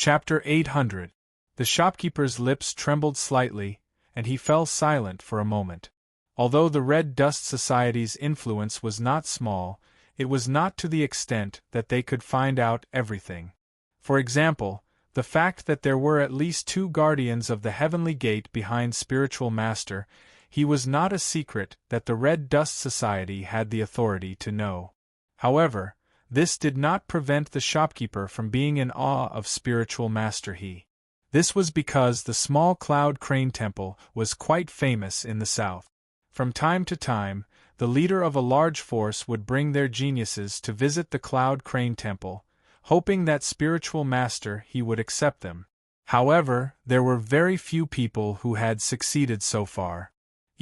Chapter 800. The shopkeeper's lips trembled slightly, and he fell silent for a moment. Although the Red Dust Society's influence was not small, it was not to the extent that they could find out everything. For example, the fact that there were at least 2 guardians of the Heavenly Gate behind Spiritual Master, he was not a secret that the Red Dust Society had the authority to know. However, this did not prevent the shopkeeper from being in awe of Spiritual Master He. This was because the small Cloud Crane Temple was quite famous in the south. From time to time, the leader of a large force would bring their geniuses to visit the Cloud Crane Temple, hoping that Spiritual Master He would accept them. However, there were very few people who had succeeded so far.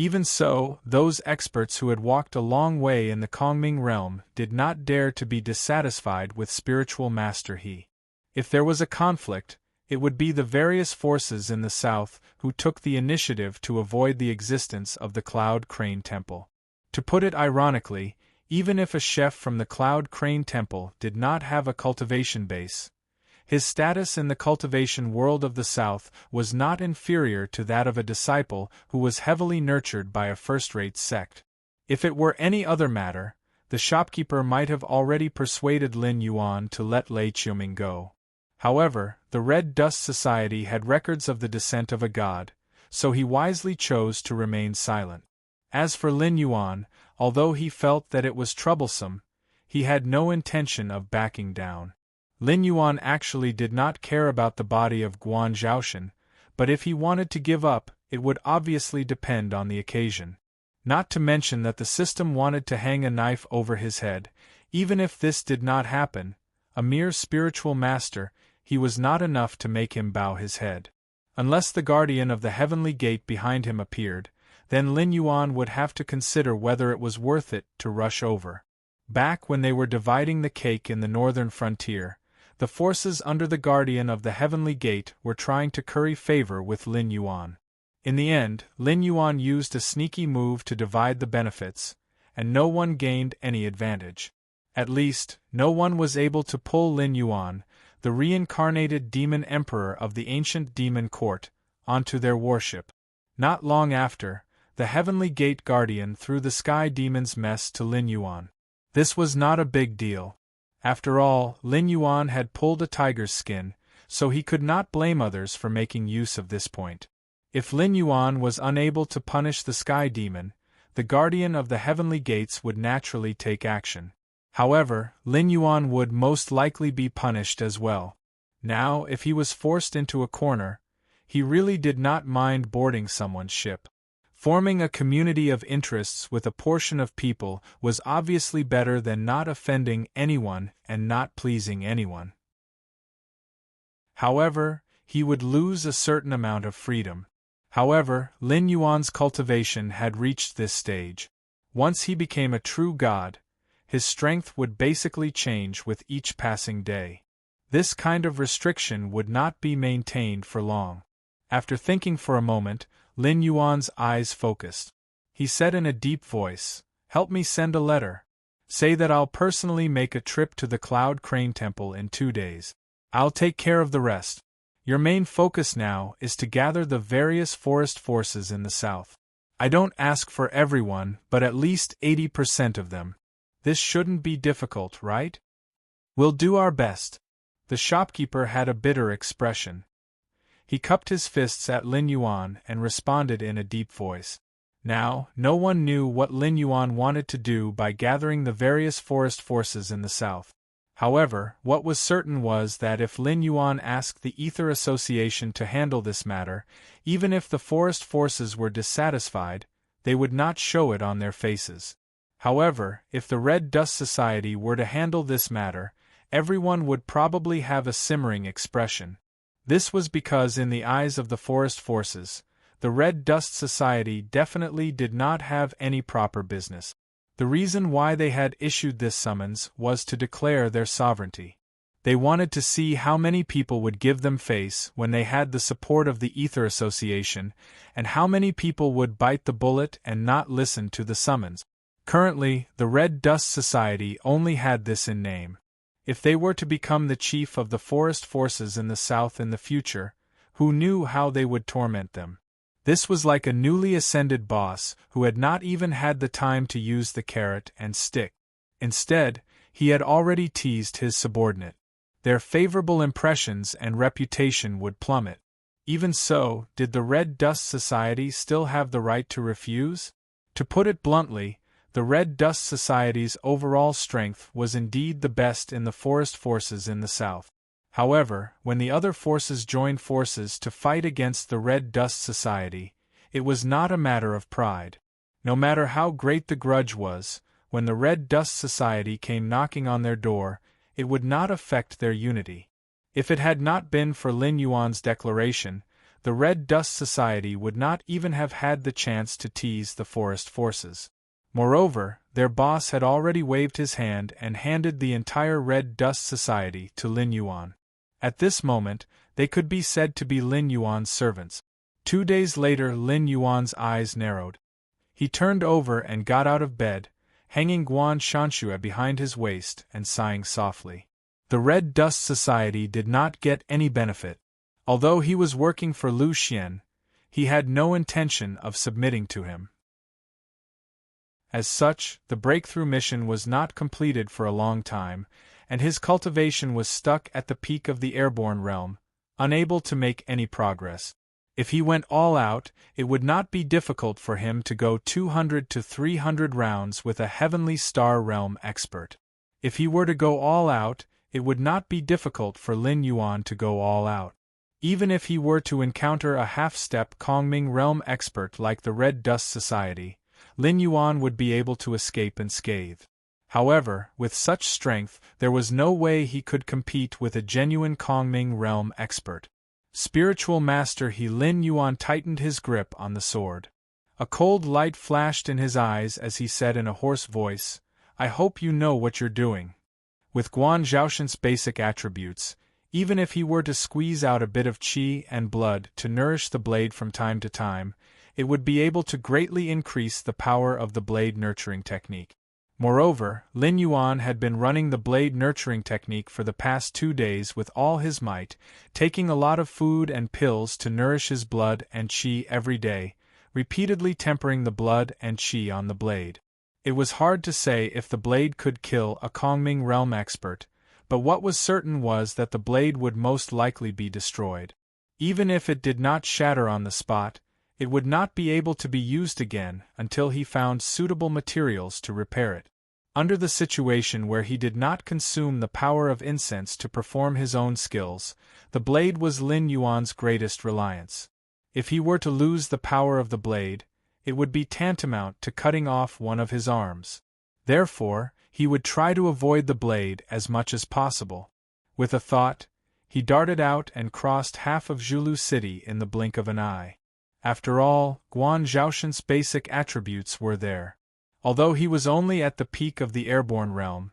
Even so, those experts who had walked a long way in the Kongming realm did not dare to be dissatisfied with Spiritual Master He. If there was a conflict, it would be the various forces in the south who took the initiative to avoid the existence of the Cloud Crane Temple. To put it ironically, even if a chef from the Cloud Crane Temple did not have a cultivation base, his status in the cultivation world of the South was not inferior to that of a disciple who was heavily nurtured by a first-rate sect. If it were any other matter, the shopkeeper might have already persuaded Lin Yuan to let Lei Qiuming go. However, the Red Dust Society had records of the descent of a god, so he wisely chose to remain silent. As for Lin Yuan, although he felt that it was troublesome, he had no intention of backing down. Lin Yuan actually did not care about the body of Guan Zhaoshan, but if he wanted to give up, it would obviously depend on the occasion. Not to mention that the system wanted to hang a knife over his head. Even if this did not happen, a mere spiritual master, he was not enough to make him bow his head. Unless the guardian of the Heavenly Gate behind him appeared, then Lin Yuan would have to consider whether it was worth it to rush over. Back when they were dividing the cake in the northern frontier, the forces under the guardian of the Heavenly Gate were trying to curry favor with Lin Yuan. In the end, Lin Yuan used a sneaky move to divide the benefits, and no one gained any advantage. At least, no one was able to pull Lin Yuan, the reincarnated demon emperor of the ancient demon court, onto their warship. Not long after, the Heavenly Gate guardian threw the sky demon's mess to Lin Yuan. This was not a big deal. After all, Lin Yuan had pulled a tiger's skin, so he could not blame others for making use of this point. If Lin Yuan was unable to punish the sky demon, the guardian of the Heavenly Gates would naturally take action. However, Lin Yuan would most likely be punished as well. Now, if he was forced into a corner, he really did not mind boarding someone's ship. Forming a community of interests with a portion of people was obviously better than not offending anyone and not pleasing anyone. However, he would lose a certain amount of freedom. However, Lin Yuan's cultivation had reached this stage. Once he became a true god, his strength would basically change with each passing day. This kind of restriction would not be maintained for long. After thinking for a moment, Lin Yuan's eyes focused. He said in a deep voice, "Help me send a letter. Say that I'll personally make a trip to the Cloud Crane Temple in 2 days. I'll take care of the rest. Your main focus now is to gather the various forest forces in the south. I don't ask for everyone, but at least 80% of them. This shouldn't be difficult, right? We'll do our best." The shopkeeper had a bitter expression. He cupped his fists at Lin Yuan and responded in a deep voice. Now, no one knew what Lin Yuan wanted to do by gathering the various forest forces in the south. However, what was certain was that if Lin Yuan asked the Ether Association to handle this matter, even if the forest forces were dissatisfied, they would not show it on their faces. However, if the Red Dust Society were to handle this matter, everyone would probably have a simmering expression. This was because in the eyes of the forest forces, the Red Dust Society definitely did not have any proper business. The reason why they had issued this summons was to declare their sovereignty. They wanted to see how many people would give them face when they had the support of the Ether Association, and how many people would bite the bullet and not listen to the summons. Currently, the Red Dust Society only had this in name. If they were to become the chief of the forest forces in the south in the future, who knew how they would torment them? This was like a newly ascended boss who had not even had the time to use the carrot and stick. Instead, he had already teased his subordinate. Their favorable impressions and reputation would plummet. Even so, did the Red Dust Society still have the right to refuse? To put it bluntly, the Red Dust Society's overall strength was indeed the best in the forest forces in the south. However, when the other forces joined forces to fight against the Red Dust Society, it was not a matter of pride. No matter how great the grudge was, when the Red Dust Society came knocking on their door, it would not affect their unity. If it had not been for Lin Yuan's declaration, the Red Dust Society would not even have had the chance to tease the forest forces. Moreover, their boss had already waved his hand and handed the entire Red Dust Society to Lin Yuan. At this moment, they could be said to be Lin Yuan's servants. 2 days later, Lin Yuan's eyes narrowed. He turned over and got out of bed, hanging Guan Shanxue behind his waist and sighing softly. The Red Dust Society did not get any benefit. Although he was working for Lu Xian, he had no intention of submitting to him. As such, the breakthrough mission was not completed for a long time, and his cultivation was stuck at the peak of the airborne realm, unable to make any progress. If he went all out, it would not be difficult for him to go 200 to 300 rounds with a Heavenly Star Realm expert. If he were to go all out, it would not be difficult for Lin Yuan to go all out. Even if he were to encounter a half-step Kongming Realm expert like the Red Dust Society, Lin Yuan would be able to escape unscathed. However, with such strength, there was no way he could compete with a genuine Kongming Realm expert. Spiritual Master Lin Yuan tightened his grip on the sword. A cold light flashed in his eyes as he said in a hoarse voice, "I hope you know what you're doing." With Guan Zhaoshan's basic attributes, even if he were to squeeze out a bit of qi and blood to nourish the blade from time to time, it would be able to greatly increase the power of the blade nurturing technique. Moreover, Lin Yuan had been running the blade nurturing technique for the past 2 days with all his might, taking a lot of food and pills to nourish his blood and qi every day, repeatedly tempering the blood and qi on the blade. It was hard to say if the blade could kill a Kongming Realm expert, but what was certain was that the blade would most likely be destroyed. Even if it did not shatter on the spot, it would not be able to be used again until he found suitable materials to repair it. Under the situation where he did not consume the power of incense to perform his own skills, the blade was Lin Yuan's greatest reliance. If he were to lose the power of the blade, it would be tantamount to cutting off one of his arms. Therefore, he would try to avoid the blade as much as possible. With a thought, he darted out and crossed half of Zhulu City in the blink of an eye. After all, Guan Zhaoshan's basic attributes were there. Although he was only at the peak of the airborne realm,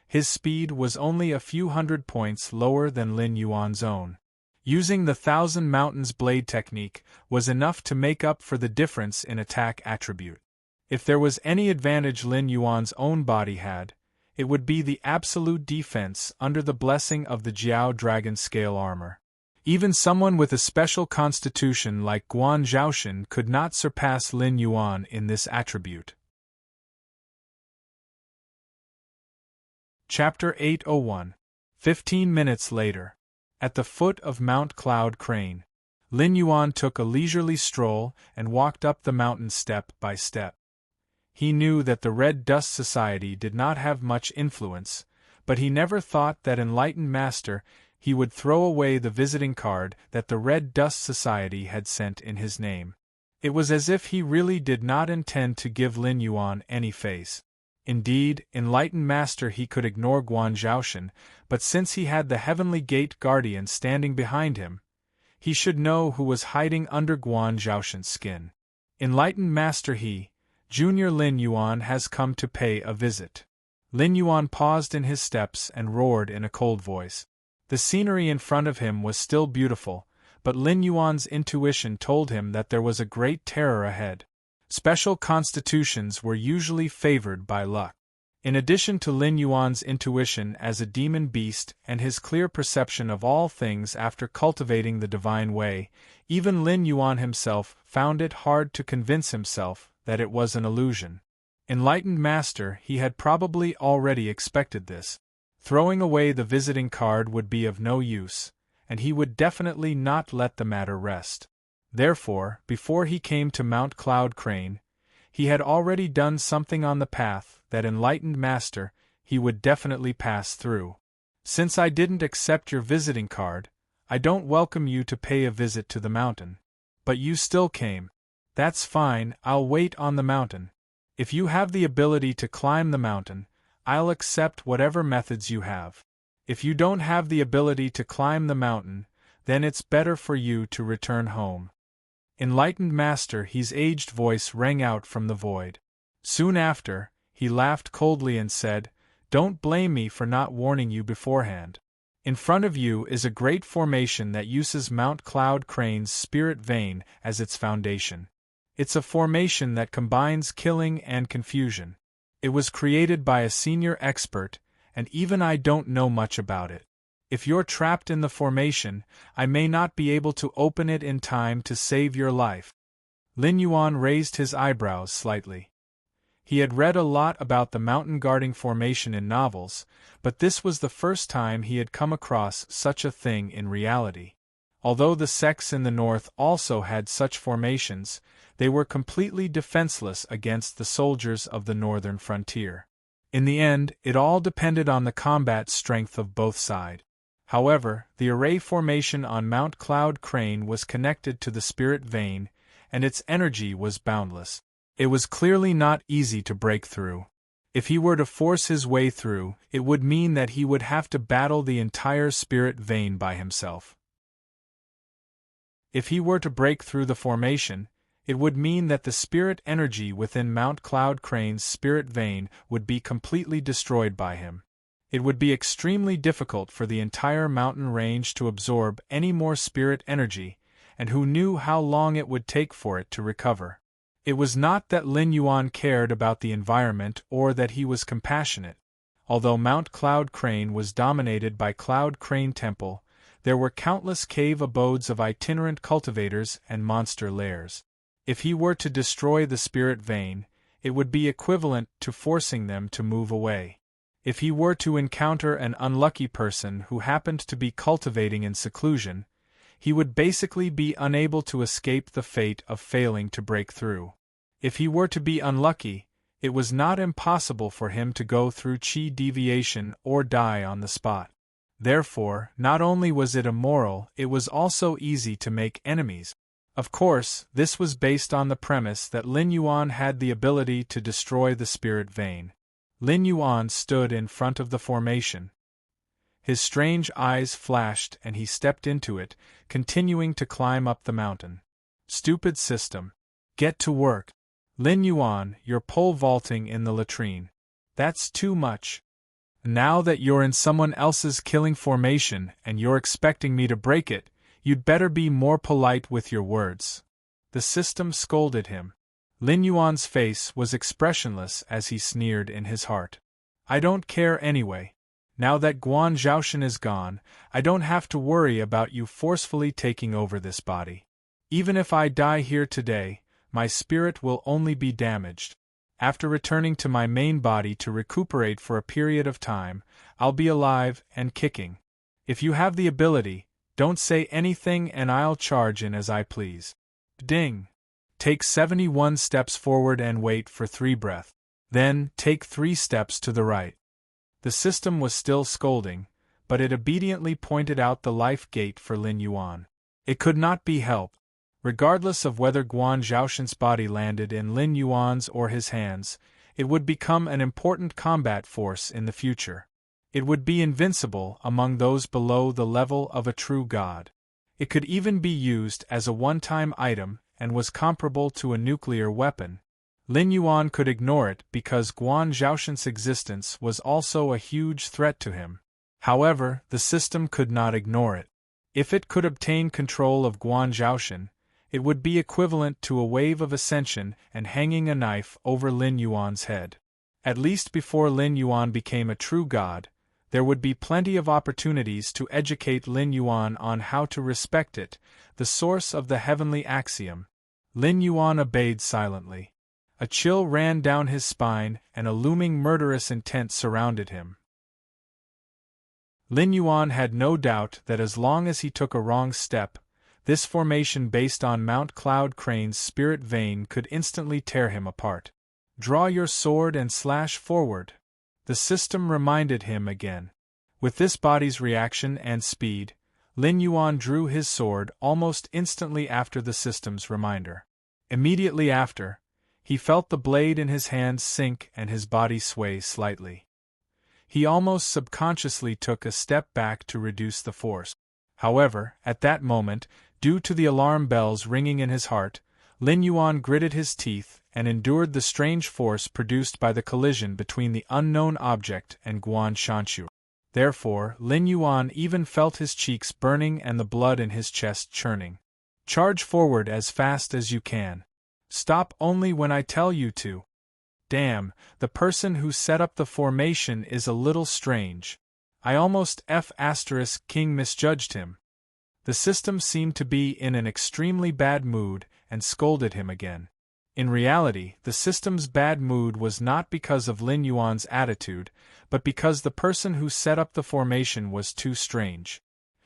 his speed was only a few hundred points lower than Lin Yuan's own. Using the Thousand Mountains blade technique was enough to make up for the difference in attack attribute. If there was any advantage Lin Yuan's own body had, it would be the absolute defense under the blessing of the Jiao Dragon Scale armor. Even someone with a special constitution like Guan Zhaoshan could not surpass Lin Yuan in this attribute. Chapter 801. 15 minutes later. At the foot of Mount Cloud Crane, Lin Yuan took a leisurely stroll and walked up the mountain step by step. He knew that the Red Dust Society did not have much influence, but he never thought that enlightened master he would throw away the visiting card that the Red Dust Society had sent in his name. It was as if he really did not intend to give Lin Yuan any face. Indeed, enlightened master he could ignore Guan Zhaoshan, but since he had the Heavenly Gate Guardian standing behind him, he should know who was hiding under Guan Zhaoshan's skin. Enlightened master Junior Lin Yuan has come to pay a visit. Lin Yuan paused in his steps and roared in a cold voice. The scenery in front of him was still beautiful, but Lin Yuan's intuition told him that there was a great terror ahead. Special constitutions were usually favored by luck. In addition to Lin Yuan's intuition as a demon beast and his clear perception of all things after cultivating the divine way, even Lin Yuan himself found it hard to convince himself that it was an illusion. Enlightened Master, he had probably already expected this. Throwing away the visiting card would be of no use, and he would definitely not let the matter rest. Therefore, before he came to Mount Cloud Crane, he had already done something on the path that Enlightened Master he would definitely pass through. Since I didn't accept your visiting card, I don't welcome you to pay a visit to the mountain. But you still came. That's fine, I'll wait on the mountain. If you have the ability to climb the mountain, I'll accept whatever methods you have. If you don't have the ability to climb the mountain, then it's better for you to return home. Enlightened Master, his aged voice rang out from the void. Soon after, he laughed coldly and said, "Don't blame me for not warning you beforehand. In front of you is a great formation that uses Mount Cloud Crane's spirit vein as its foundation. It's a formation that combines killing and confusion. It was created by a senior expert, and even I don't know much about it. If you're trapped in the formation, I may not be able to open it in time to save your life." Lin Yuan raised his eyebrows slightly. He had read a lot about the mountain guarding formation in novels, but this was the first time he had come across such a thing in reality. Although the sects in the north also had such formations, they were completely defenseless against the soldiers of the northern frontier. In the end, it all depended on the combat strength of both sides. However, the array formation on Mount Cloud Crane was connected to the spirit vein, and its energy was boundless. It was clearly not easy to break through. If he were to force his way through, it would mean that he would have to battle the entire spirit vein by himself. If he were to break through the formation, it would mean that the spirit energy within Mount Cloud Crane's spirit vein would be completely destroyed by him. It would be extremely difficult for the entire mountain range to absorb any more spirit energy, and who knew how long it would take for it to recover. It was not that Lin Yuan cared about the environment or that he was compassionate. Although Mount Cloud Crane was dominated by Cloud Crane Temple, there were countless cave abodes of itinerant cultivators and monster lairs. If he were to destroy the spirit vein, it would be equivalent to forcing them to move away. If he were to encounter an unlucky person who happened to be cultivating in seclusion, he would basically be unable to escape the fate of failing to break through. If he were to be unlucky, it was not impossible for him to go through chi deviation or die on the spot. Therefore, not only was it immoral, it was also easy to make enemies. Of course, this was based on the premise that Lin Yuan had the ability to destroy the spirit vein. Lin Yuan stood in front of the formation. His strange eyes flashed and he stepped into it, continuing to climb up the mountain. Stupid system. Get to work. Lin Yuan, you're pole vaulting in the latrine. That's too much. Now that you're in someone else's killing formation and you're expecting me to break it, you'd better be more polite with your words. The system scolded him. Lin Yuan's face was expressionless as he sneered in his heart. I don't care anyway. Now that Guan Zhaoshan is gone, I don't have to worry about you forcefully taking over this body. Even if I die here today, my spirit will only be damaged. After returning to my main body to recuperate for a period of time, I'll be alive and kicking. If you have the ability, don't say anything and I'll charge in as I please. Ding! Take 71 steps forward and wait for 3 breaths. Then, take 3 steps to the right. The system was still scolding, but it obediently pointed out the life gate for Lin Yuan. It could not be helped. Regardless of whether Guan Zhaoshan's body landed in Lin Yuan's or his hands, it would become an important combat force in the future. It would be invincible among those below the level of a true god. It could even be used as a one-time item and was comparable to a nuclear weapon. Lin Yuan could ignore it because Guan Zhaoshan's existence was also a huge threat to him. However, the system could not ignore it. If it could obtain control of Guan Zhaoshan, it would be equivalent to a wave of ascension and hanging a knife over Lin Yuan's head. At least before Lin Yuan became a true god, there would be plenty of opportunities to educate Lin Yuan on how to respect it, the source of the heavenly axiom. Lin Yuan obeyed silently. A chill ran down his spine, and a looming murderous intent surrounded him. Lin Yuan had no doubt that as long as he took a wrong step, this formation based on Mount Cloud Crane's spirit vein could instantly tear him apart. Draw your sword and slash forward. The system reminded him again. With this body's reaction and speed, Lin Yuan drew his sword almost instantly after the system's reminder. Immediately after, he felt the blade in his hand sink and his body sway slightly. He almost subconsciously took a step back to reduce the force. However, at that moment, due to the alarm bells ringing in his heart, Lin Yuan gritted his teeth and endured the strange force produced by the collision between the unknown object and Guan Shanshu. Therefore, Lin Yuan even felt his cheeks burning and the blood in his chest churning. Charge forward as fast as you can. Stop only when I tell you to. Damn, the person who set up the formation is a little strange. I almost King misjudged him. The system seemed to be in an extremely bad mood and scolded him again. In reality, the system's bad mood was not because of Lin Yuan's attitude, but because the person who set up the formation was too strange.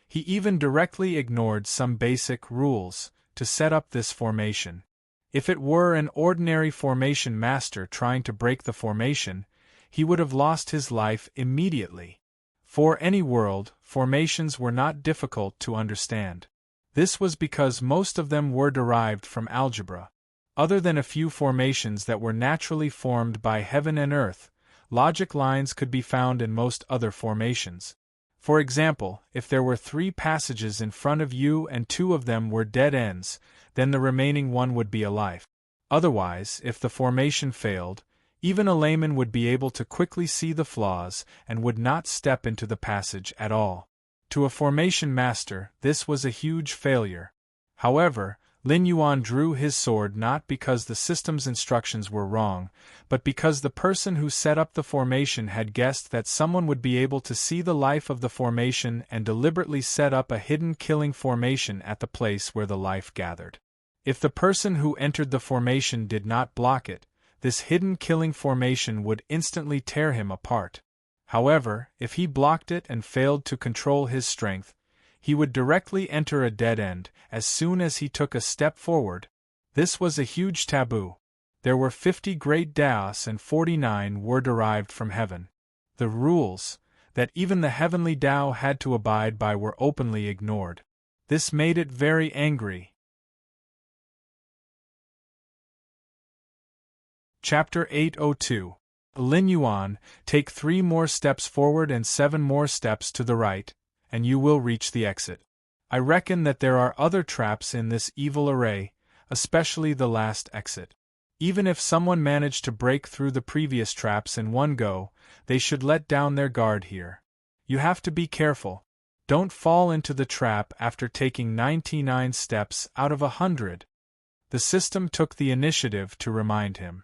He even directly ignored some basic rules to set up this formation. If it were an ordinary formation master trying to break the formation, he would have lost his life immediately. For any world, formations were not difficult to understand. This was because most of them were derived from algebra. Other than a few formations that were naturally formed by heaven and earth, logic lines could be found in most other formations. For example, if there were 3 passages in front of you and 2 of them were dead ends, then the remaining one would be a life. Otherwise, if the formation failed, even a layman would be able to quickly see the flaws and would not step into the passage at all. To a formation master, this was a huge failure. However, Lin Yuan drew his sword not because the system's instructions were wrong, but because the person who set up the formation had guessed that someone would be able to see the life of the formation and deliberately set up a hidden killing formation at the place where the life gathered. If the person who entered the formation did not block it, this hidden killing formation would instantly tear him apart. However, if he blocked it and failed to control his strength, he would directly enter a dead end as soon as he took a step forward. This was a huge taboo. There were 50 great Daos and 49 were derived from heaven. The rules that even the heavenly Tao had to abide by were openly ignored. This made it very angry. Chapter 802. Lin Yuan, take 3 more steps forward and 7 more steps to the right, and you will reach the exit. I reckon that there are other traps in this evil array, especially the last exit. Even if someone managed to break through the previous traps in one go, they should let down their guard here. You have to be careful. Don't fall into the trap after taking 99 steps out of 100. The system took the initiative to remind him.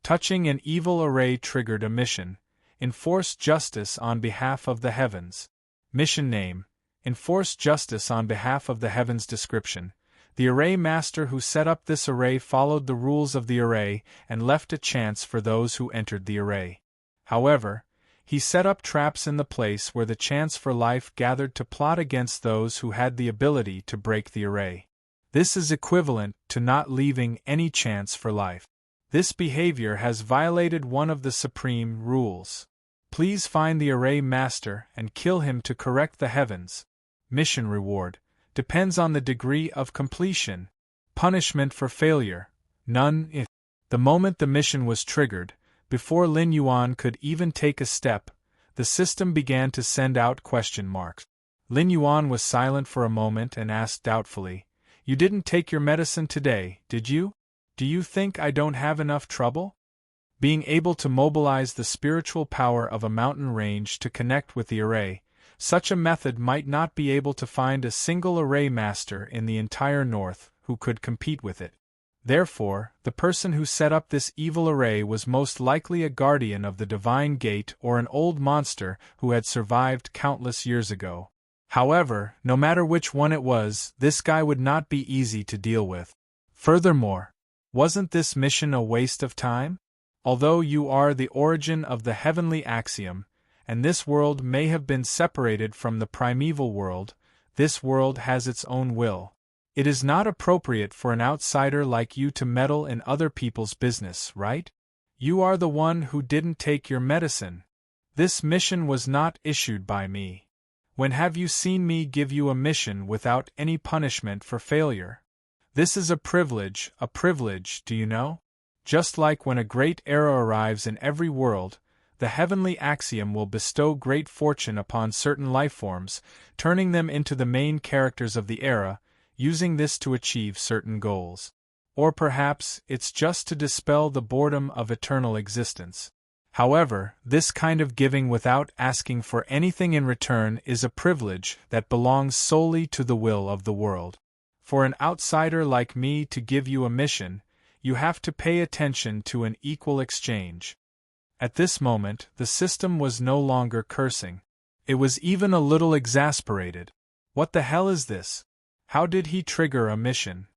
Touching an evil array triggered a mission. Enforce justice on behalf of the heavens. Mission name. Enforce justice on behalf of the heavens. Description. The array master who set up this array followed the rules of the array and left a chance for those who entered the array. However, he set up traps in the place where the chance for life gathered to plot against those who had the ability to break the array. This is equivalent to not leaving any chance for life. This behavior has violated one of the supreme rules. Please find the array master and kill him to correct the heavens. Mission reward. Depends on the degree of completion. Punishment for failure. None. If the moment the mission was triggered, before Lin Yuan could even take a step, the system began to send out question marks. Lin Yuan was silent for a moment and asked doubtfully, "You didn't take your medicine today, did you? Do you think I don't have enough trouble?" Being able to mobilize the spiritual power of a mountain range to connect with the array, such a method might not be able to find a single array master in the entire north who could compete with it. Therefore, the person who set up this evil array was most likely a guardian of the divine gate or an old monster who had survived countless years ago. However, no matter which one it was, this guy would not be easy to deal with. Furthermore, wasn't this mission a waste of time? Although you are the origin of the heavenly axiom, and this world may have been separated from the primeval world, this world has its own will. It is not appropriate for an outsider like you to meddle in other people's business, right? You are the one who didn't take your medicine. This mission was not issued by me. When have you seen me give you a mission without any punishment for failure? This is a privilege, do you know? Just like when a great era arrives in every world, the heavenly axiom will bestow great fortune upon certain lifeforms, turning them into the main characters of the era, using this to achieve certain goals. Or perhaps it's just to dispel the boredom of eternal existence. However, this kind of giving without asking for anything in return is a privilege that belongs solely to the will of the world. For an outsider like me to give you a mission, you have to pay attention to an equal exchange. At this moment, the system was no longer cursing. It was even a little exasperated. What the hell is this? How did he trigger a mission?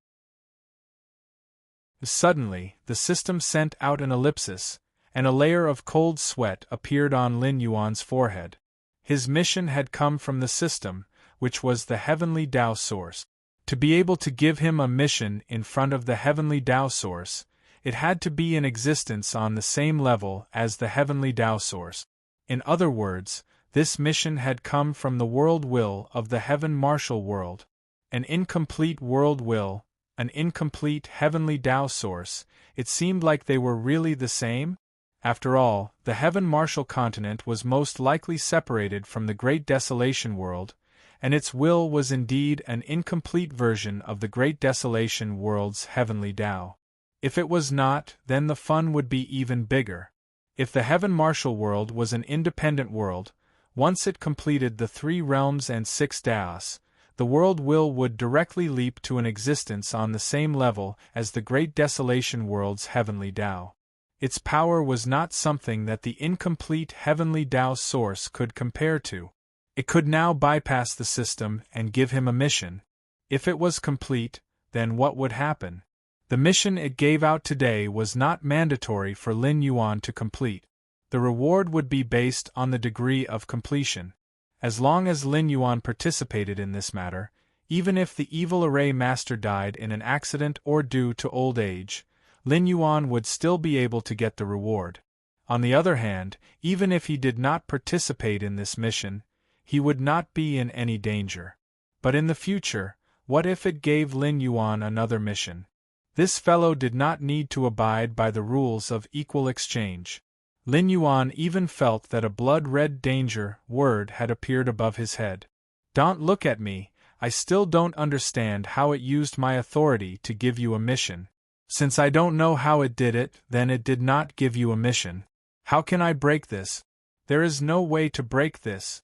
Suddenly, the system sent out an ellipsis, and a layer of cold sweat appeared on Lin Yuan's forehead. His mission had come from the system, which was the heavenly Tao source. To be able to give him a mission in front of the heavenly Tao source, it had to be in existence on the same level as the heavenly Tao source. In other words, this mission had come from the world will of the heaven martial world. An incomplete world will, an incomplete heavenly Tao source. It seemed like they were really the same. After all, the heaven martial continent was most likely separated from the great desolation world, and its will was indeed an incomplete version of the great desolation world's heavenly Tao. If it was not, then the fun would be even bigger. If the heaven martial world was an independent world, once it completed the 3 realms and 6 Taos, the world will would directly leap to an existence on the same level as the great desolation world's heavenly Tao. Its power was not something that the incomplete heavenly Tao source could compare to. It could now bypass the system and give him a mission. If it was complete, then what would happen? The mission it gave out today was not mandatory for Lin Yuan to complete. The reward would be based on the degree of completion. As long as Lin Yuan participated in this matter, even if the evil array master died in an accident or due to old age, Lin Yuan would still be able to get the reward. On the other hand, even if he did not participate in this mission, he would not be in any danger. But in the future, what if it gave Lin Yuan another mission? This fellow did not need to abide by the rules of equal exchange. Lin Yuan even felt that a blood-red danger word had appeared above his head. Don't look at me, I still don't understand how it used my authority to give you a mission. Since I don't know how it did it, then it did not give you a mission. How can I break this? There is no way to break this.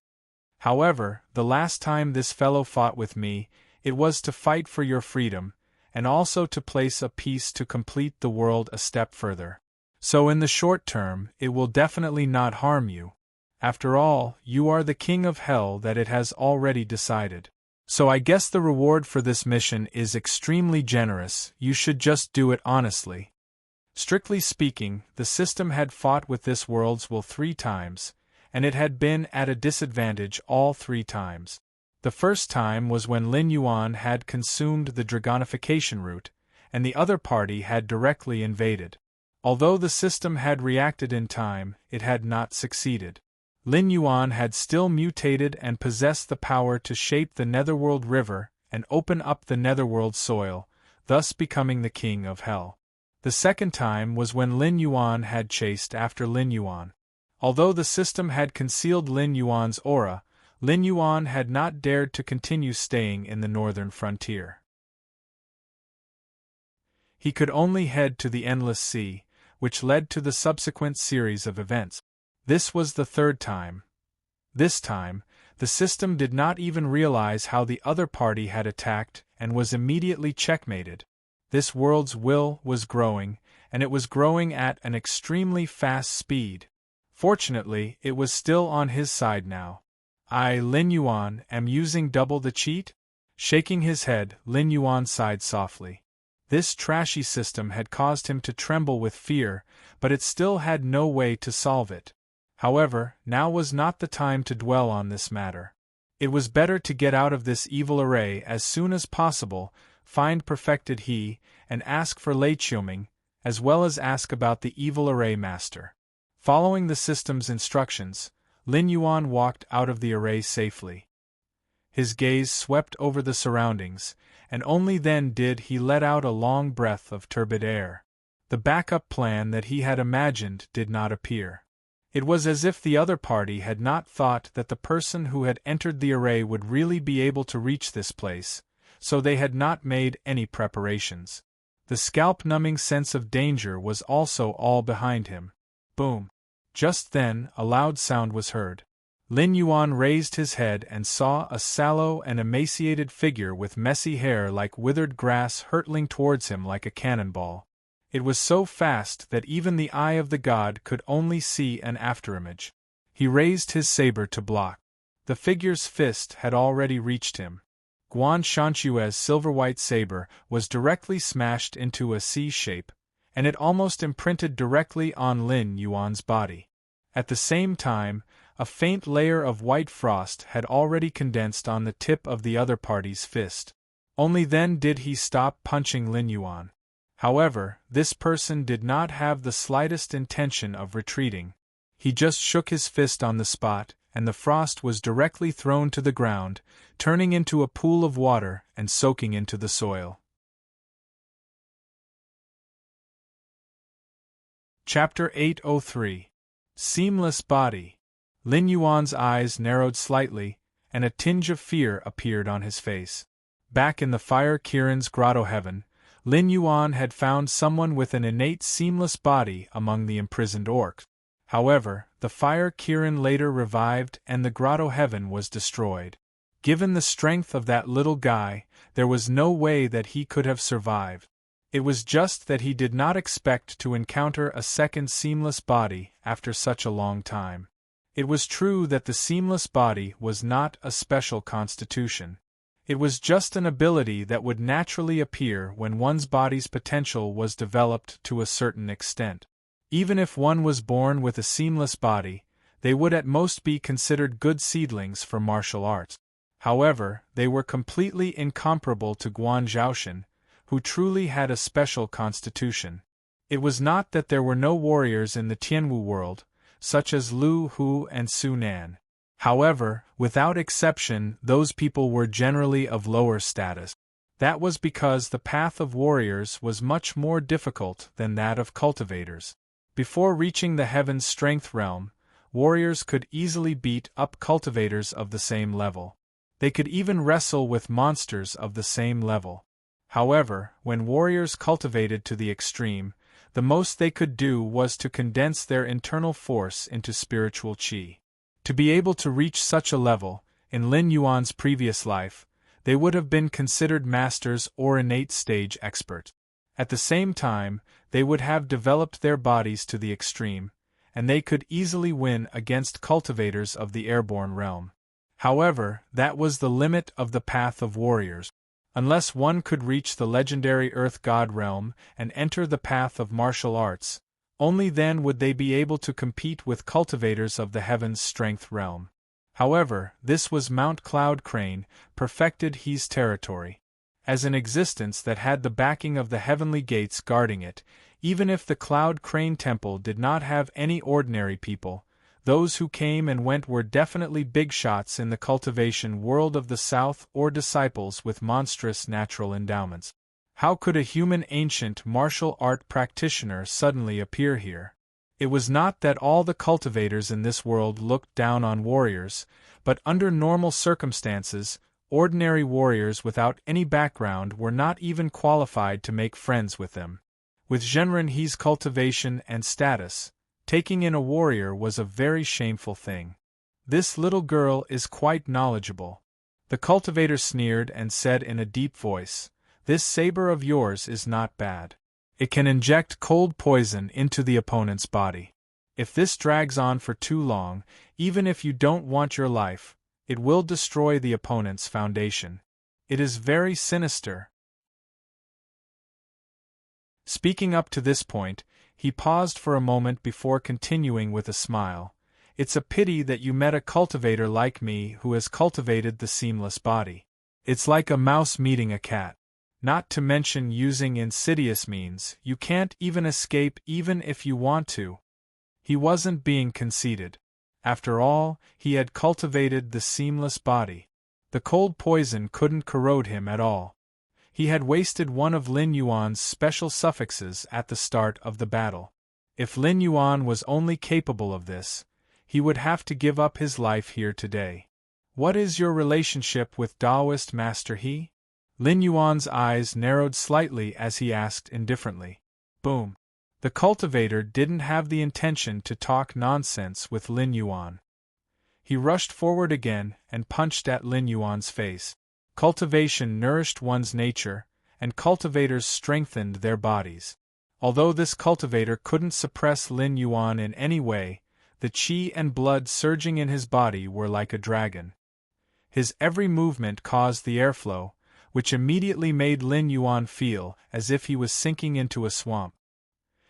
However, the last time this fellow fought with me, it was to fight for your freedom, and also to place a piece to complete the world a step further. So in the short term, it will definitely not harm you. After all, you are the king of hell that it has already decided. So I guess the reward for this mission is extremely generous, you should just do it honestly. Strictly speaking, the system had fought with this world's will 3 times, and it had been at a disadvantage all 3 times. The first time was when Lin Yuan had consumed the dragonification route, and the other party had directly invaded. Although the system had reacted in time, it had not succeeded. Lin Yuan had still mutated and possessed the power to shape the Netherworld River and open up the Netherworld soil, thus becoming the king of hell. The second time was when Lin Yuan had chased after Lin Yuan. Although the system had concealed Lin Yuan's aura, Lin Yuan had not dared to continue staying in the northern frontier. He could only head to the Endless Sea, which led to the subsequent series of events. This was the 3rd time. This time, the system did not even realize how the other party had attacked and was immediately checkmated. This world's will was growing, and it was growing at an extremely fast speed. Fortunately, it was still on his side now. I, Lin Yuan, am using double the cheat? Shaking his head, Lin Yuan sighed softly. This trashy system had caused him to tremble with fear, but it still had no way to solve it. However, now was not the time to dwell on this matter. It was better to get out of this evil array as soon as possible, find perfected he, and ask for Lei Qiuming, as well as ask about the evil array master. Following the system's instructions, Lin Yuan walked out of the array safely. His gaze swept over the surroundings, and only then did he let out a long breath of turbid air. The backup plan that he had imagined did not appear. It was as if the other party had not thought that the person who had entered the array would really be able to reach this place, so they had not made any preparations. The scalp-numbing sense of danger was also all behind him. Boom! Just then, a loud sound was heard. Lin Yuan raised his head and saw a sallow and emaciated figure with messy hair like withered grass hurtling towards him like a cannonball. It was so fast that even the eye of the god could only see an afterimage. He raised his saber to block. The figure's fist had already reached him. Guan Shanchue's silver-white saber was directly smashed into a C shape, and it almost imprinted directly on Lin Yuan's body. At the same time, a faint layer of white frost had already condensed on the tip of the other party's fist. Only then did he stop punching Lin Yuan. However, this person did not have the slightest intention of retreating. He just shook his fist on the spot, and the frost was directly thrown to the ground, turning into a pool of water and soaking into the soil. Chapter 803. Seamless Body. Lin Yuan's eyes narrowed slightly, and a tinge of fear appeared on his face. Back in the Fire Kirin's grotto heaven, Lin Yuan had found someone with an innate seamless body among the imprisoned orcs. However, the Fire Kirin later revived and the grotto heaven was destroyed. Given the strength of that little guy, there was no way that he could have survived. It was just that he did not expect to encounter a second seamless body after such a long time. It was true that the seamless body was not a special constitution. It was just an ability that would naturally appear when one's body's potential was developed to a certain extent. Even if one was born with a seamless body, they would at most be considered good seedlings for martial arts. However, they were completely incomparable to Guan Zhaoshan, who truly had a special constitution. It was not that there were no warriors in the Tianwu world, such as Lu Hu and Su Nan. However, without exception, those people were generally of lower status. That was because the path of warriors was much more difficult than that of cultivators. Before reaching the Heaven's Strength realm, warriors could easily beat up cultivators of the same level. They could even wrestle with monsters of the same level. However, when warriors cultivated to the extreme, the most they could do was to condense their internal force into spiritual qi. To be able to reach such a level, in Lin Yuan's previous life, they would have been considered masters or innate stage experts. At the same time, they would have developed their bodies to the extreme, and they could easily win against cultivators of the airborne realm. However, that was the limit of the path of warriors. Unless one could reach the legendary Earth God realm and enter the path of martial arts, only then would they be able to compete with cultivators of the Heaven's Strength realm. However, this was Mount Cloud Crane, perfected He's territory. As an existence that had the backing of the heavenly gates guarding it, even if the Cloud Crane Temple did not have any ordinary people, those who came and went were definitely big shots in the cultivation world of the South or disciples with monstrous natural endowments. How could a human ancient martial art practitioner suddenly appear here? It was not that all the cultivators in this world looked down on warriors, but under normal circumstances, ordinary warriors without any background were not even qualified to make friends with them. With Zhenren He's cultivation and status, taking in a warrior was a very shameful thing. This little girl is quite knowledgeable. The cultivator sneered and said in a deep voice, This saber of yours is not bad. It can inject cold poison into the opponent's body. If this drags on for too long, even if you don't want your life, it will destroy the opponent's foundation. It is very sinister. Speaking up to this point, he paused for a moment before continuing with a smile. It's a pity that you met a cultivator like me who has cultivated the seamless body. It's like a mouse meeting a cat. Not to mention using insidious means, you can't even escape even if you want to. He wasn't being conceited. After all, he had cultivated the seamless body. The cold poison couldn't corrode him at all. He had wasted one of Lin Yuan's special suffixes at the start of the battle. If Lin Yuan was only capable of this, he would have to give up his life here today. What is your relationship with Taoist Master He? Lin Yuan's eyes narrowed slightly as he asked indifferently. Boom. The cultivator didn't have the intention to talk nonsense with Lin Yuan. He rushed forward again and punched at Lin Yuan's face. Cultivation nourished one's nature, and cultivators strengthened their bodies. Although this cultivator couldn't suppress Lin Yuan in any way, the qi and blood surging in his body were like a dragon. His every movement caused the airflow, which immediately made Lin Yuan feel as if he was sinking into a swamp.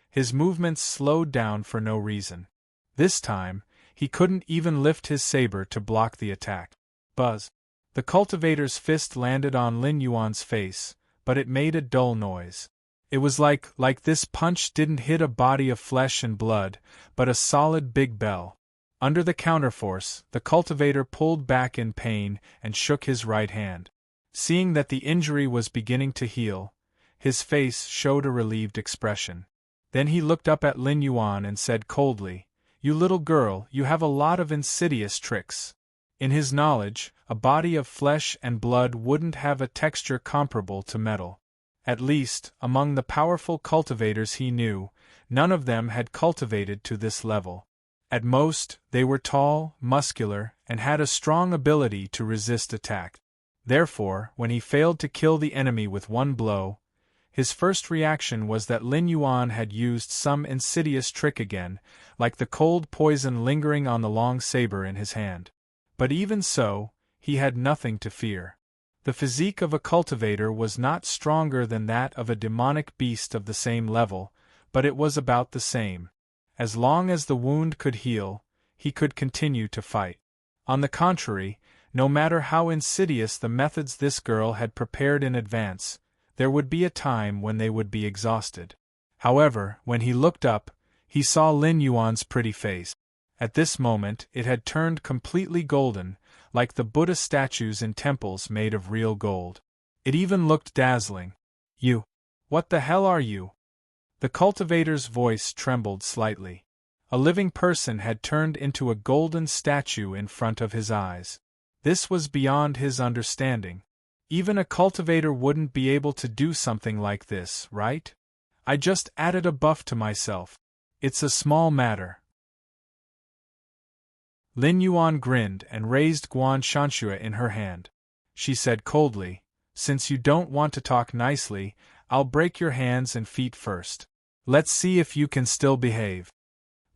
His movements slowed down for no reason. This time, he couldn't even lift his saber to block the attack. Buzz! The cultivator's fist landed on Lin Yuan's face, but it made a dull noise. It was like this punch didn't hit a body of flesh and blood, but a solid big bell. Under the counterforce, the cultivator pulled back in pain and shook his right hand. Seeing that the injury was beginning to heal, his face showed a relieved expression. Then he looked up at Lin Yuan and said coldly, "You little girl, you have a lot of insidious tricks." In his knowledge, a body of flesh and blood wouldn't have a texture comparable to metal. At least, among the powerful cultivators he knew, none of them had cultivated to this level. At most, they were tall, muscular, and had a strong ability to resist attack. Therefore, when he failed to kill the enemy with one blow, his first reaction was that Lin Yuan had used some insidious trick again, like the cold poison lingering on the long saber in his hand. But even so, he had nothing to fear. The physique of a cultivator was not stronger than that of a demonic beast of the same level, but it was about the same. As long as the wound could heal, he could continue to fight. On the contrary, no matter how insidious the methods this girl had prepared in advance, there would be a time when they would be exhausted. However, when he looked up, he saw Lin Yuan's pretty face. At this moment it had turned completely golden, like the Buddha statues in temples made of real gold. It even looked dazzling. "You! What the hell are you?" The cultivator's voice trembled slightly. A living person had turned into a golden statue in front of his eyes. This was beyond his understanding. Even a cultivator wouldn't be able to do something like this, right? I just added a buff to myself. It's a small matter. Lin Yuan grinned and raised Guan Shanxue in her hand. She said coldly, "Since you don't want to talk nicely, I'll break your hands and feet first. Let's see if you can still behave."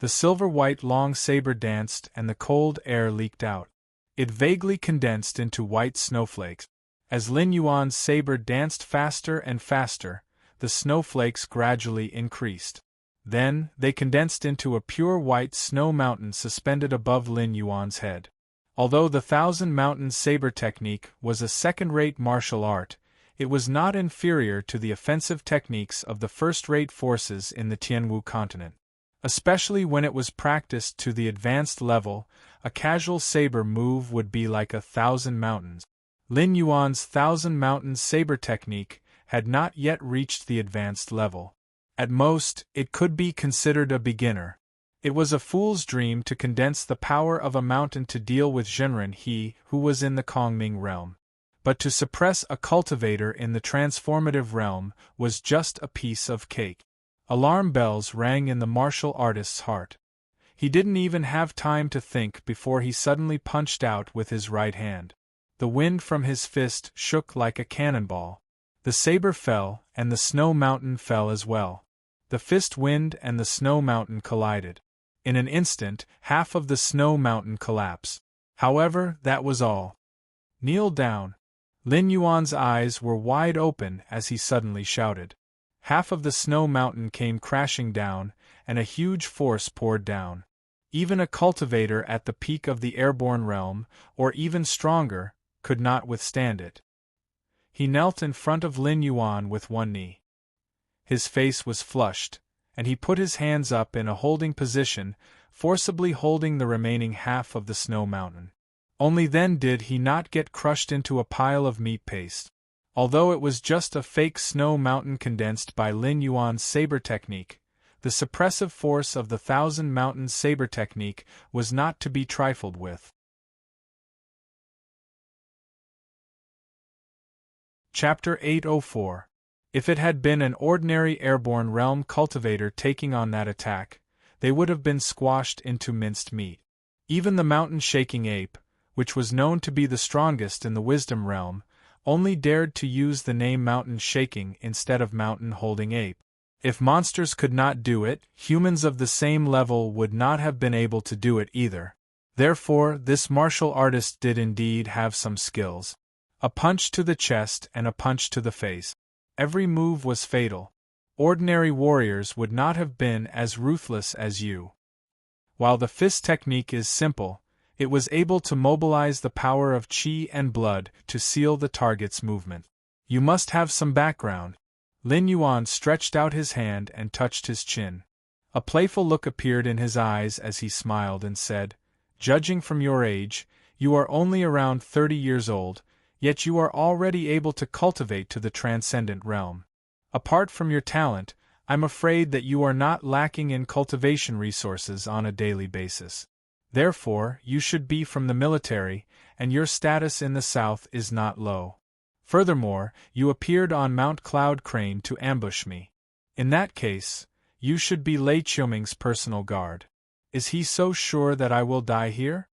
The silver-white long saber danced and the cold air leaked out. It vaguely condensed into white snowflakes. As Lin Yuan's saber danced faster and faster, the snowflakes gradually increased. Then, they condensed into a pure white snow mountain suspended above Lin Yuan's head. Although the Thousand Mountain Saber technique was a second-rate martial art, it was not inferior to the offensive techniques of the first-rate forces in the Tianwu continent. Especially when it was practiced to the advanced level, a casual saber move would be like 1,000 mountains. Lin Yuan's Thousand Mountain Saber technique had not yet reached the advanced level. At most, it could be considered a beginner. It was a fool's dream to condense the power of a mountain to deal with Zhenren He, who was in the Kongming realm. But to suppress a cultivator in the transformative realm was just a piece of cake. Alarm bells rang in the martial artist's heart. He didn't even have time to think before he suddenly punched out with his right hand. The wind from his fist shook like a cannonball. The saber fell, and the snow mountain fell as well. The fist wind and the snow mountain collided. In an instant, half of the snow mountain collapsed. However, that was all. Kneel down. Lin Yuan's eyes were wide open as he suddenly shouted. Half of the snow mountain came crashing down, and a huge force poured down. Even a cultivator at the peak of the airborne realm, or even stronger, could not withstand it. He knelt in front of Lin Yuan with one knee. His face was flushed, and he put his hands up in a holding position, forcibly holding the remaining half of the snow mountain. Only then did he not get crushed into a pile of meat paste. Although it was just a fake snow mountain condensed by Lin Yuan's saber technique, the suppressive force of the Thousand Mountains saber technique was not to be trifled with. Chapter 804. If it had been an ordinary airborne realm cultivator taking on that attack, they would have been squashed into minced meat. Even the mountain-shaking ape, which was known to be the strongest in the wisdom realm, only dared to use the name mountain-shaking instead of mountain-holding ape. If monsters could not do it, humans of the same level would not have been able to do it either. Therefore, this martial artist did indeed have some skills. A punch to the chest and a punch to the face. Every move was fatal. Ordinary warriors would not have been as ruthless as you. While the fist technique is simple, it was able to mobilize the power of qi and blood to seal the target's movement. You must have some background. Lin Yuan stretched out his hand and touched his chin. A playful look appeared in his eyes as he smiled and said, "Judging from your age, you are only around 30 years old, yet you are already able to cultivate to the transcendent realm. Apart from your talent, I'm afraid that you are not lacking in cultivation resources on a daily basis. Therefore, you should be from the military, and your status in the south is not low. Furthermore, you appeared on Mount Cloud Crane to ambush me. In that case, you should be Lei Qiuming's personal guard. Is he so sure that I will die here?"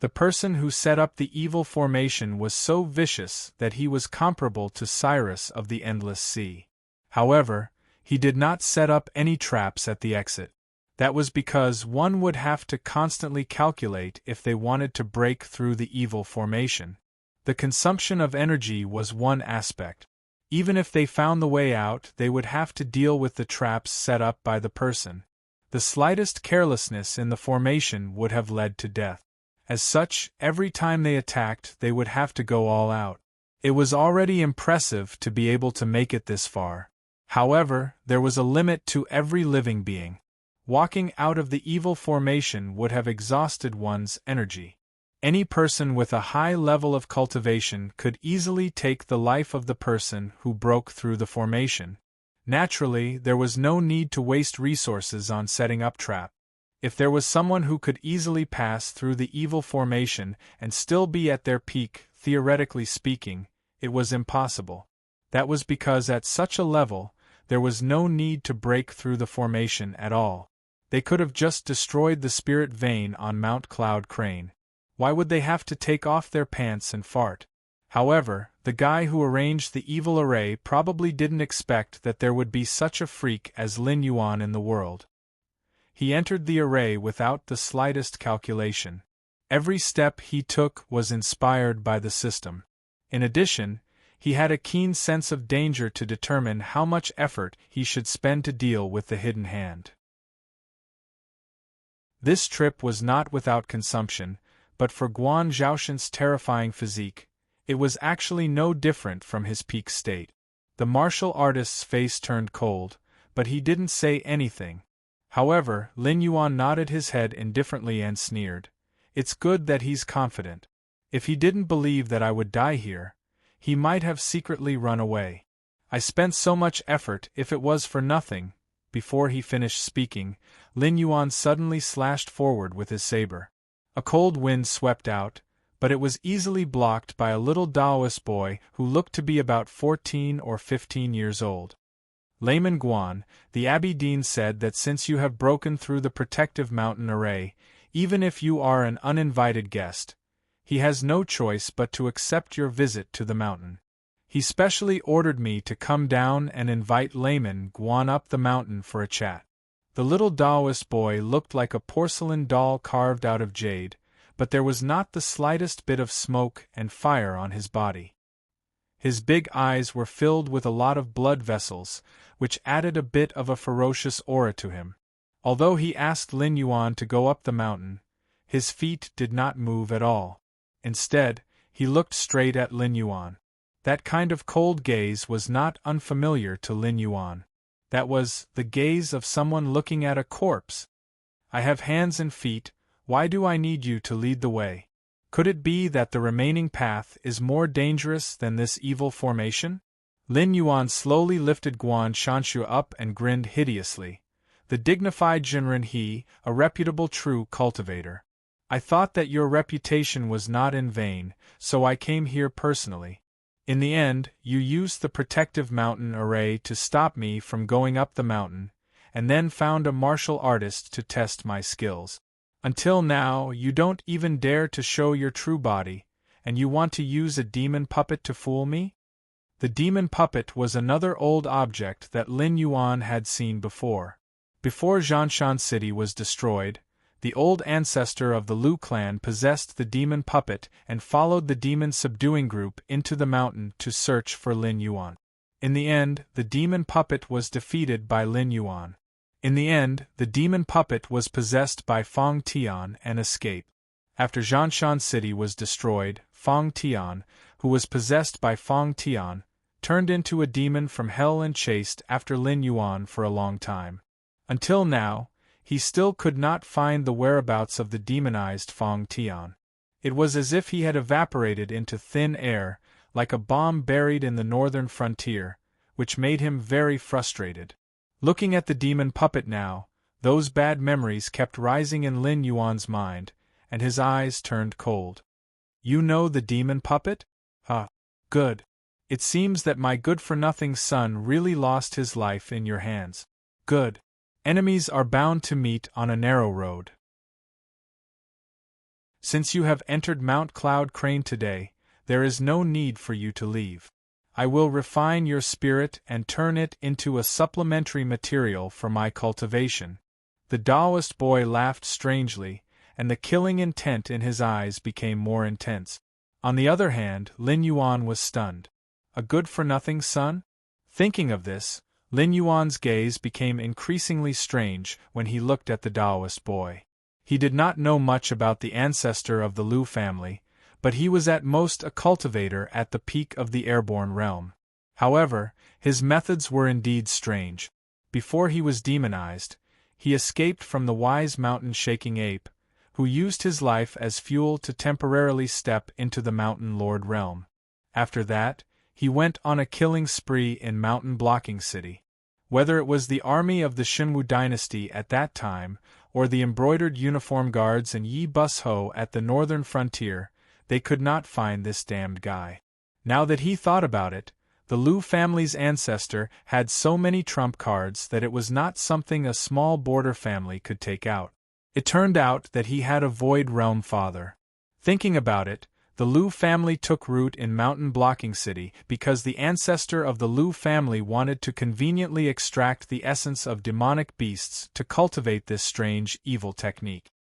The person who set up the evil formation was so vicious that he was comparable to Cyrus of the Endless Sea. However, he did not set up any traps at the exit. That was because one would have to constantly calculate if they wanted to break through the evil formation. The consumption of energy was one aspect. Even if they found the way out, they would have to deal with the traps set up by the person. The slightest carelessness in the formation would have led to death. As such, every time they attacked, they would have to go all out. It was already impressive to be able to make it this far. However, there was a limit to every living being. Walking out of the evil formation would have exhausted one's energy. Any person with a high level of cultivation could easily take the life of the person who broke through the formation. Naturally, there was no need to waste resources on setting up traps. If there was someone who could easily pass through the evil formation and still be at their peak, theoretically speaking, it was impossible. That was because at such a level, there was no need to break through the formation at all. They could have just destroyed the spirit vein on Mount Cloud Crane. Why would they have to take off their pants and fart? However, the guy who arranged the evil array probably didn't expect that there would be such a freak as Lin Yuan in the world. He entered the array without the slightest calculation. Every step he took was inspired by the system. In addition, he had a keen sense of danger to determine how much effort he should spend to deal with the hidden hand. This trip was not without consumption, but for Guan Zhaoshan's terrifying physique, it was actually no different from his peak state. The martial artist's face turned cold, but he didn't say anything. However, Lin Yuan nodded his head indifferently and sneered. "It's good that he's confident. If he didn't believe that I would die here, he might have secretly run away. I spent so much effort if it was for nothing." Before he finished speaking, Lin Yuan suddenly slashed forward with his saber. A cold wind swept out, but it was easily blocked by a little Taoist boy who looked to be about 14 or 15 years old. "Layman Guan, the Abbey Dean said that since you have broken through the protective mountain array, even if you are an uninvited guest, he has no choice but to accept your visit to the mountain. He specially ordered me to come down and invite Layman Guan up the mountain for a chat. The little Taoist boy looked like a porcelain doll carved out of jade, but there was not the slightest bit of smoke and fire on his body. His big eyes were filled with a lot of blood vessels, which added a bit of a ferocious aura to him. Although he asked Lin Yuan to go up the mountain, his feet did not move at all. Instead, he looked straight at Lin Yuan. That kind of cold gaze was not unfamiliar to Lin Yuan. That was the gaze of someone looking at a corpse. I have hands and feet, why do I need you to lead the way? Could it be that the remaining path is more dangerous than this evil formation? Lin Yuan slowly lifted Guan Shanshu up and grinned hideously. The dignified Jinren He, a reputable true cultivator. I thought that your reputation was not in vain, so I came here personally. In the end, you used the protective mountain array to stop me from going up the mountain, and then found a martial artist to test my skills. Until now, you don't even dare to show your true body, and you want to use a demon puppet to fool me? The demon puppet was another old object that Lin Yuan had seen before. Before Zhanshan City was destroyed, the old ancestor of the Lu clan possessed the demon puppet and followed the demon-subduing group into the mountain to search for Lin Yuan. In the end, the demon puppet was defeated by Lin Yuan. In the end, the demon puppet was possessed by Fong Tian and escaped. After Zhanshan City was destroyed, Fong Tian, who was possessed by Fong Tian, turned into a demon from hell and chased after Lin Yuan for a long time. Until now, he still could not find the whereabouts of the demonized Fong Tian. It was as if he had evaporated into thin air, like a bomb buried in the northern frontier, which made him very frustrated. Looking at the demon puppet now, those bad memories kept rising in Lin Yuan's mind, and his eyes turned cold. You know the demon puppet? Huh. Good. It seems that my good-for-nothing son really lost his life in your hands. Good. Enemies are bound to meet on a narrow road. Since you have entered Mount Cloud Crane today, there is no need for you to leave. I will refine your spirit and turn it into a supplementary material for my cultivation. The Taoist boy laughed strangely, and the killing intent in his eyes became more intense. On the other hand, Lin Yuan was stunned. A good-for-nothing son? Thinking of this, Lin Yuan's gaze became increasingly strange when he looked at the Taoist boy. He did not know much about the ancestor of the Lu family, but he was at most a cultivator at the peak of the airborne realm. However, his methods were indeed strange. Before he was demonized, he escaped from the wise mountain-shaking ape, who used his life as fuel to temporarily step into the Mountain Lord realm. After that, he went on a killing spree in Mountain Blocking City. Whether it was the army of the Shinwu dynasty at that time, or the embroidered uniform guards in Yi Bus Ho at the northern frontier, they could not find this damned guy. Now that he thought about it, the Lu family's ancestor had so many trump cards that it was not something a small border family could take out. It turned out that he had a Void Realm father. Thinking about it, the Lu family took root in Mountain Blocking City because the ancestor of the Lu family wanted to conveniently extract the essence of demonic beasts to cultivate this strange, evil technique.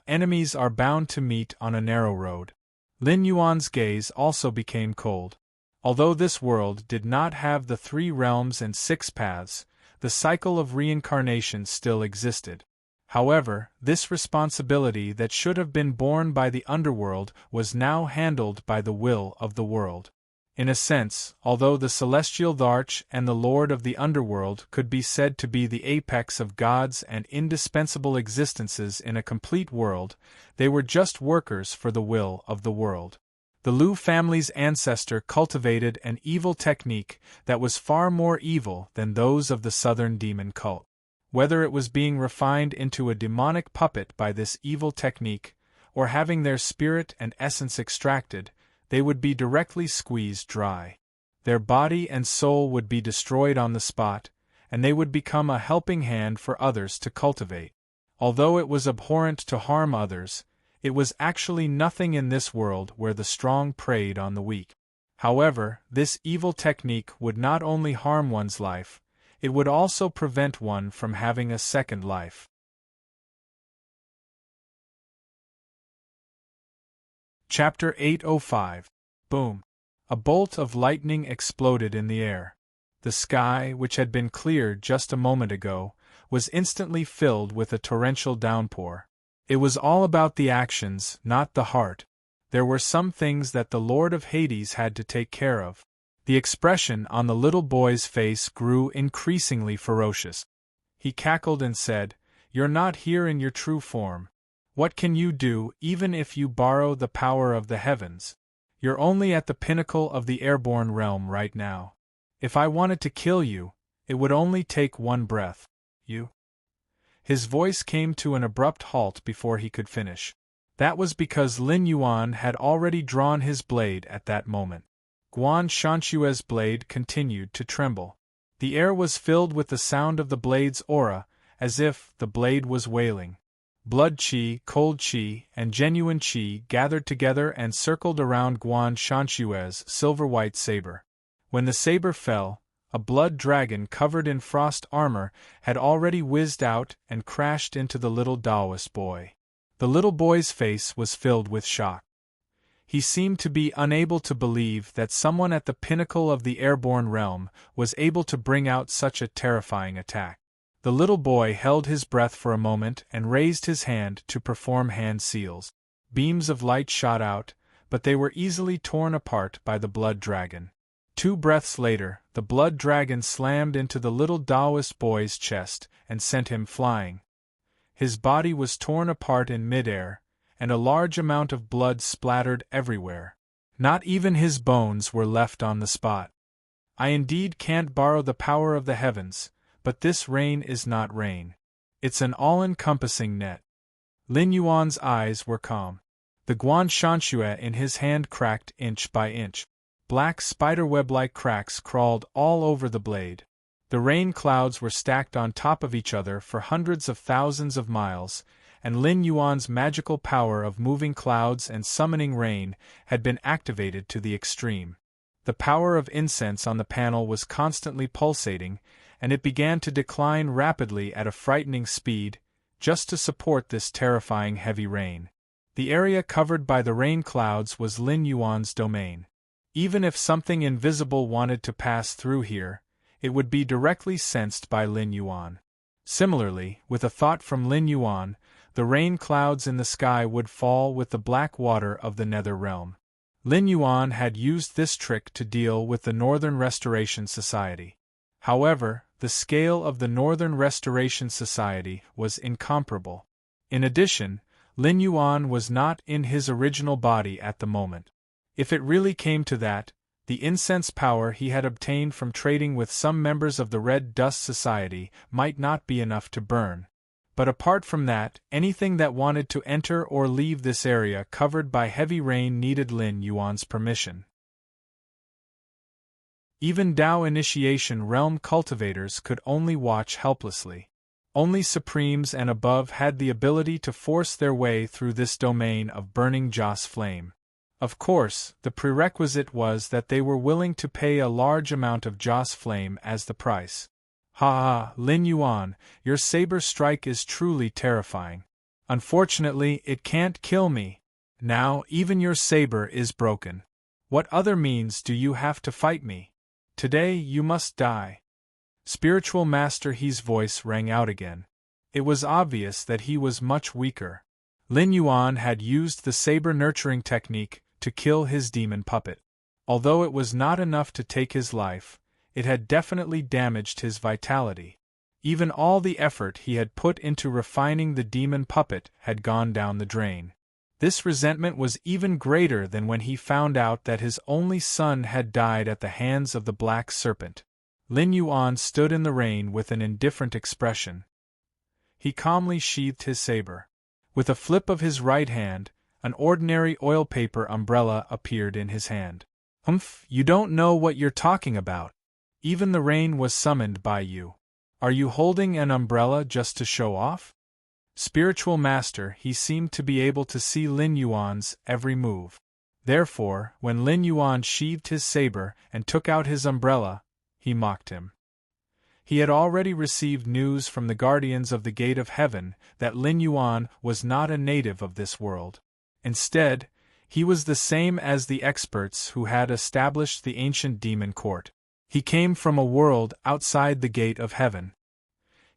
Enemies are bound to meet on a narrow road. Lin Yuan's gaze also became cold. Although this world did not have the 3 realms and 6 paths, the cycle of reincarnation still existed. However, this responsibility that should have been borne by the underworld was now handled by the will of the world. In a sense, although the Celestial Dharch and the Lord of the Underworld could be said to be the apex of gods and indispensable existences in a complete world, they were just workers for the will of the world. The Lu family's ancestor cultivated an evil technique that was far more evil than those of the southern demon cult. Whether it was being refined into a demonic puppet by this evil technique, or having their spirit and essence extracted, they would be directly squeezed dry. Their body and soul would be destroyed on the spot, and they would become a helping hand for others to cultivate. Although it was abhorrent to harm others, it was actually nothing in this world where the strong preyed on the weak. However, this evil technique would not only harm one's life, it would also prevent one from having a second life. Chapter 805. Boom! A bolt of lightning exploded in the air. The sky, which had been clear just a moment ago, was instantly filled with a torrential downpour. It was all about the actions, not the heart. There were some things that the Lord of Hades had to take care of. The expression on the little boy's face grew increasingly ferocious. He cackled and said, "You're not here in your true form. What can you do, even if you borrow the power of the heavens? You're only at the pinnacle of the airborne realm right now. If I wanted to kill you, it would only take one breath. You—" His voice came to an abrupt halt before he could finish. That was because Lin Yuan had already drawn his blade at that moment. Guan Shanxue's blade continued to tremble. The air was filled with the sound of the blade's aura, as if the blade was wailing. Blood qi, cold qi, and genuine qi gathered together and circled around Guan Shanxue's silver-white saber. When the saber fell, a blood dragon covered in frost armor had already whizzed out and crashed into the little Taoist boy. The little boy's face was filled with shock. He seemed to be unable to believe that someone at the pinnacle of the airborne realm was able to bring out such a terrifying attack. The little boy held his breath for a moment and raised his hand to perform hand seals. Beams of light shot out, but they were easily torn apart by the blood dragon. 2 breaths later, the blood dragon slammed into the little Taoist boy's chest and sent him flying. His body was torn apart in midair, and a large amount of blood splattered everywhere. Not even his bones were left on the spot. I indeed can't borrow the power of the heavens, but this rain is not rain. It's an all-encompassing net. Lin Yuan's eyes were calm. The Guan Shanxue in his hand cracked inch by inch. Black spiderweb-like cracks crawled all over the blade. The rain clouds were stacked on top of each other for hundreds of thousands of miles, and Lin Yuan's magical power of moving clouds and summoning rain had been activated to the extreme. The power of incense on the panel was constantly pulsating, and it began to decline rapidly at a frightening speed, just to support this terrifying heavy rain. The area covered by the rain clouds was Lin Yuan's domain. Even if something invisible wanted to pass through here, it would be directly sensed by Lin Yuan. Similarly, with a thought from Lin Yuan, the rain clouds in the sky would fall with the black water of the nether realm. Lin Yuan had used this trick to deal with the Northern Restoration Society. However, the scale of the Northern Restoration Society was incomparable. In addition, Lin Yuan was not in his original body at the moment. If it really came to that, the incense power he had obtained from trading with some members of the Red Dust Society might not be enough to burn. But apart from that, anything that wanted to enter or leave this area covered by heavy rain needed Lin Yuan's permission. Even Dao Initiation Realm cultivators could only watch helplessly. Only Supremes and above had the ability to force their way through this domain of burning Joss flame. Of course, the prerequisite was that they were willing to pay a large amount of Joss flame as the price. Ha ha, Lin Yuan, your saber strike is truly terrifying. Unfortunately, it can't kill me. Now, even your saber is broken. What other means do you have to fight me? Today you must die. Spiritual Master He's voice rang out again. It was obvious that he was much weaker. Lin Yuan had used the saber nurturing technique to kill his demon puppet. Although it was not enough to take his life, it had definitely damaged his vitality. Even all the effort he had put into refining the demon puppet had gone down the drain. This resentment was even greater than when he found out that his only son had died at the hands of the Black Serpent. Lin Yuan stood in the rain with an indifferent expression. He calmly sheathed his saber. With a flip of his right hand, an ordinary oil paper umbrella appeared in his hand. Humph, you don't know what you're talking about. Even the rain was summoned by you. Are you holding an umbrella just to show off? Spiritual Master, he seemed to be able to see Lin Yuan's every move. Therefore, when Lin Yuan sheathed his saber and took out his umbrella, he mocked him. He had already received news from the guardians of the Gate of Heaven that Lin Yuan was not a native of this world. Instead, he was the same as the experts who had established the ancient demon court. He came from a world outside the Gate of Heaven.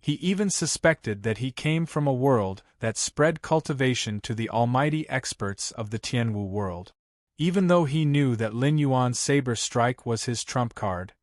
He even suspected that he came from a world that spread cultivation to the almighty experts of the Tianwu world. Even though he knew that Lin Yuan's saber strike was his trump card,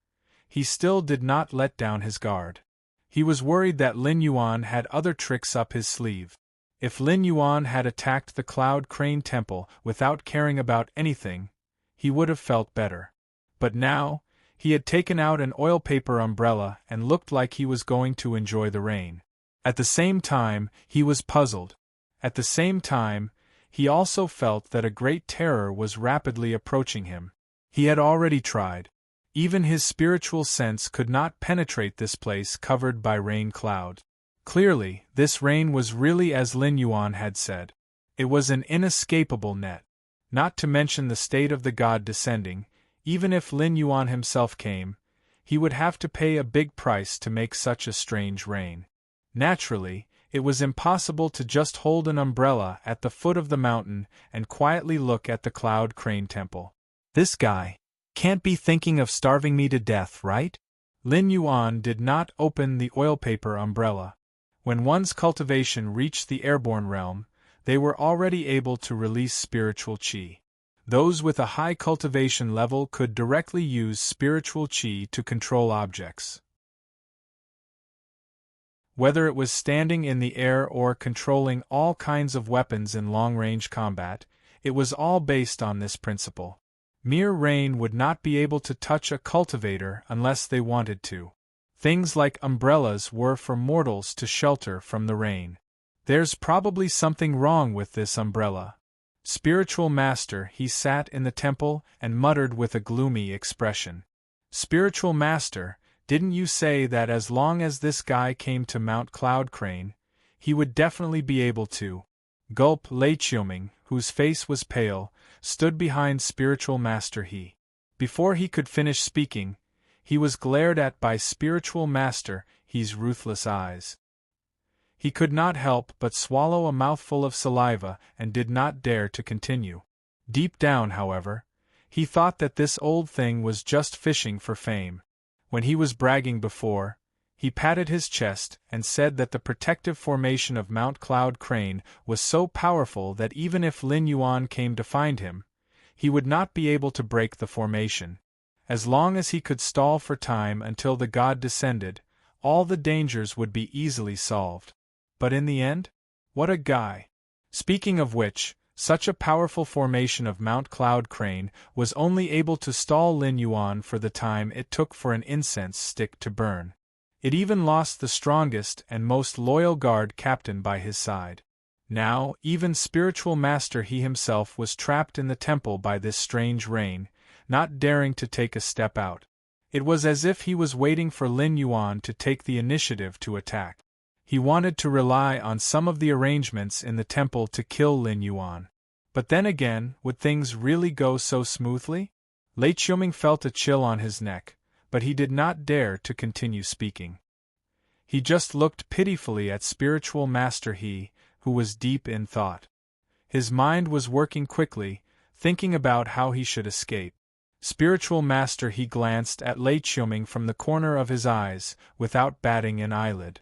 he still did not let down his guard. He was worried that Lin Yuan had other tricks up his sleeve. If Lin Yuan had attacked the Cloud Crane Temple without caring about anything, he would have felt better. But now, he had taken out an oil paper umbrella and looked like he was going to enjoy the rain. At the same time, he was puzzled. At the same time, he also felt that a great terror was rapidly approaching him. He had already tried. Even his spiritual sense could not penetrate this place covered by rain cloud. Clearly, this rain was really as Lin Yuan had said. It was an inescapable net. Not to mention the state of the god descending, even if Lin Yuan himself came, he would have to pay a big price to make such a strange rain. Naturally, it was impossible to just hold an umbrella at the foot of the mountain and quietly look at the Cloud Crane Temple. This guy can't be thinking of starving me to death, right? Lin Yuan did not open the oil paper umbrella. When one's cultivation reached the airborne realm, they were already able to release spiritual qi. Those with a high cultivation level could directly use spiritual qi to control objects. Whether it was standing in the air or controlling all kinds of weapons in long-range combat, it was all based on this principle. Mere rain would not be able to touch a cultivator unless they wanted to. Things like umbrellas were for mortals to shelter from the rain. There's probably something wrong with this umbrella. Spiritual Master, he sat in the temple and muttered with a gloomy expression. Spiritual Master, didn't you say that as long as this guy came to Mount Cloud Crane, he would definitely be able to? Gulp. Lei Qiuming, whose face was pale, stood behind Spiritual Master He. Before he could finish speaking, he was glared at by Spiritual Master He's ruthless eyes. He could not help but swallow a mouthful of saliva and did not dare to continue. Deep down, however, he thought that this old thing was just fishing for fame. When he was bragging before, he patted his chest and said that the protective formation of Mount Cloud Crane was so powerful that even if Lin Yuan came to find him, he would not be able to break the formation. As long as he could stall for time until the god descended, all the dangers would be easily solved. But in the end? What a guy! Speaking of which, such a powerful formation of Mount Cloud Crane was only able to stall Lin Yuan for the time it took for an incense stick to burn. It even lost the strongest and most loyal guard captain by his side. Now, even Spiritual Master He himself was trapped in the temple by this strange rain, not daring to take a step out. It was as if he was waiting for Lin Yuan to take the initiative to attack. He wanted to rely on some of the arrangements in the temple to kill Lin Yuan. But then again, would things really go so smoothly? Lei Qiuming felt a chill on his neck, but he did not dare to continue speaking. He just looked pitifully at Spiritual Master He, who was deep in thought. His mind was working quickly, thinking about how he should escape. Spiritual Master He glanced at Lei Qiuming from the corner of his eyes, without batting an eyelid.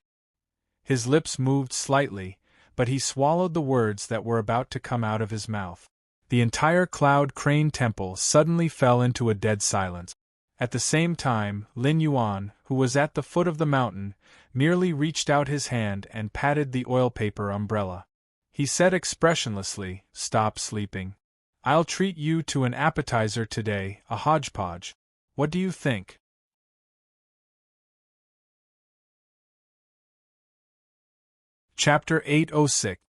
His lips moved slightly, but he swallowed the words that were about to come out of his mouth. The entire Cloud Crane Temple suddenly fell into a dead silence. At the same time, Lin Yuan, who was at the foot of the mountain, merely reached out his hand and patted the oil paper umbrella. He said expressionlessly, "Stop sleeping. I'll treat you to an appetizer today, a hodgepodge. What do you think?" Chapter 806.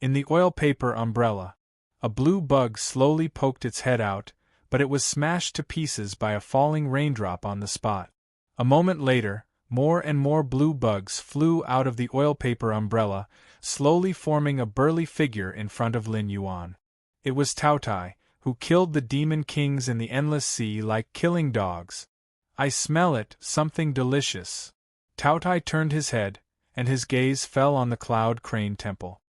In the oil paper umbrella. A blue bug slowly poked its head out, but it was smashed to pieces by a falling raindrop on the spot. A moment later, more and more blue bugs flew out of the oil paper umbrella, slowly forming a burly figure in front of Lin Yuan. It was Tao Tai, who killed the demon kings in the endless sea like killing dogs. I smell it, something delicious. Tautai turned his head, and his gaze fell on the cloud crane temple.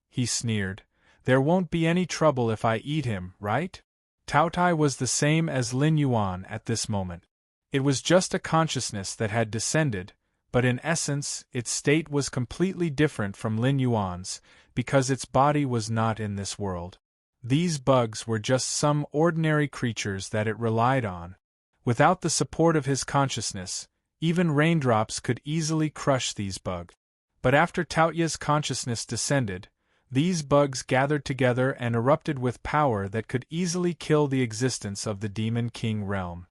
He sneered. There won't be any trouble if I eat him, right? Tautai was the same as Lin Yuan at this moment. It was just a consciousness that had descended, but in essence, its state was completely different from Lin Yuan's, because its body was not in this world. These bugs were just some ordinary creatures that it relied on. Without the support of his consciousness, even raindrops could easily crush these bugs. But after Taoya's consciousness descended, these bugs gathered together and erupted with power that could easily kill the existence of the Demon King realm.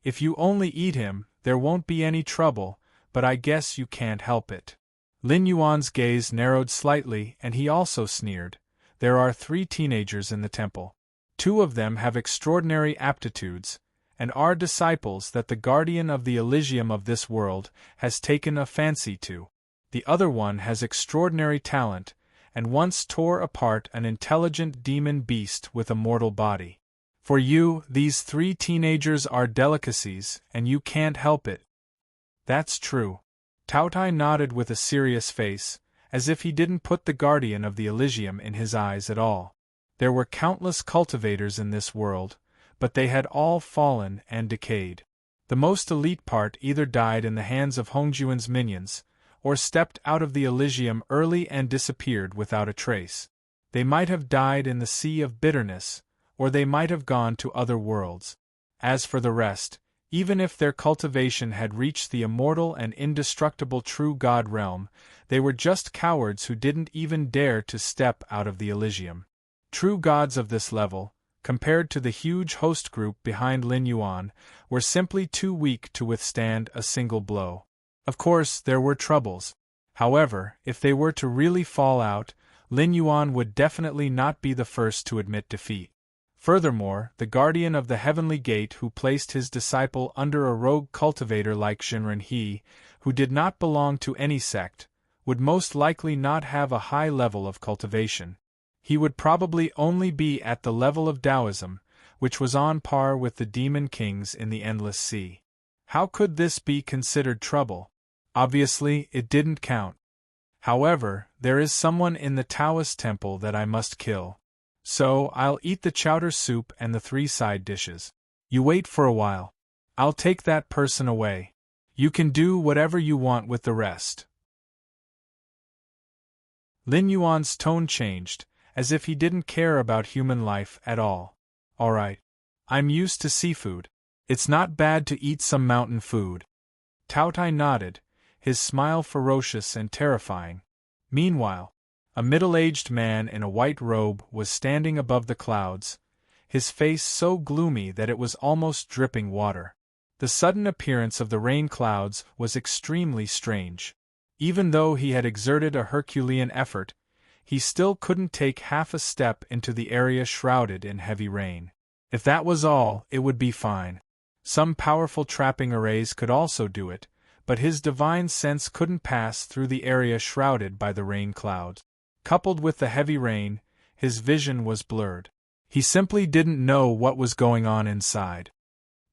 If you only eat him, there won't be any trouble, but I guess you can't help it. Lin Yuan's gaze narrowed slightly and he also sneered. There are 3 teenagers in the temple. 2 of them have extraordinary aptitudes, and are disciples that the guardian of the Elysium of this world has taken a fancy to. The other one has extraordinary talent, and once tore apart an intelligent demon beast with a mortal body. For you, these 3 teenagers are delicacies, and you can't help it. That's true. Tautai nodded with a serious face, as if he didn't put the guardian of the Elysium in his eyes at all. There were countless cultivators in this world, but they had all fallen and decayed. The most elite part either died in the hands of Hongjuan's minions, or stepped out of the Elysium early and disappeared without a trace. They might have died in the sea of bitterness, or they might have gone to other worlds. As for the rest, even if their cultivation had reached the immortal and indestructible true God realm, they were just cowards who didn't even dare to step out of the Elysium. True gods of this level, compared to the huge host group behind Lin Yuan, were simply too weak to withstand a single blow. Of course, there were troubles. However, if they were to really fall out, Lin Yuan would definitely not be the first to admit defeat. Furthermore, the guardian of the heavenly gate who placed his disciple under a rogue cultivator like Shinran He, who did not belong to any sect, would most likely not have a high level of cultivation. He would probably only be at the level of Taoism, which was on par with the demon kings in the endless sea. How could this be considered trouble? Obviously, it didn't count. However, there is someone in the Taoist temple that I must kill. So, I'll eat the chowder soup and the 3 side dishes. You wait for a while. I'll take that person away. You can do whatever you want with the rest. Lin Yuan's tone changed, as if he didn't care about human life at all. Alright. I'm used to seafood. It's not bad to eat some mountain food. Tautai nodded, his smile ferocious and terrifying. Meanwhile, a middle-aged man in a white robe was standing above the clouds, his face so gloomy that it was almost dripping water. The sudden appearance of the rain clouds was extremely strange. Even though he had exerted a Herculean effort, he still couldn't take half a step into the area shrouded in heavy rain. If that was all, it would be fine. Some powerful trapping arrays could also do it, but his divine sense couldn't pass through the area shrouded by the rain clouds. Coupled with the heavy rain, his vision was blurred. He simply didn't know what was going on inside.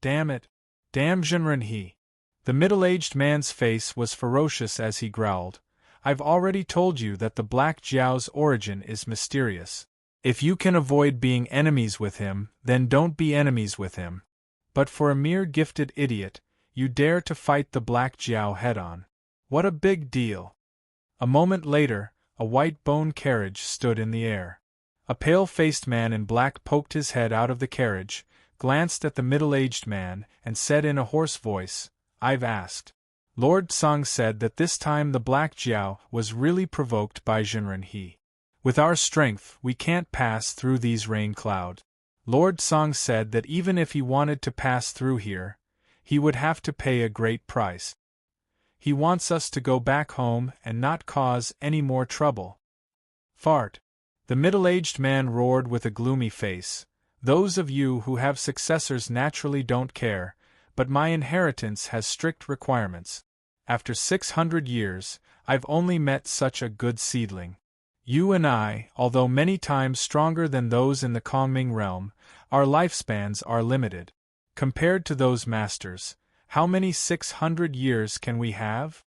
Damn it! Damn Jinren He! The middle-aged man's face was ferocious as he growled. I've already told you that the Black Jiao's origin is mysterious. If you can avoid being enemies with him, then don't be enemies with him. But for a mere gifted idiot, you dare to fight the Black Jiao head-on. What a big deal! A moment later, a white bone carriage stood in the air. A pale-faced man in black poked his head out of the carriage, glanced at the middle-aged man, and said in a hoarse voice, I've asked. Lord Song said that this time the Black Jiao was really provoked by Jinren He. With our strength, we can't pass through these rain clouds. Lord Song said that even if he wanted to pass through here, he would have to pay a great price. He wants us to go back home and not cause any more trouble. Fart. The middle-aged man roared with a gloomy face. Those of you who have successors naturally don't care, but my inheritance has strict requirements. After 600 years, I've only met such a good seedling. You and I, although many times stronger than those in the Kongming realm, our lifespans are limited. Compared to those masters, how many 600 years can we have?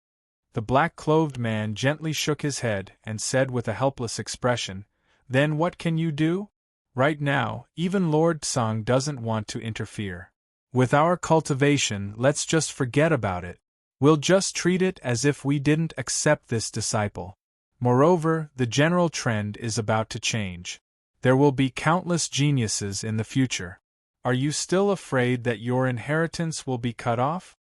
The black-clothed man gently shook his head and said with a helpless expression, Then what can you do? Right now, even Lord Tsang doesn't want to interfere. With our cultivation, let's just forget about it. We'll just treat it as if we didn't accept this disciple. Moreover, the general trend is about to change. There will be countless geniuses in the future. Are you still afraid that your inheritance will be cut off?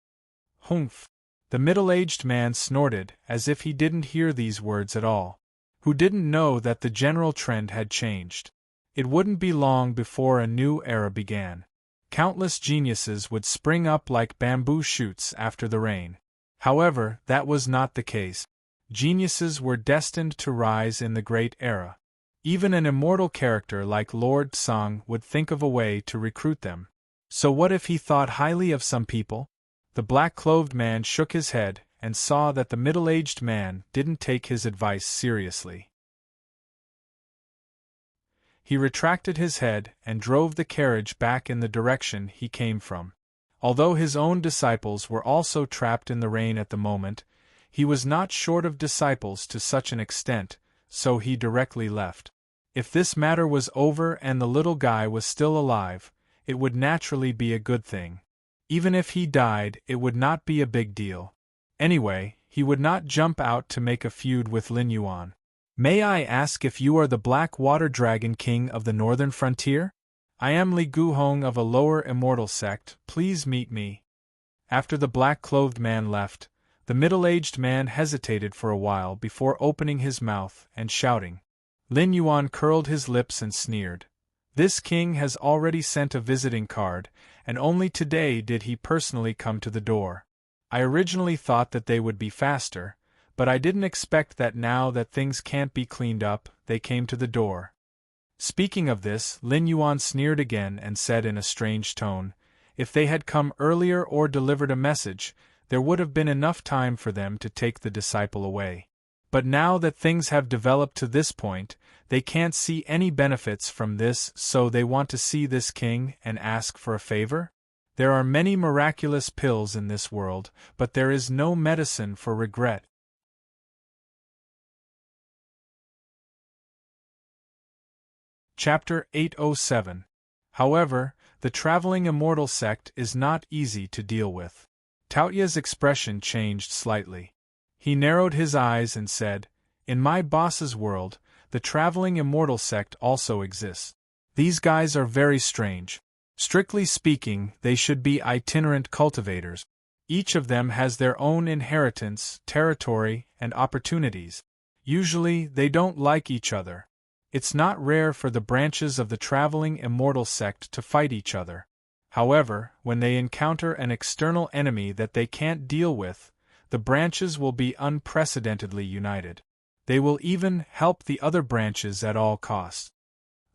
Humph! The middle-aged man snorted as if he didn't hear these words at all. Who didn't know that the general trend had changed? It wouldn't be long before a new era began. Countless geniuses would spring up like bamboo shoots after the rain. However, that was not the case. Geniuses were destined to rise in the Great Era. Even an immortal character like Lord Tsang would think of a way to recruit them. So what if he thought highly of some people? The black-clothed man shook his head and saw that the middle-aged man didn't take his advice seriously. He retracted his head and drove the carriage back in the direction he came from. Although his own disciples were also trapped in the rain at the moment, he was not short of disciples to such an extent, so he directly left. If this matter was over and the little guy was still alive, it would naturally be a good thing. Even if he died, it would not be a big deal. Anyway, he would not jump out to make a feud with Lin Yuan. May I ask if you are the Black Water Dragon King of the Northern Frontier? I am Li Guhong of a lower immortal sect, please meet me. After the black-clothed man left, the middle-aged man hesitated for a while before opening his mouth and shouting. Lin Yuan curled his lips and sneered. This king has already sent a visiting card, and only today did he personally come to the door. I originally thought that they would be faster, but I didn't expect that now that things can't be cleaned up, they came to the door. Speaking of this, Lin Yuan sneered again and said in a strange tone, If they had come earlier or delivered a message, there would have been enough time for them to take the disciple away. But now that things have developed to this point, they can't see any benefits from this, so they want to see this king and ask for a favor? There are many miraculous pills in this world, but there is no medicine for regret. Chapter 807. However, the traveling immortal sect is not easy to deal with. Taotia's expression changed slightly. He narrowed his eyes and said, In my boss's world, the traveling immortal sect also exists. These guys are very strange. Strictly speaking, they should be itinerant cultivators. Each of them has their own inheritance, territory, and opportunities. Usually, they don't like each other. It's not rare for the branches of the traveling immortal sect to fight each other. However, when they encounter an external enemy that they can't deal with, the branches will be unprecedentedly united. They will even help the other branches at all costs.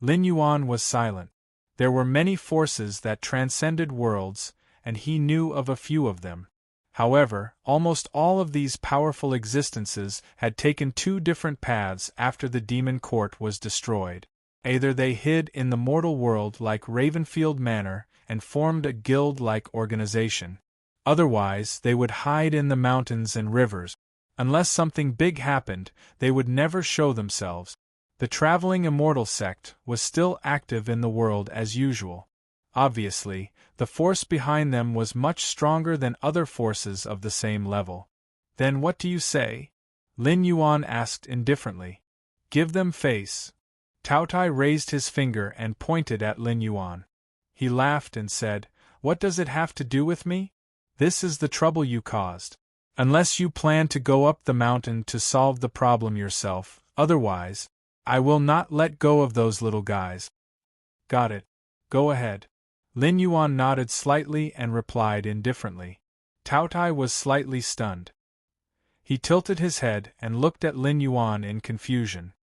Lin Yuan was silent. There were many forces that transcended worlds, and he knew of a few of them. However, almost all of these powerful existences had taken two different paths after the demon court was destroyed. Either they hid in the mortal world like Ravenfield Manor and formed a guild-like organization. Otherwise, they would hide in the mountains and rivers. Unless something big happened, they would never show themselves. The traveling immortal sect was still active in the world as usual. Obviously, the force behind them was much stronger than other forces of the same level. Then what do you say? Lin Yuan asked indifferently. Give them face. Tao Tai raised his finger and pointed at Lin Yuan. He laughed and said, What does it have to do with me? This is the trouble you caused. Unless you plan to go up the mountain to solve the problem yourself, otherwise, I will not let go of those little guys. Got it. Go ahead. Lin Yuan nodded slightly and replied indifferently. Tao Tai was slightly stunned. He tilted his head and looked at Lin Yuan in confusion.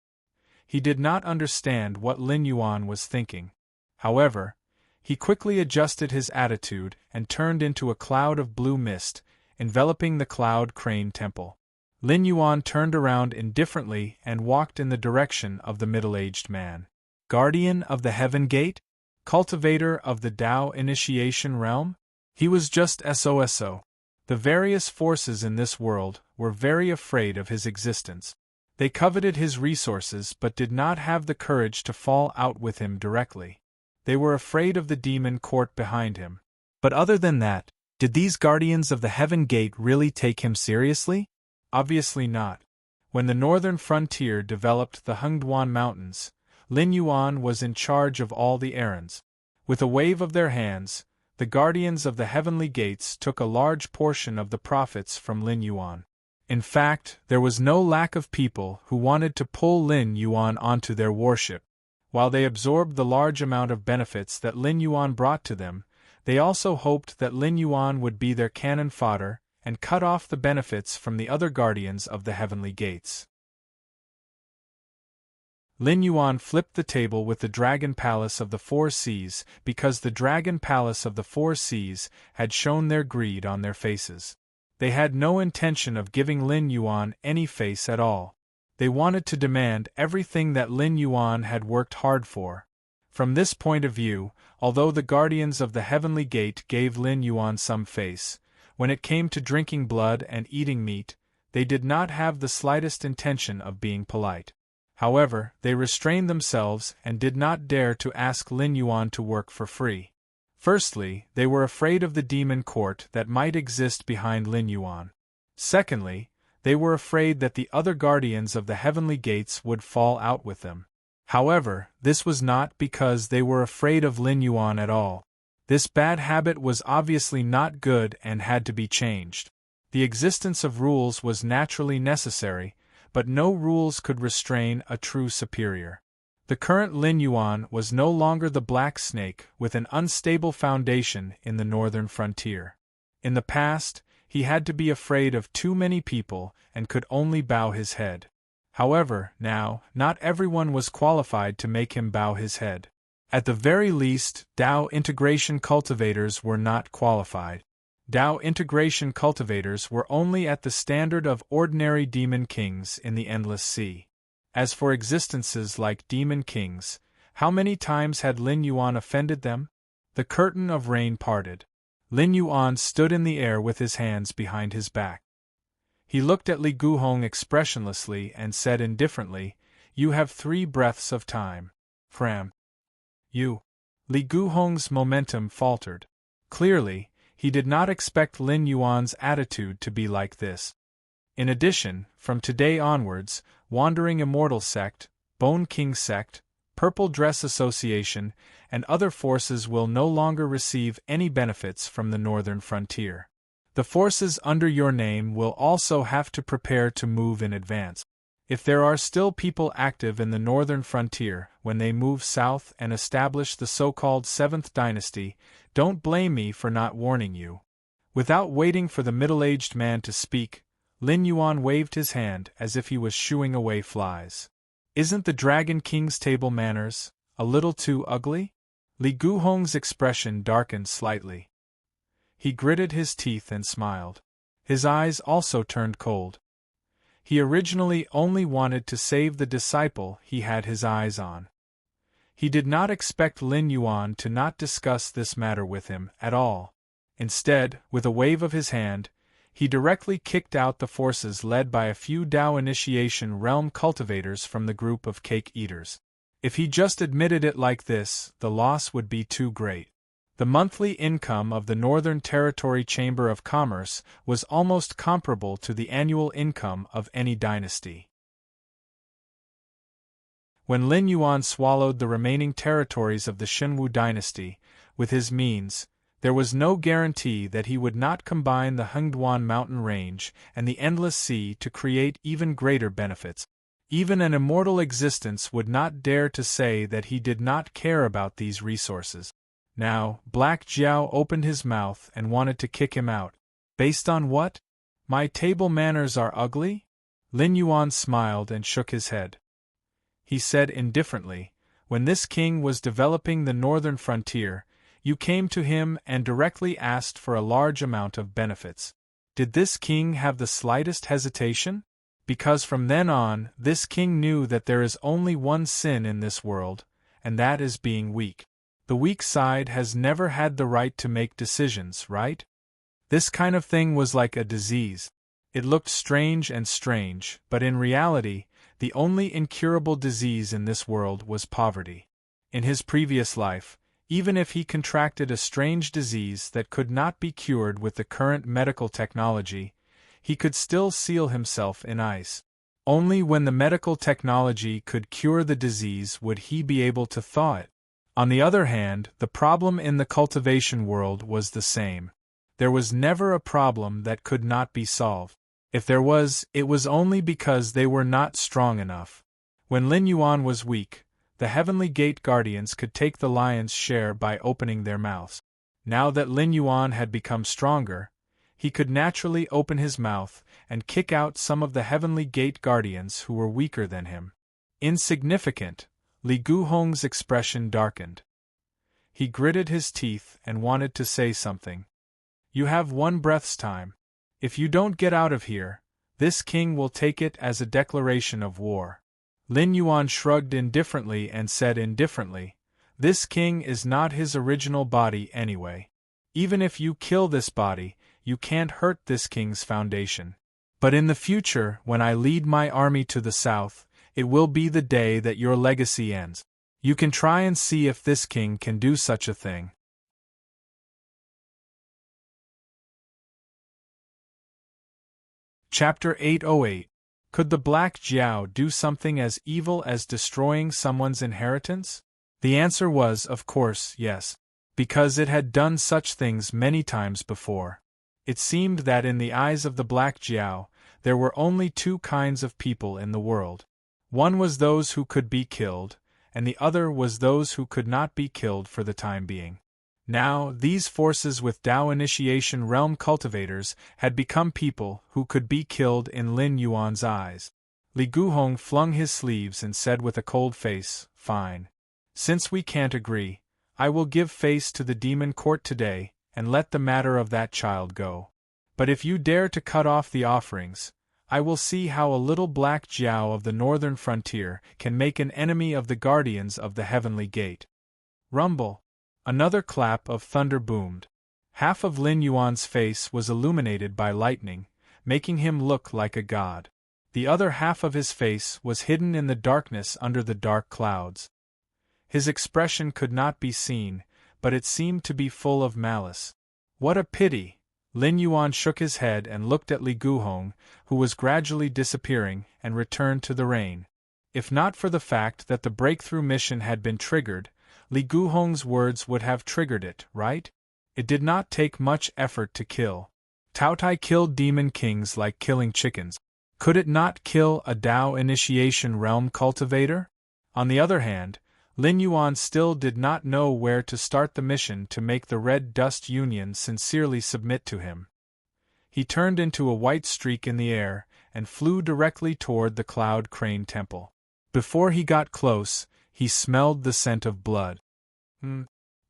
He did not understand what Lin Yuan was thinking. However, he quickly adjusted his attitude and turned into a cloud of blue mist, enveloping the Cloud Crane Temple. Lin Yuan turned around indifferently and walked in the direction of the middle-aged man. Guardian of the Heaven Gate? Cultivator of the Tao initiation realm? He was just SOSO. The various forces in this world were very afraid of his existence. They coveted his resources but did not have the courage to fall out with him directly. They were afraid of the demon court behind him. But other than that, did these guardians of the Heaven Gate really take him seriously? Obviously not. When the northern frontier developed the Hengduan Mountains, Lin Yuan was in charge of all the errands. With a wave of their hands, the guardians of the heavenly gates took a large portion of the profits from Lin Yuan. In fact, there was no lack of people who wanted to pull Lin Yuan onto their warship. While they absorbed the large amount of benefits that Lin Yuan brought to them, they also hoped that Lin Yuan would be their cannon fodder and cut off the benefits from the other guardians of the heavenly gates. Lin Yuan flipped the table with the Dragon Palace of the Four Seas because the Dragon Palace of the Four Seas had shown their greed on their faces. They had no intention of giving Lin Yuan any face at all. They wanted to demand everything that Lin Yuan had worked hard for. From this point of view, although the guardians of the Heavenly Gate gave Lin Yuan some face, when it came to drinking blood and eating meat, they did not have the slightest intention of being polite. However, they restrained themselves and did not dare to ask Lin Yuan to work for free. Firstly, they were afraid of the demon court that might exist behind Lin Yuan. Secondly, they were afraid that the other guardians of the heavenly gates would fall out with them. However, this was not because they were afraid of Lin Yuan at all. This bad habit was obviously not good and had to be changed. The existence of rules was naturally necessary, but no rules could restrain a true superior. The current Lin Yuan was no longer the black snake with an unstable foundation in the northern frontier. In the past, he had to be afraid of too many people and could only bow his head. However, now, not everyone was qualified to make him bow his head. At the very least, Tao integration cultivators were not qualified. Tao integration cultivators were only at the standard of ordinary demon kings in the endless sea. As for existences like demon kings, how many times had Lin Yuan offended them? The curtain of rain parted. Lin Yuan stood in the air with his hands behind his back. He looked at Li Guhong expressionlessly and said indifferently, "You have 3 breaths of time. Fram. You." Li Guhong's momentum faltered. Clearly, he did not expect Lin Yuan's attitude to be like this. In addition, from today onwards, Wandering Immortal Sect, Bone King Sect, Purple Dress Association, and other forces will no longer receive any benefits from the northern frontier. The forces under your name will also have to prepare to move in advance. If there are still people active in the northern frontier when they move south and establish the so-called 7th dynasty, don't blame me for not warning you." Without waiting for the middle-aged man to speak, Lin Yuan waved his hand as if he was shooing away flies. "Isn't the Dragon King's table manners a little too ugly?" Li Guhong's expression darkened slightly. He gritted his teeth and smiled. His eyes also turned cold. He originally only wanted to save the disciple he had his eyes on. He did not expect Lin Yuan to not discuss this matter with him at all. Instead, with a wave of his hand, he directly kicked out the forces led by a few Tao initiation realm cultivators from the group of cake eaters. If he just admitted it like this, the loss would be too great. The monthly income of the Northern Territory Chamber of Commerce was almost comparable to the annual income of any dynasty. When Lin Yuan swallowed the remaining territories of the Shenwu dynasty, with his means, there was no guarantee that he would not combine the Hengduan mountain range and the endless sea to create even greater benefits. Even an immortal existence would not dare to say that he did not care about these resources. Now, Black Jiao opened his mouth and wanted to kick him out. Based on what? My table manners are ugly? Lin Yuan smiled and shook his head. He said indifferently, "When this king was developing the northern frontier, you came to him and directly asked for a large amount of benefits. Did this king have the slightest hesitation?" because from then on, this king knew that there is only one sin in this world, and that is being weak. The weak side has never had the right to make decisions, right? This kind of thing was like a disease. It looked strange, but in reality, the only incurable disease in this world was poverty. In his previous life, even if he contracted a strange disease that could not be cured with the current medical technology, he could still seal himself in ice. Only when the medical technology could cure the disease would he be able to thaw it. On the other hand, the problem in the cultivation world was the same. There was never a problem that could not be solved. If there was, it was only because they were not strong enough. When Lin Yuan was weak, the Heavenly Gate Guardians could take the lion's share by opening their mouths. Now that Lin Yuan had become stronger, he could naturally open his mouth and kick out some of the Heavenly Gate Guardians who were weaker than him. Insignificant, Li Guhong's expression darkened. He gritted his teeth and wanted to say something. You have one breath's time. If you don't get out of here, this king will take it as a declaration of war. Lin Yuan shrugged indifferently and said indifferently, this king is not his original body anyway. Even if you kill this body, you can't hurt this king's foundation. But in the future, when I lead my army to the south, it will be the day that your legacy ends. You can try and see if this king can do such a thing. Chapter 808. Could the Black Jiao do something as evil as destroying someone's inheritance? The answer was, of course, yes. Because it had done such things many times before. It seemed that in the eyes of the Black Jiao, there were only two kinds of people in the world. One was those who could be killed, and the other was those who could not be killed for the time being. Now, these forces with Dao Initiation Realm cultivators had become people who could be killed in Lin Yuan's eyes. Li Guhong flung his sleeves and said with a cold face, fine. Since we can't agree, I will give face to the demon court today, and let the matter of that child go. But if you dare to cut off the offerings, I will see how a little Black Jiao of the northern frontier can make an enemy of the guardians of the Heavenly Gate. Rumble. Another clap of thunder boomed. Half of Lin Yuan's face was illuminated by lightning, making him look like a god. The other half of his face was hidden in the darkness under the dark clouds. His expression could not be seen, but it seemed to be full of malice. What a pity! Lin Yuan shook his head and looked at Li Guhong, who was gradually disappearing, and returned to the rain. If not for the fact that the breakthrough mission had been triggered, Li Guhong's words would have triggered it, right? It did not take much effort to kill. Tao Tai killed demon kings like killing chickens. Could it not kill a Dao Initiation Realm cultivator? On the other hand, Lin Yuan still did not know where to start the mission to make the Red Dust Union sincerely submit to him. He turned into a white streak in the air and flew directly toward the Cloud Crane Temple. Before he got close, he smelled the scent of blood.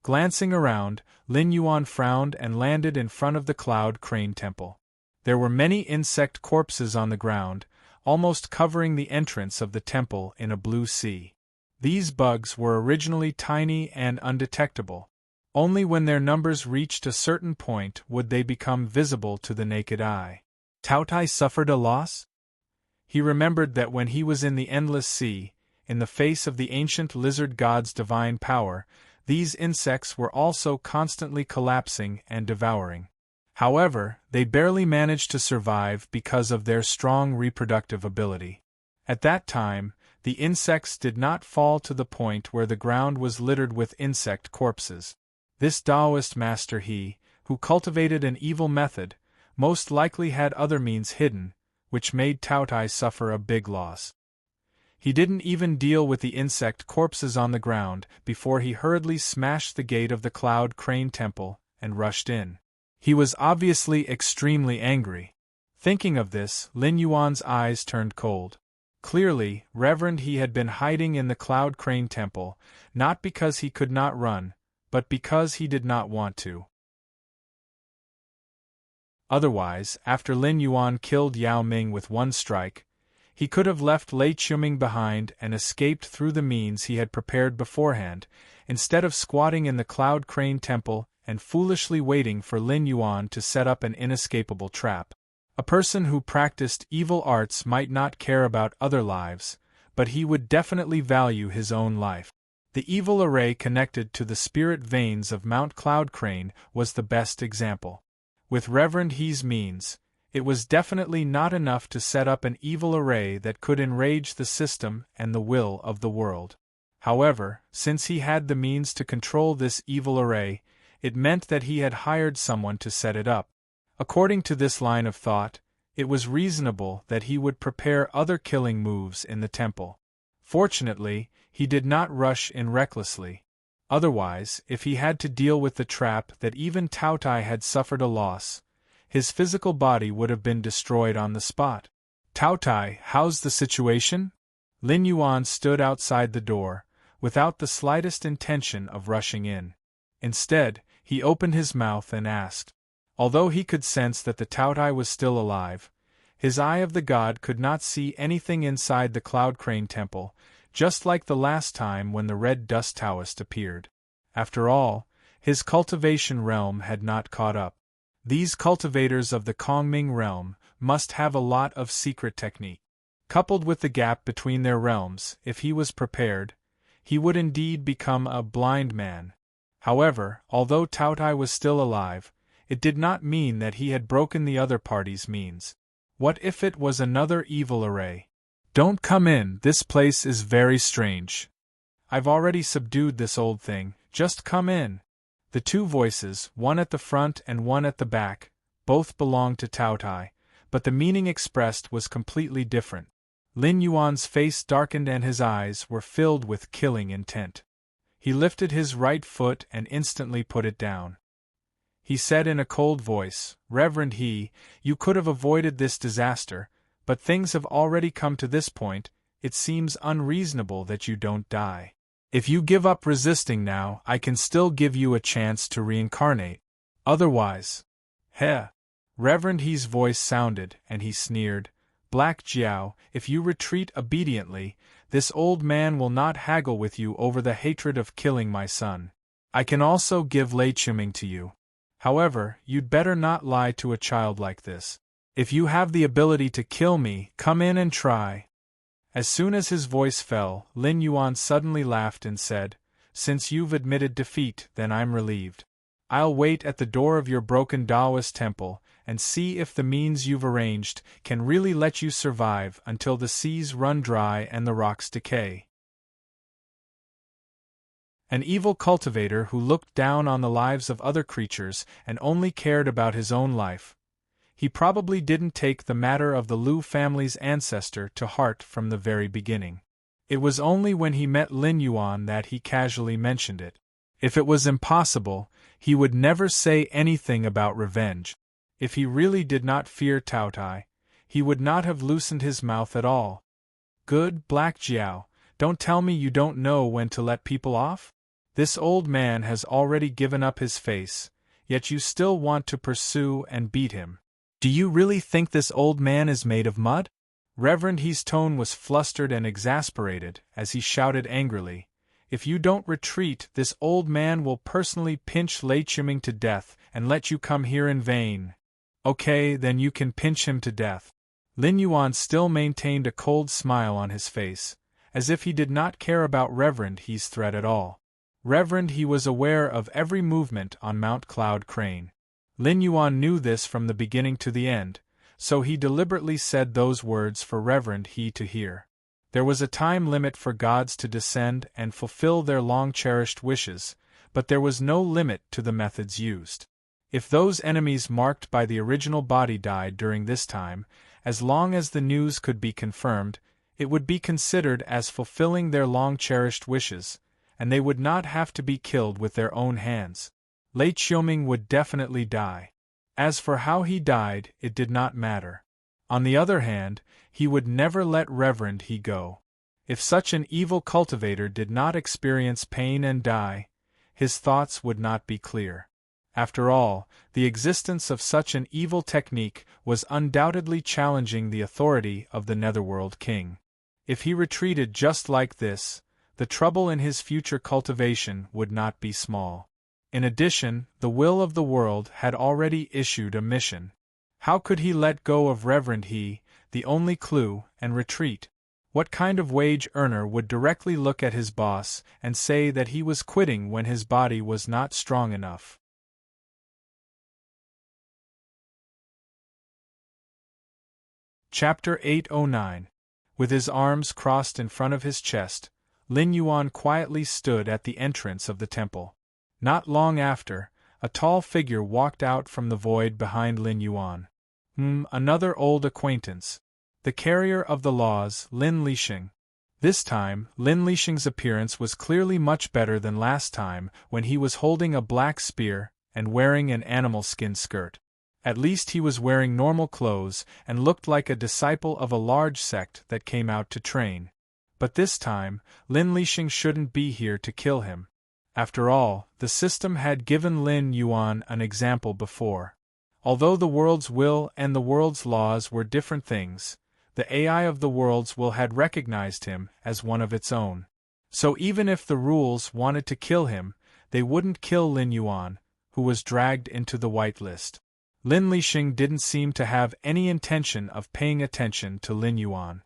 Glancing around, Lin Yuan frowned and landed in front of the Cloud Crane Temple. There were many insect corpses on the ground, almost covering the entrance of the temple in a blue sea. These bugs were originally tiny and undetectable. Only when their numbers reached a certain point would they become visible to the naked eye. Tao Tai suffered a loss? He remembered that when he was in the Endless Sea, in the face of the ancient lizard god's divine power, these insects were also constantly collapsing and devouring. However, they barely managed to survive because of their strong reproductive ability. At that time, the insects did not fall to the point where the ground was littered with insect corpses. This Taoist master who cultivated an evil method, most likely had other means hidden, which made Tao Tai suffer a big loss. He didn't even deal with the insect corpses on the ground before he hurriedly smashed the gate of the Cloud Crane Temple and rushed in. He was obviously extremely angry. Thinking of this, Lin Yuan's eyes turned cold. Clearly, Reverend, he had been hiding in the Cloud Crane Temple, not because he could not run, but because he did not want to. Otherwise, after Lin Yuan killed Yao Ming with one strike, He could have left Lei Chuming behind and escaped through the means he had prepared beforehand, instead of squatting in the Cloud Crane Temple and foolishly waiting for Lin Yuan to set up an inescapable trap. A person who practiced evil arts might not care about other lives, but he would definitely value his own life. The evil array connected to the spirit veins of Mount Cloud Crane was the best example. With Reverend He's means, it was definitely not enough to set up an evil array that could enrage the system and the will of the world. However, since he had the means to control this evil array, it meant that he had hired someone to set it up. According to this line of thought, it was reasonable that he would prepare other killing moves in the temple. Fortunately, he did not rush in recklessly. Otherwise, if he had to deal with the trap that even Tao Tai had suffered a loss, his physical body would have been destroyed on the spot. Tao Tai, how's the situation? Lin Yuan stood outside the door, without the slightest intention of rushing in. Instead, he opened his mouth and asked. Although he could sense that the Tao Tai was still alive, his eye of the god could not see anything inside the Cloud Crane Temple, just like the last time when the Red Dust Taoist appeared. After all, his cultivation realm had not caught up. These cultivators of the Kongming realm must have a lot of secret technique. Coupled with the gap between their realms, if he was prepared, he would indeed become a blind man. However, although Tao Tai was still alive, it did not mean that he had broken the other party's means. What if it was another evil array? Don't come in, this place is very strange. I've already subdued this old thing, just come in. The two voices, one at the front and one at the back, both belonged to Tao Tai, but the meaning expressed was completely different. Lin Yuan's face darkened and his eyes were filled with killing intent. He lifted his right foot and instantly put it down. He said in a cold voice, Reverend He, you could have avoided this disaster, but things have already come to this point, it seems unreasonable that you don't die. If you give up resisting now, I can still give you a chance to reincarnate. Otherwise… Heh! Reverend He's voice sounded, and he sneered, Black Jiao, if you retreat obediently, this old man will not haggle with you over the hatred of killing my son. I can also give Lei Chuming to you. However, you'd better not lie to a child like this. If you have the ability to kill me, come in and try. As soon as his voice fell, Lin Yuan suddenly laughed and said, Since you've admitted defeat, then I'm relieved. I'll wait at the door of your broken Taoist temple, and see if the means you've arranged can really let you survive until the seas run dry and the rocks decay. An evil cultivator who looked down on the lives of other creatures and only cared about his own life. He probably didn't take the matter of the Liu family's ancestor to heart from the very beginning. It was only when he met Lin Yuan that he casually mentioned it. If it was impossible, he would never say anything about revenge. If he really did not fear Tao Tai, he would not have loosened his mouth at all. Good, Black Jiao, don't tell me you don't know when to let people off? This old man has already given up his face, yet you still want to pursue and beat him. Do you really think this old man is made of mud? Reverend He's tone was flustered and exasperated as he shouted angrily, If you don't retreat, this old man will personally pinch Lei Chuming to death and let you come here in vain. Okay, then you can pinch him to death. Lin Yuan still maintained a cold smile on his face, as if he did not care about Reverend He's threat at all. Reverend He was aware of every movement on Mount Cloud Crane. Lin Yuan knew this from the beginning to the end, so he deliberately said those words for Reverend He to hear. There was a time limit for gods to descend and fulfill their long-cherished wishes, but there was no limit to the methods used. If those enemies marked by the original body died during this time, as long as the news could be confirmed, it would be considered as fulfilling their long-cherished wishes, and they would not have to be killed with their own hands. Lei Chuming would definitely die. As for how he died, it did not matter. On the other hand, he would never let Reverend He go. If such an evil cultivator did not experience pain and die, his thoughts would not be clear. After all, the existence of such an evil technique was undoubtedly challenging the authority of the Netherworld King. If he retreated just like this, the trouble in his future cultivation would not be small. In addition, the will of the world had already issued a mission. How could he let go of Reverend He, the only clue, and retreat? What kind of wage earner would directly look at his boss and say that he was quitting when his body was not strong enough? Chapter 809. With his arms crossed in front of his chest, Lin Yuan quietly stood at the entrance of the temple. Not long after, a tall figure walked out from the void behind Lin Yuan. Another old acquaintance. The carrier of the laws, Lin Lixing. This time, Lin Lixing's appearance was clearly much better than last time when he was holding a black spear and wearing an animal skin skirt. At least he was wearing normal clothes and looked like a disciple of a large sect that came out to train. But this time, Lin Lixing shouldn't be here to kill him. After all, the system had given Lin Yuan an example before. Although the world's will and the world's laws were different things, the AI of the world's will had recognized him as one of its own. So even if the rules wanted to kill him, they wouldn't kill Lin Yuan, who was dragged into the whitelist. Lin Lixing didn't seem to have any intention of paying attention to Lin Yuan.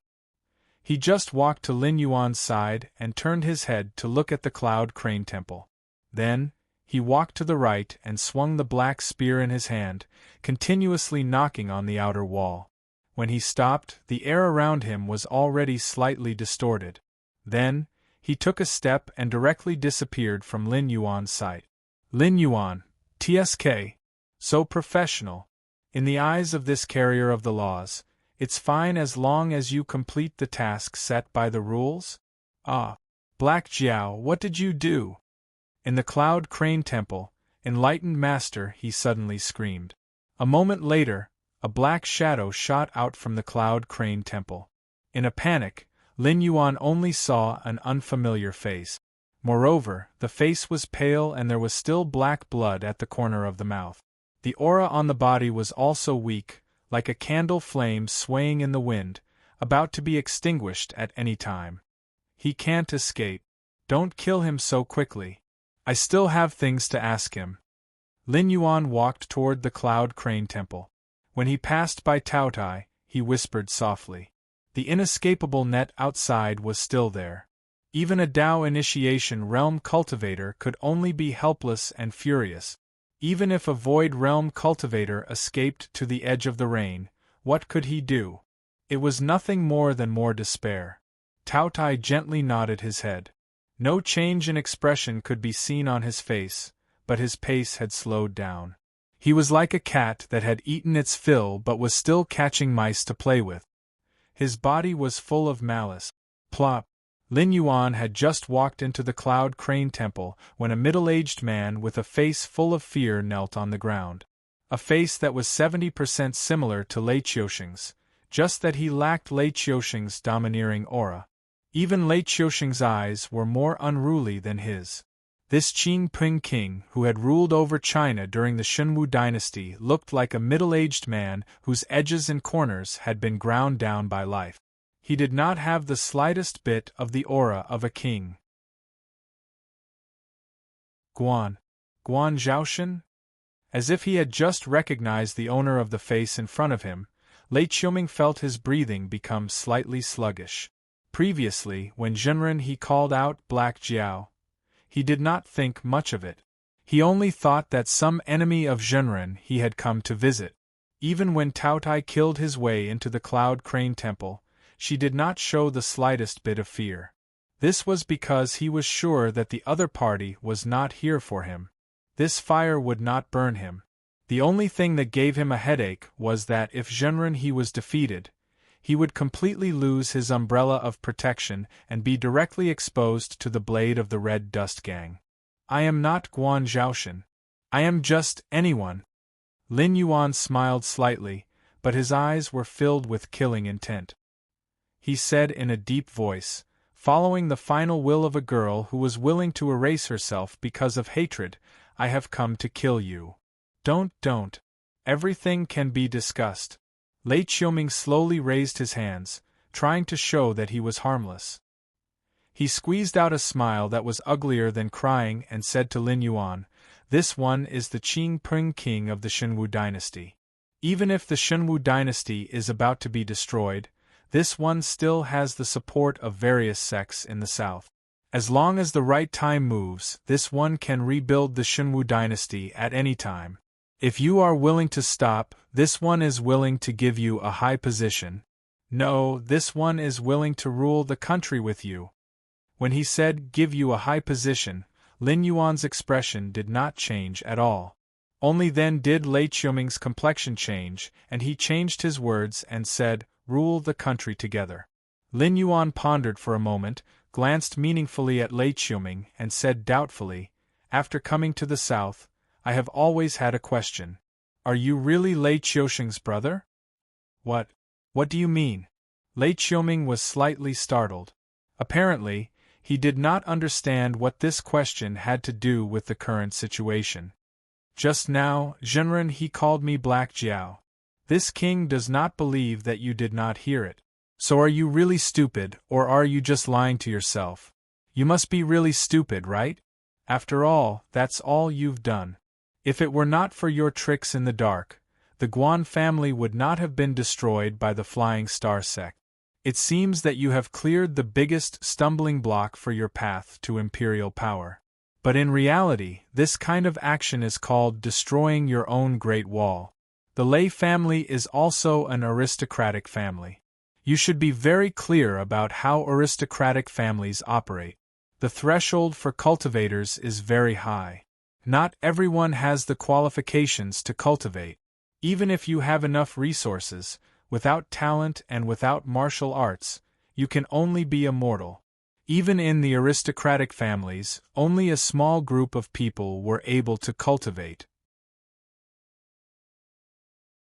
He just walked to Lin Yuan's side and turned his head to look at the Cloud Crane Temple. Then, he walked to the right and swung the black spear in his hand, continuously knocking on the outer wall. When he stopped, the air around him was already slightly distorted. Then, he took a step and directly disappeared from Lin Yuan's sight. Lin Yuan, TSK. So professional. In the eyes of this carrier of the laws, it's fine as long as you complete the task set by the rules? Ah, Black Jiao, what did you do? In the Cloud Crane Temple, enlightened master, he suddenly screamed. A moment later, a black shadow shot out from the Cloud Crane Temple. In a panic, Lin Yuan only saw an unfamiliar face. Moreover, the face was pale and there was still black blood at the corner of the mouth. The aura on the body was also weak, like a candle flame swaying in the wind, about to be extinguished at any time. He can't escape. Don't kill him so quickly. I still have things to ask him. Lin Yuan walked toward the Cloud Crane Temple. When he passed by Taotai, he whispered softly. The inescapable net outside was still there. Even a Dao initiation realm cultivator could only be helpless and furious. Even if a void realm cultivator escaped to the edge of the rain, what could he do? It was nothing more than more despair. Taotai gently nodded his head. No change in expression could be seen on his face, but his pace had slowed down. He was like a cat that had eaten its fill but was still catching mice to play with. His body was full of malice. Plop! Lin Yuan had just walked into the Cloud Crane Temple when a middle-aged man with a face full of fear knelt on the ground. A face that was 70% similar to Lei Qiusheng's, just that he lacked Lei Qiusheng's domineering aura. Even Lei Qiusheng's eyes were more unruly than his. This Qing Ping king, who had ruled over China during the Shunwu dynasty, looked like a middle-aged man whose edges and corners had been ground down by life. He did not have the slightest bit of the aura of a king. Guan Zhaoshan? As if he had just recognized the owner of the face in front of him, Lei Qiuming felt his breathing become slightly sluggish. Previously, when Zhenren he called out Black Jiao, he did not think much of it. He only thought that some enemy of Zhenren he had come to visit. Even when Taotai killed his way into the Cloud Crane Temple, she did not show the slightest bit of fear. This was because he was sure that the other party was not here for him. This fire would not burn him. The only thing that gave him a headache was that if Zhenren he was defeated, he would completely lose his umbrella of protection and be directly exposed to the blade of the Red Dust Gang. I am not Guan Zhaoshan. I am just anyone. Lin Yuan smiled slightly, but his eyes were filled with killing intent. He said in a deep voice, following the final will of a girl who was willing to erase herself because of hatred, I have come to kill you. Don't. Everything can be discussed. Lei Qiuming slowly raised his hands, trying to show that he was harmless. He squeezed out a smile that was uglier than crying and said to Lin Yuan, "This one is the Qingping king of the Shenwu dynasty. Even if the Shenwu dynasty is about to be destroyed, this one still has the support of various sects in the south. As long as the right time moves, this one can rebuild the Shenwu dynasty at any time. If you are willing to stop, this one is willing to give you a high position. No, this one is willing to rule the country with you." When he said, "give you a high position," Lin Yuan's expression did not change at all. Only then did Lei Qiuming's complexion change, and he changed his words and said, "rule the country together." Lin Yuan pondered for a moment, glanced meaningfully at Lei Qiuming, and said doubtfully, "After coming to the south, I have always had a question. Are you really Lei Qiusheng's brother?" What do you mean?" Lei Qiuming was slightly startled. Apparently, he did not understand what this question had to do with the current situation. "Just now, Zhenren, he called me Black Jiao. This king does not believe that you did not hear it. So are you really stupid, or are you just lying to yourself? You must be really stupid, right? After all, that's all you've done. If it were not for your tricks in the dark, the Guan family would not have been destroyed by the Flying Star sect. It seems that you have cleared the biggest stumbling block for your path to imperial power. But in reality, this kind of action is called destroying your own Great Wall. The Lei family is also an aristocratic family. You should be very clear about how aristocratic families operate. The threshold for cultivators is very high. Not everyone has the qualifications to cultivate. Even if you have enough resources, without talent and without martial arts, you can only be a mortal. Even in the aristocratic families, only a small group of people were able to cultivate.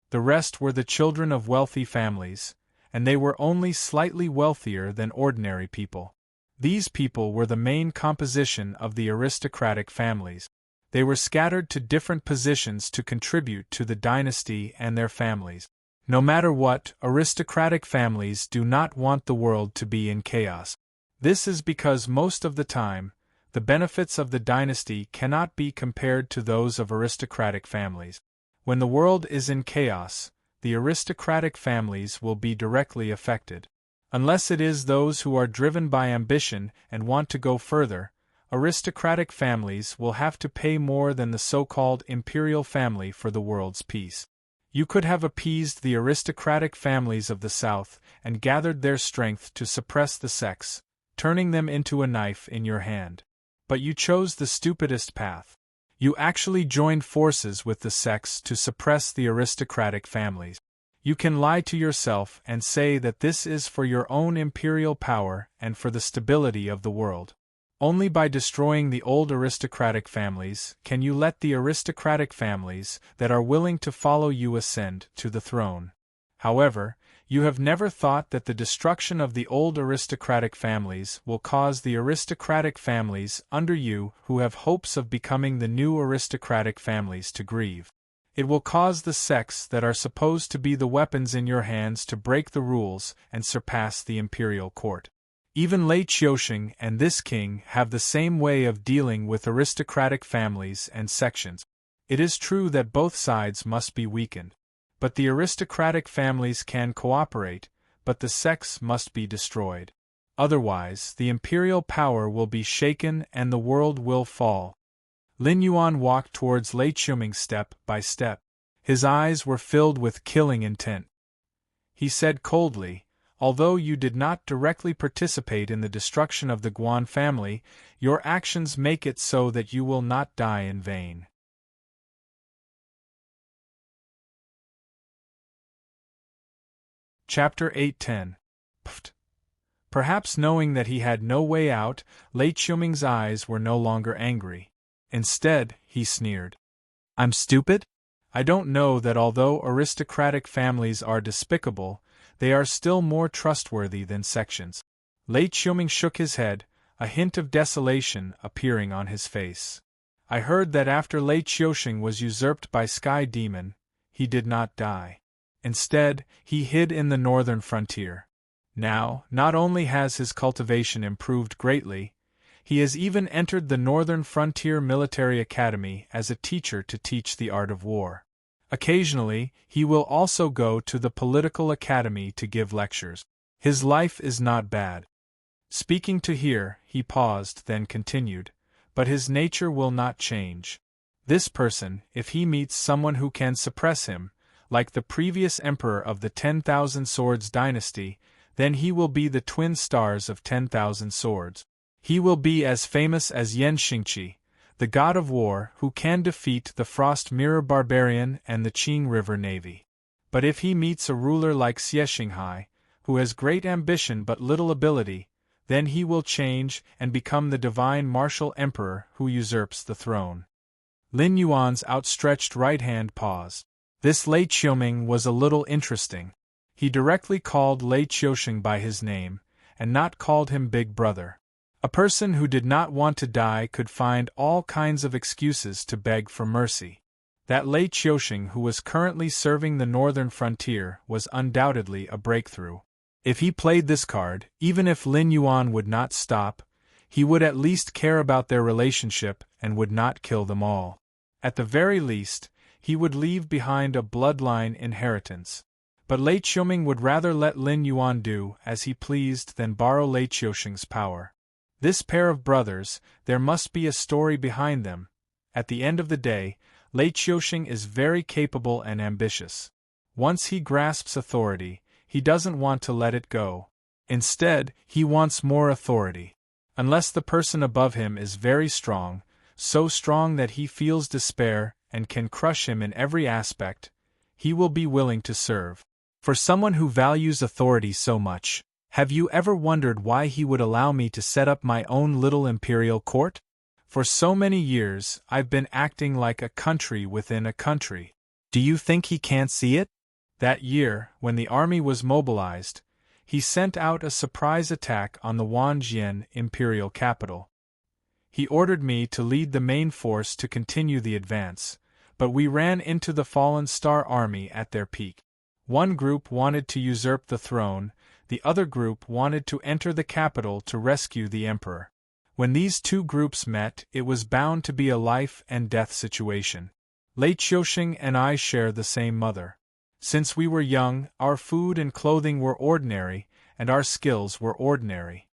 The rest were the children of wealthy families, and they were only slightly wealthier than ordinary people. These people were the main composition of the aristocratic families. They were scattered to different positions to contribute to the dynasty and their families. No matter what, aristocratic families do not want the world to be in chaos. This is because most of the time, the benefits of the dynasty cannot be compared to those of aristocratic families. When the world is in chaos, the aristocratic families will be directly affected. Unless it is those who are driven by ambition and want to go further, aristocratic families will have to pay more than the so-called imperial family for the world's peace. You could have appeased the aristocratic families of the South and gathered their strength to suppress the sects, turning them into a knife in your hand. But you chose the stupidest path. You actually joined forces with the sects to suppress the aristocratic families. You can lie to yourself and say that this is for your own imperial power and for the stability of the world. Only by destroying the old aristocratic families can you let the aristocratic families that are willing to follow you ascend to the throne. However, you have never thought that the destruction of the old aristocratic families will cause the aristocratic families under you who have hopes of becoming the new aristocratic families to grieve. It will cause the sects that are supposed to be the weapons in your hands to break the rules and surpass the imperial court. Even Lei Qiusheng and this king have the same way of dealing with aristocratic families and sections. It is true that both sides must be weakened. But the aristocratic families can cooperate, but the sects must be destroyed. Otherwise, the imperial power will be shaken and the world will fall. Lin Yuan walked towards Lei Qiuming step by step. His eyes were filled with killing intent. He said coldly, "Although you did not directly participate in the destruction of the Guan family, your actions make it so that you will not die in vain." Chapter 8:10. Pft. Perhaps knowing that he had no way out, Lei Qiuming's eyes were no longer angry. Instead, he sneered. "I'm stupid? I don't know that although aristocratic families are despicable, they are still more trustworthy than sections." Lei Qiuming shook his head, a hint of desolation appearing on his face. I heard that after Lei Qiusheng was usurped by Sky Demon, he did not die. Instead, he hid in the northern frontier. Now, not only has his cultivation improved greatly, he has even entered the Northern Frontier Military Academy as a teacher to teach the art of war. Occasionally, he will also go to the Political Academy to give lectures. His life is not bad. Speaking to here, he paused, then continued, but his nature will not change. This person, if he meets someone who can suppress him, like the previous emperor of the 10,000 Swords dynasty, then he will be the twin stars of 10,000 Swords. He will be as famous as Yan Xingqi, the god of war who can defeat the Frost Mirror Barbarian and the Qing River Navy. But if he meets a ruler like Xie Xinghai, who has great ambition but little ability, then he will change and become the divine martial emperor who usurps the throne. Lin Yuan's outstretched right hand paused. This Lei Qiuming was a little interesting. He directly called Lei Qiusheng by his name, and not called him Big Brother. A person who did not want to die could find all kinds of excuses to beg for mercy. That Lei Qiusheng who was currently serving the northern frontier was undoubtedly a breakthrough. If he played this card, even if Lin Yuan would not stop, he would at least care about their relationship and would not kill them all. At the very least, he would leave behind a bloodline inheritance. But Lei Qiuming would rather let Lin Yuan do as he pleased than borrow Lei Qiusheng's power. This pair of brothers, there must be a story behind them. At the end of the day, Lei Qiusheng is very capable and ambitious. Once he grasps authority, he doesn't want to let it go. Instead, he wants more authority. Unless the person above him is very strong, so strong that he feels despair and can crush him in every aspect, he will be willing to serve. For someone who values authority so much, have you ever wondered why he would allow me to set up my own little imperial court? For so many years, I've been acting like a country within a country. Do you think he can't see it? That year, when the army was mobilized, he sent out a surprise attack on the Wanjian imperial capital. He ordered me to lead the main force to continue the advance, but we ran into the fallen Star Army at their peak. One group wanted to usurp the throne, the other group wanted to enter the capital to rescue the emperor. When these two groups met, it was bound to be a life and death situation. Lei Qiusheng and I share the same mother. Since we were young, our food and clothing were ordinary, and our skills were ordinary.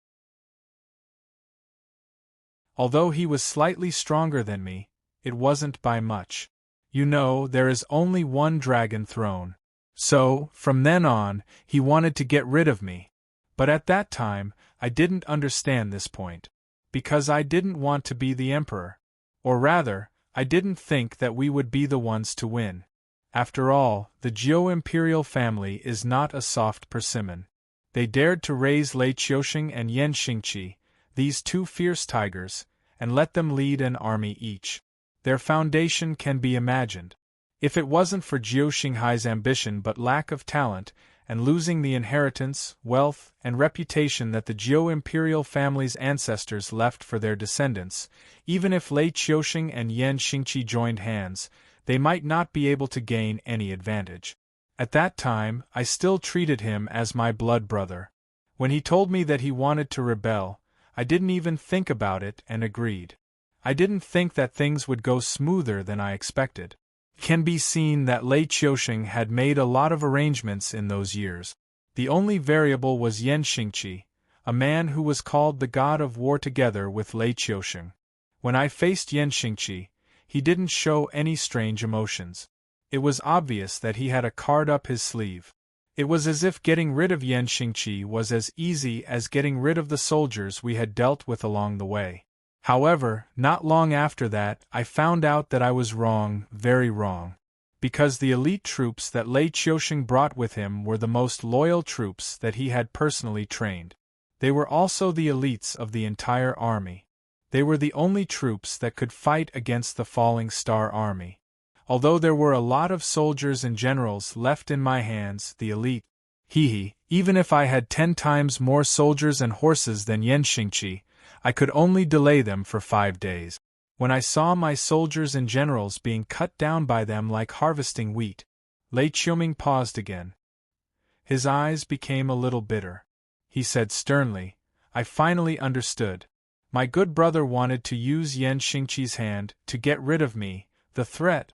Although he was slightly stronger than me, it wasn't by much. You know, there is only one dragon throne. So, from then on, he wanted to get rid of me. But at that time, I didn't understand this point. Because I didn't want to be the emperor. Or rather, I didn't think that we would be the ones to win. After all, the Jiu imperial family is not a soft persimmon. They dared to raise Lei Qiusheng and Yan Xingqi, these two fierce tigers, and let them lead an army each. Their foundation can be imagined. If it wasn't for Jiu Xinghai's ambition but lack of talent, and losing the inheritance, wealth, and reputation that the Jiu imperial family's ancestors left for their descendants, even if Lei Qiusheng and Yan Xingqi joined hands, they might not be able to gain any advantage. At that time, I still treated him as my blood brother. When he told me that he wanted to rebel, I didn't even think about it and agreed. I didn't think that things would go smoother than I expected. It can be seen that Lei Qiusheng had made a lot of arrangements in those years. The only variable was Yan Xingqi, a man who was called the god of war together with Lei Qiusheng. When I faced Yan Xingqi, he didn't show any strange emotions. It was obvious that he had a card up his sleeve. It was as if getting rid of Yan Xingqi was as easy as getting rid of the soldiers we had dealt with along the way. However, not long after that, I found out that I was wrong, very wrong. Because the elite troops that Lei Qiusheng brought with him were the most loyal troops that he had personally trained. They were also the elites of the entire army. They were the only troops that could fight against the falling Star Army. Although there were a lot of soldiers and generals left in my hands, the elite, even if I had 10 times more soldiers and horses than Yan Xingqi, I could only delay them for 5 days. when I saw my soldiers and generals being cut down by them like harvesting wheat. Lei Qiuming paused again. His eyes became a little bitter. He said sternly, I finally understood. My good brother wanted to use Yan Xingqi's hand to get rid of me, the threat.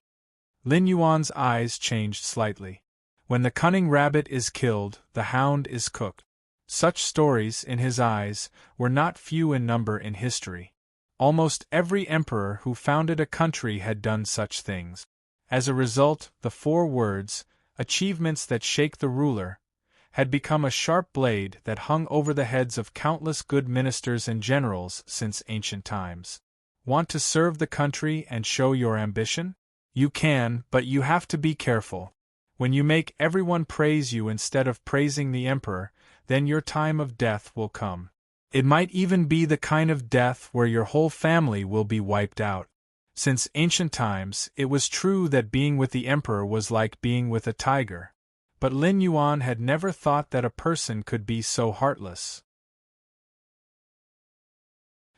Lin Yuan's eyes changed slightly. When the cunning rabbit is killed, the hound is cooked. Such stories, in his eyes, were not few in number in history. Almost every emperor who founded a country had done such things. As a result, the 4 words, achievements that shake the ruler, had become a sharp blade that hung over the heads of countless good ministers and generals since ancient times. Want to serve the country and show your ambition? You can, but you have to be careful. When you make everyone praise you instead of praising the emperor, then your time of death will come. It might even be the kind of death where your whole family will be wiped out. Since ancient times, it was true that being with the emperor was like being with a tiger. But Lin Yuan had never thought that a person could be so heartless.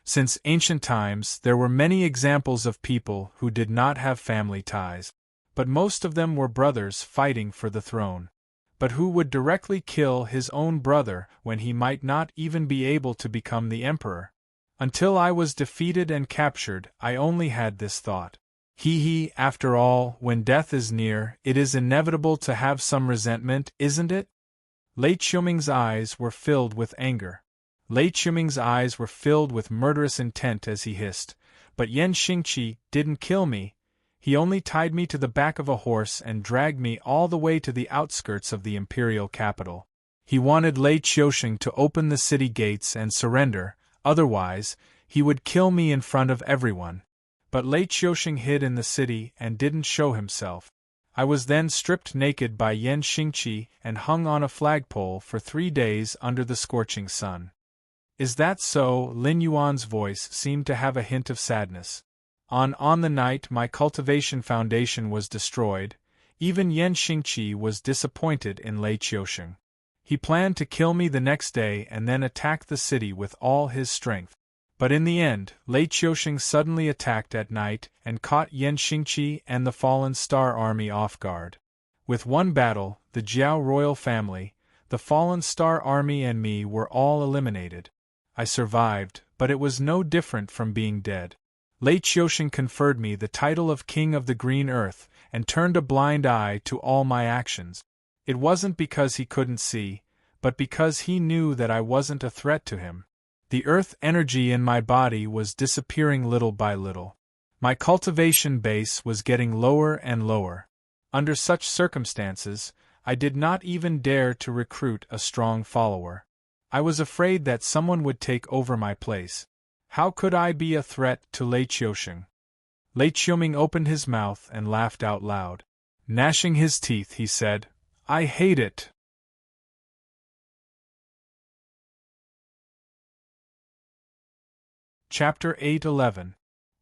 Since ancient times, there were many examples of people who did not have family ties. But most of them were brothers fighting for the throne. But who would directly kill his own brother when he might not even be able to become the emperor? Until I was defeated and captured, I only had this thought. After all, when death is near, it is inevitable to have some resentment, isn't it? Lei Qiuming's eyes were filled with anger. Lei Qiuming's eyes were filled with murderous intent as he hissed, but Yan Xingqi didn't kill me. He only tied me to the back of a horse and dragged me all the way to the outskirts of the imperial capital. He wanted Lei Qiusheng to open the city gates and surrender, otherwise, he would kill me in front of everyone. But Lei Qiusheng hid in the city and didn't show himself. I was then stripped naked by Yan Xingqi and hung on a flagpole for 3 days under the scorching sun. Is that so? Lin Yuan's voice seemed to have a hint of sadness. On the night my cultivation foundation was destroyed, even Yan Xingqi was disappointed in Lei Qiusheng. He planned to kill me the next day and then attack the city with all his strength. But in the end, Lei Qiusheng suddenly attacked at night and caught Yan Xingqi and the Fallen Star Army off guard. With one battle, the Jiao royal family, the Fallen Star Army and me were all eliminated. I survived, but it was no different from being dead. Lei Qiusheng conferred me the title of King of the Green Earth and turned a blind eye to all my actions. It wasn't because he couldn't see, but because he knew that I wasn't a threat to him. The earth energy in my body was disappearing little by little. My cultivation base was getting lower and lower. Under such circumstances, I did not even dare to recruit a strong follower. I was afraid that someone would take over my place. How could I be a threat to Lei Qiusheng? Lei Qiuming opened his mouth and laughed out loud. Gnashing his teeth, he said, I hate it. Chapter 8:11.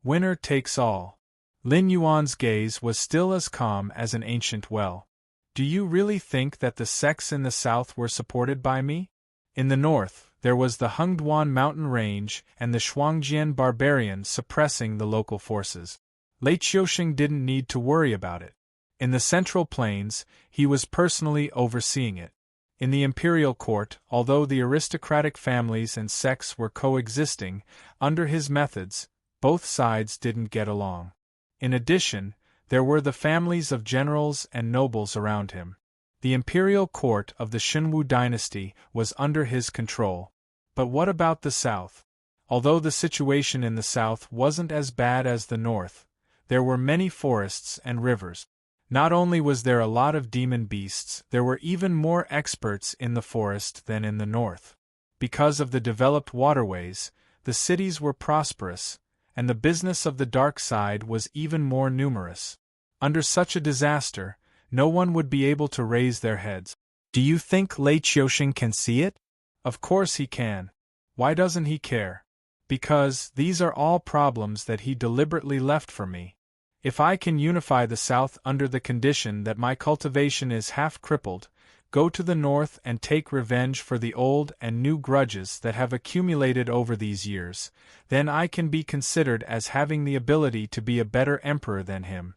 Winner Takes All. Lin Yuan's gaze was still as calm as an ancient well. Do you really think that the sects in the south were supported by me? In the north, there was the Hengduan mountain range and the Shuangjian barbarians suppressing the local forces. Lei Qiusheng didn't need to worry about it. In the central plains, he was personally overseeing it. In the imperial court, although the aristocratic families and sects were coexisting, under his methods, both sides didn't get along. In addition, there were the families of generals and nobles around him. The imperial court of the Xinwu dynasty was under his control. But what about the south? Although the situation in the south wasn't as bad as the north, there were many forests and rivers. Not only was there a lot of demon beasts, there were even more experts in the forest than in the north. Because of the developed waterways, the cities were prosperous, and the business of the dark side was even more numerous. Under such a disaster, no one would be able to raise their heads. Do you think Lei Qiusheng can see it? Of course he can. Why doesn't he care? Because these are all problems that he deliberately left for me. If I can unify the South under the condition that my cultivation is half crippled, go to the north and take revenge for the old and new grudges that have accumulated over these years, then I can be considered as having the ability to be a better emperor than him."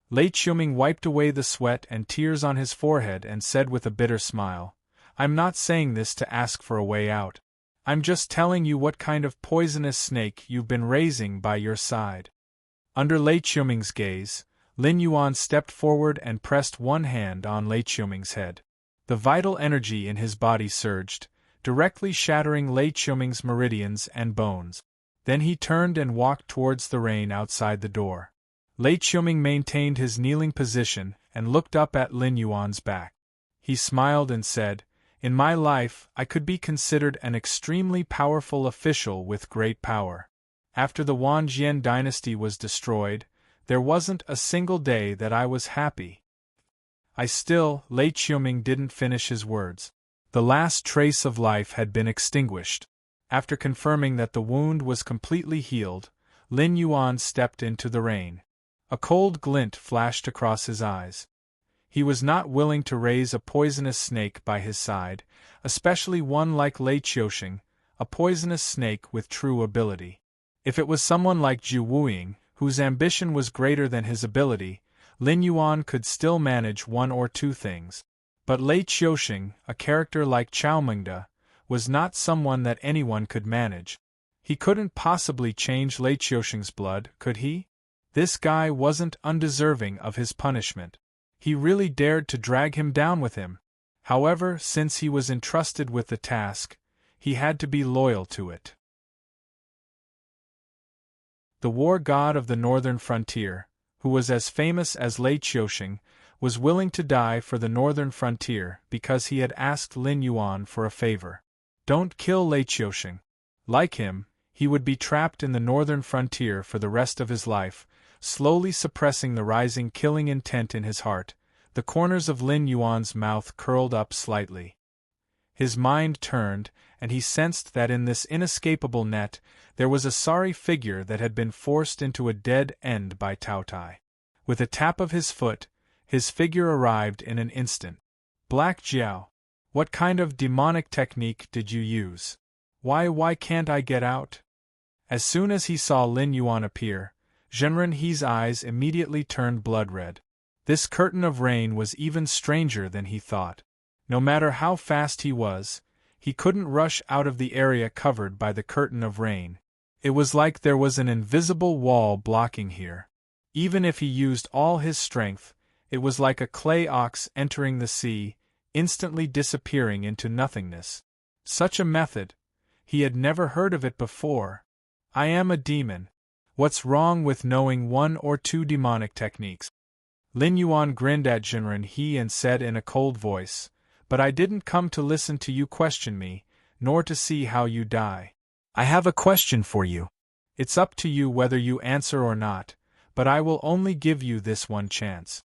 Lei Qiuming wiped away the sweat and tears on his forehead and said with a bitter smile, "I'm not saying this to ask for a way out. I'm just telling you what kind of poisonous snake you've been raising by your side." Under Lei Qiuming's gaze, Lin Yuan stepped forward and pressed one hand on Lei Qiuming's head. The vital energy in his body surged, directly shattering Lei Qiuming's meridians and bones. Then he turned and walked towards the rain outside the door. Lei Qiuming maintained his kneeling position and looked up at Lin Yuan's back. He smiled and said, "In my life, I could be considered an extremely powerful official with great power. After the Wanjian dynasty was destroyed, there wasn't a single day that I was happy." Lei Qiuming didn't finish his words. The last trace of life had been extinguished. After confirming that the wound was completely healed, Lin Yuan stepped into the rain. A cold glint flashed across his eyes. He was not willing to raise a poisonous snake by his side, especially one like Lei Qiusheng, a poisonous snake with true ability. If it was someone like Zhu Wuying, whose ambition was greater than his ability, Lin Yuan could still manage one or two things. But Lei Qiusheng, a character like Chao Mengde, was not someone that anyone could manage. He couldn't possibly change Lei Qiusheng's blood, could he? This guy wasn't undeserving of his punishment. He really dared to drag him down with him. However, since he was entrusted with the task, he had to be loyal to it. The war god of the northern frontier, who was as famous as Lei Qiusheng, was willing to die for the northern frontier because he had asked Lin Yuan for a favor. Don't kill Lei Qiusheng. Like him, he would be trapped in the northern frontier for the rest of his life, slowly suppressing the rising killing intent in his heart. The corners of Lin Yuan's mouth curled up slightly. His mind turned, and he sensed that in this inescapable net, there was a sorry figure that had been forced into a dead end by Tao Tai. With a tap of his foot, his figure arrived in an instant. "Black Jiao, what kind of demonic technique did you use? Why can't I get out?" As soon as he saw Lin Yuan appear, Zhenren He's eyes immediately turned blood-red. This curtain of rain was even stranger than he thought. No matter how fast he was, he couldn't rush out of the area covered by the curtain of rain. It was like there was an invisible wall blocking here. Even if he used all his strength, it was like a clay ox entering the sea, instantly disappearing into nothingness. Such a method! He had never heard of it before. I am a demon. What's wrong with knowing one or two demonic techniques? Lin Yuan grinned at Zhenren He and said in a cold voice, "But I didn't come to listen to you question me, nor to see how you die. I have a question for you. It's up to you whether you answer or not, but I will only give you this one chance.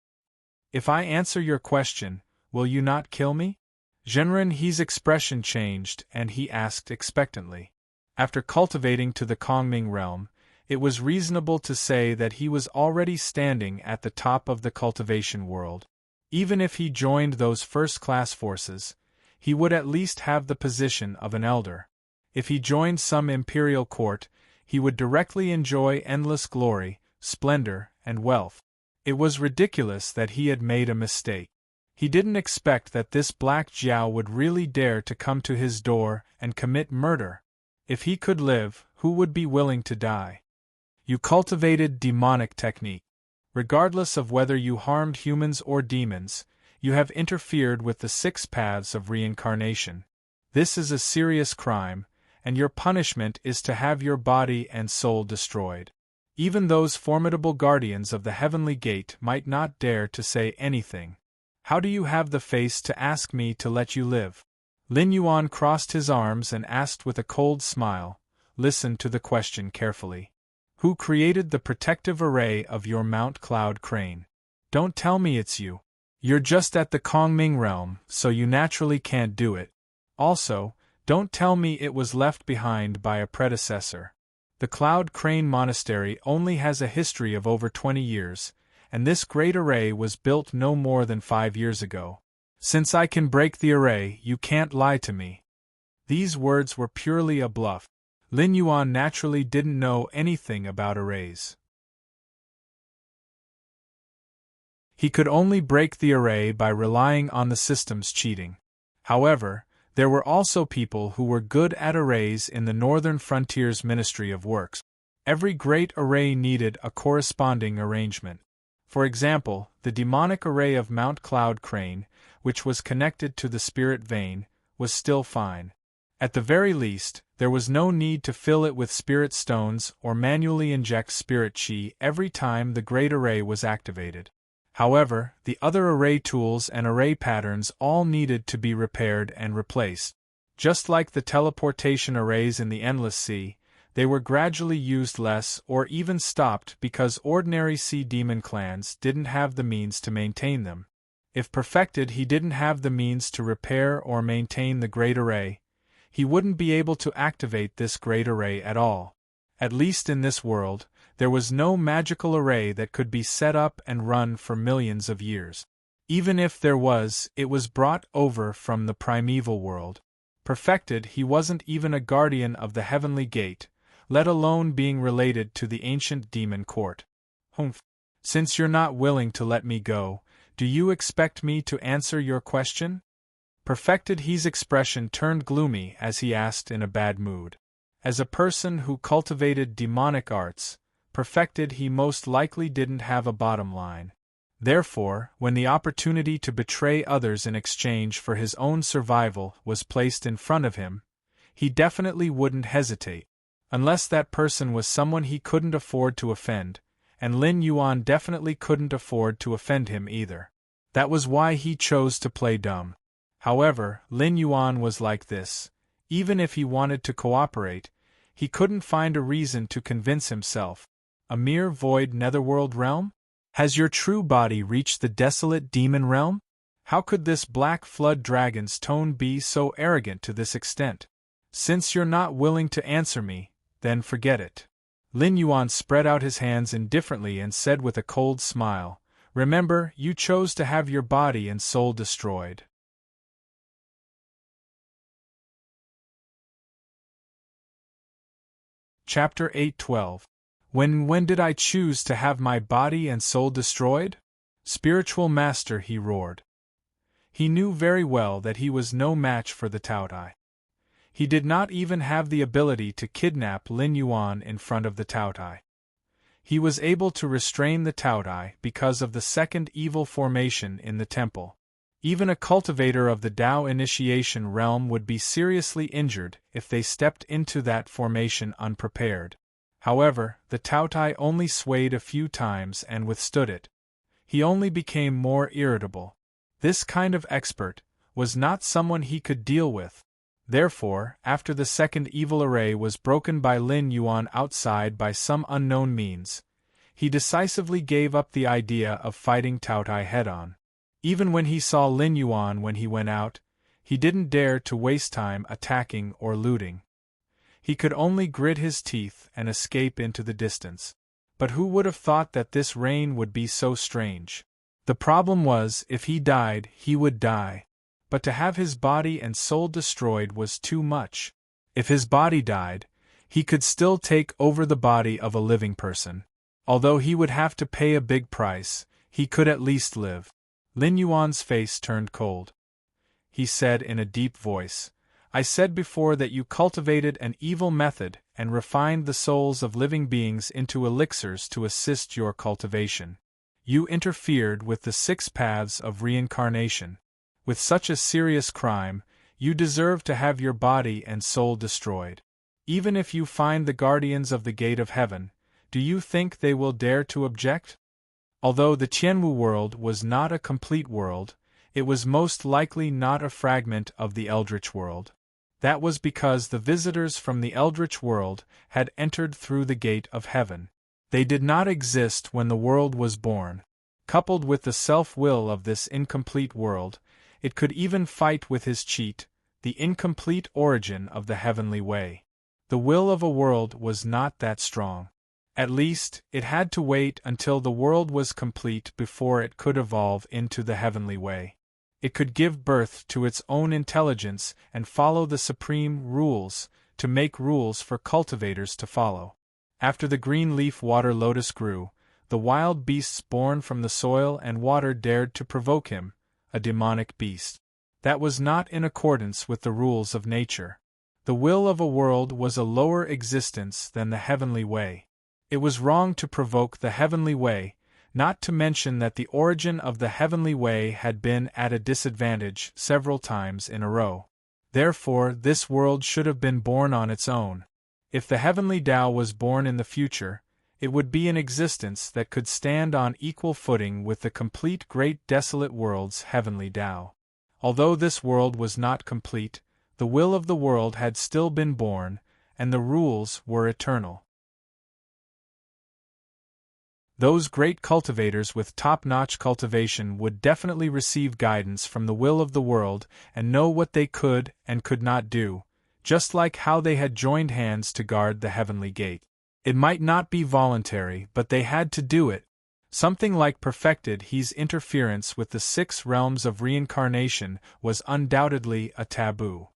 If I answer your question, will you not kill me?" Zhenren He's expression changed and he asked expectantly. After cultivating to the Kongming realm, it was reasonable to say that he was already standing at the top of the cultivation world. Even if he joined those first-class forces, he would at least have the position of an elder. If he joined some imperial court, he would directly enjoy endless glory, splendor, and wealth. It was ridiculous that he had made a mistake. He didn't expect that this Black Jiao would really dare to come to his door and commit murder. If he could live, who would be willing to die? You cultivated demonic technique. Regardless of whether you harmed humans or demons, you have interfered with the 6 paths of reincarnation. This is a serious crime, and your punishment is to have your body and soul destroyed. Even those formidable guardians of the heavenly gate might not dare to say anything. How do you have the face to ask me to let you live? Lin Yuan crossed his arms and asked with a cold smile. Listen to the question carefully. Who created the protective array of your Mount Cloud crane? Don't tell me it's you. You're just at the Kongming realm, so you naturally can't do it. Also, don't tell me it was left behind by a predecessor. The Cloud Crane Monastery only has a history of over 20 years, and this great array was built no more than 5 years ago. Since I can break the array, you can't lie to me. These words were purely a bluff. Lin Yuan naturally didn't know anything about arrays. He could only break the array by relying on the system's cheating. However, there were also people who were good at arrays in the Northern Frontier's Ministry of Works. Every great array needed a corresponding arrangement. For example, the demonic array of Mount Cloud Crane, which was connected to the spirit vein, was still fine. At the very least, there was no need to fill it with spirit stones or manually inject spirit chi every time the great array was activated. However, the other array tools and array patterns all needed to be repaired and replaced. Just like the teleportation arrays in the Endless Sea, they were gradually used less or even stopped because ordinary sea demon clans didn't have the means to maintain them. If perfected, he didn't have the means to repair or maintain the great array. He wouldn't be able to activate this great array at all. At least in this world, there was no magical array that could be set up and run for millions of years. Even if there was, it was brought over from the primeval world. Perfected, he wasn't even a guardian of the heavenly gate, let alone being related to the ancient demon court. Humph. Since you're not willing to let me go, do you expect me to answer your question? Perfected, his expression turned gloomy as he asked in a bad mood. As a person who cultivated demonic arts, Perfected, he most likely didn't have a bottom line. Therefore, when the opportunity to betray others in exchange for his own survival was placed in front of him, he definitely wouldn't hesitate. Unless that person was someone he couldn't afford to offend, and Lin Yuan definitely couldn't afford to offend him either. That was why he chose to play dumb. However, Lin Yuan was like this. Even if he wanted to cooperate, he couldn't find a reason to convince himself. A mere void netherworld realm? Has your true body reached the desolate demon realm? How could this black flood dragon's tone be so arrogant to this extent? Since you're not willing to answer me, then forget it. Lin Yuan spread out his hands indifferently and said with a cold smile, "Remember, you chose to have your body and soul destroyed." Chapter 8:12. When did I choose to have my body and soul destroyed? Spiritual Master, he roared. He knew very well that he was no match for the Taotai. He did not even have the ability to kidnap Lin Yuan in front of the Taotai. He was able to restrain the Taotai because of the second evil formation in the temple. Even a cultivator of the Tao initiation realm would be seriously injured if they stepped into that formation unprepared. However, the Taotai only swayed a few times and withstood it. He only became more irritable. This kind of expert was not someone he could deal with. Therefore, after the second evil array was broken by Lin Yuan outside by some unknown means, he decisively gave up the idea of fighting Taotai head-on. Even when he saw Lin Yuan when he went out, he didn't dare to waste time attacking or looting. He could only grit his teeth and escape into the distance. But who would have thought that this reign would be so strange? The problem was, if he died, he would die. But to have his body and soul destroyed was too much. If his body died, he could still take over the body of a living person. Although he would have to pay a big price, he could at least live. Lin Yuan's face turned cold. He said in a deep voice, "I said before that you cultivated an evil method and refined the souls of living beings into elixirs to assist your cultivation. You interfered with the 6 paths of reincarnation. With such a serious crime, you deserve to have your body and soul destroyed. Even if you find the guardians of the gate of heaven, do you think they will dare to object?" Although the Qianwu world was not a complete world, it was most likely not a fragment of the Eldritch world. That was because the visitors from the Eldritch world had entered through the gate of heaven. They did not exist when the world was born. Coupled with the self-will of this incomplete world, it could even fight with his cheat, the incomplete origin of the heavenly way. The will of a world was not that strong. At least, it had to wait until the world was complete before it could evolve into the heavenly way. It could give birth to its own intelligence and follow the supreme rules, to make rules for cultivators to follow. After the green leaf water lotus grew, the wild beasts born from the soil and water dared to provoke him, a demonic beast. That was not in accordance with the rules of nature. The will of a world was a lower existence than the heavenly way. It was wrong to provoke the heavenly way, not to mention that the origin of the heavenly way had been at a disadvantage several times in a row. Therefore, this world should have been born on its own. If the heavenly Tao was born in the future, it would be an existence that could stand on equal footing with the complete great desolate world's heavenly Tao. Although this world was not complete, the will of the world had still been born, and the rules were eternal. Those great cultivators with top-notch cultivation would definitely receive guidance from the will of the world and know what they could and could not do, just like how they had joined hands to guard the heavenly gate. It might not be voluntary, but they had to do it. Something like perfected he's interference with the 6 realms of reincarnation was undoubtedly a taboo.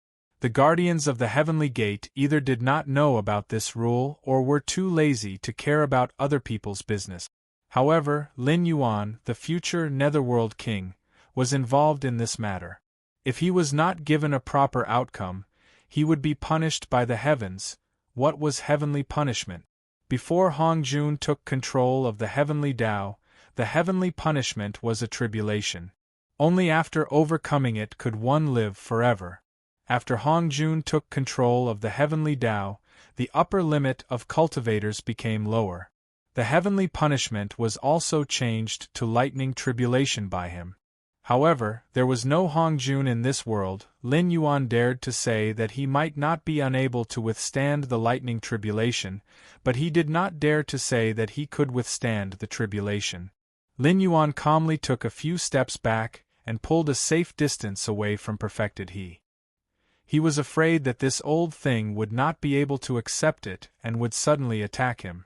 The guardians of the heavenly gate either did not know about this rule or were too lazy to care about other people's business. However, Lin Yuan, the future Netherworld king, was involved in this matter. If he was not given a proper outcome, he would be punished by the heavens. What was heavenly punishment? Before Hongjun took control of the heavenly Tao, the heavenly punishment was a tribulation. Only after overcoming it could one live forever. After Hongjun took control of the heavenly Tao, the upper limit of cultivators became lower. The heavenly punishment was also changed to lightning tribulation by him. However, there was no Hongjun in this world. Lin Yuan dared to say that he might not be unable to withstand the lightning tribulation, but he did not dare to say that he could withstand the tribulation. Lin Yuan calmly took a few steps back and pulled a safe distance away from perfected he. He was afraid that this old thing would not be able to accept it and would suddenly attack him.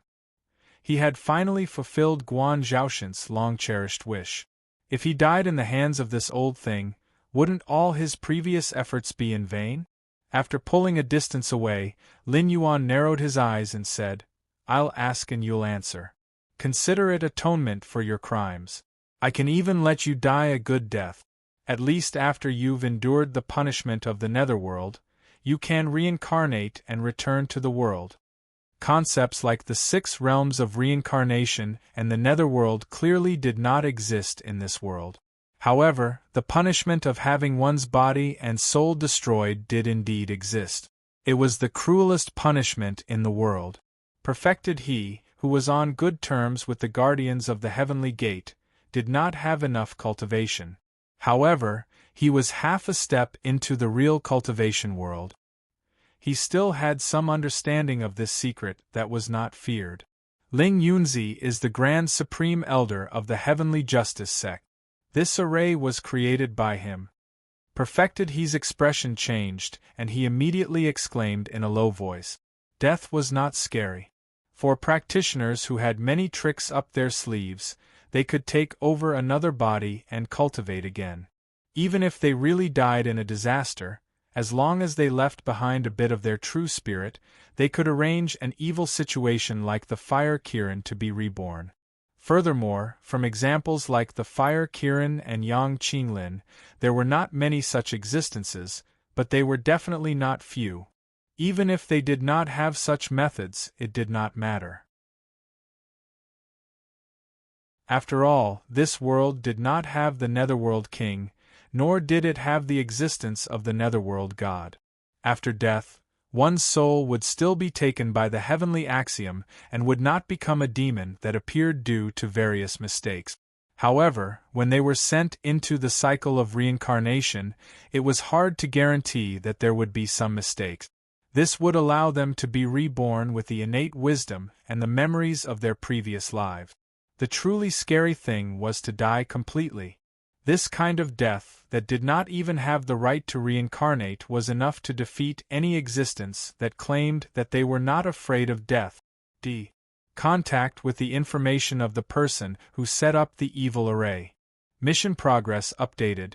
He had finally fulfilled Guan Zhaoshan's long-cherished wish. If he died in the hands of this old thing, wouldn't all his previous efforts be in vain? After pulling a distance away, Lin Yuan narrowed his eyes and said, "I'll ask and you'll answer. Consider it atonement for your crimes. I can even let you die a good death. At least after you've endured the punishment of the netherworld, you can reincarnate and return to the world." Concepts like the 6 realms of reincarnation and the netherworld clearly did not exist in this world. However, the punishment of having one's body and soul destroyed did indeed exist. It was the cruelest punishment in the world. Perfected he, who was on good terms with the guardians of the heavenly gate, did not have enough cultivation. However, he was half a step into the real cultivation world. He still had some understanding of this secret that was not feared. Ling Yunzi is the Grand Supreme Elder of the Heavenly Justice sect. This array was created by him. Perfected he's expression changed, and he immediately exclaimed in a low voice, "Death was not scary." For practitioners who had many tricks up their sleeves, they could take over another body and cultivate again. Even if they really died in a disaster, as long as they left behind a bit of their true spirit, they could arrange an evil situation like the fire Kirin to be reborn. Furthermore, from examples like the fire Kirin and Yang Qinglin, there were not many such existences, but they were definitely not few. Even if they did not have such methods, it did not matter. After all, this world did not have the Netherworld King, nor did it have the existence of the Netherworld God. After death, one's soul would still be taken by the heavenly axiom and would not become a demon that appeared due to various mistakes. However, when they were sent into the cycle of reincarnation, it was hard to guarantee that there would be some mistakes. This would allow them to be reborn with the innate wisdom and the memories of their previous lives. The truly scary thing was to die completely. This kind of death, that did not even have the right to reincarnate, was enough to defeat any existence that claimed that they were not afraid of death. D. Contact with the information of the person who set up the evil array. Mission progress updated.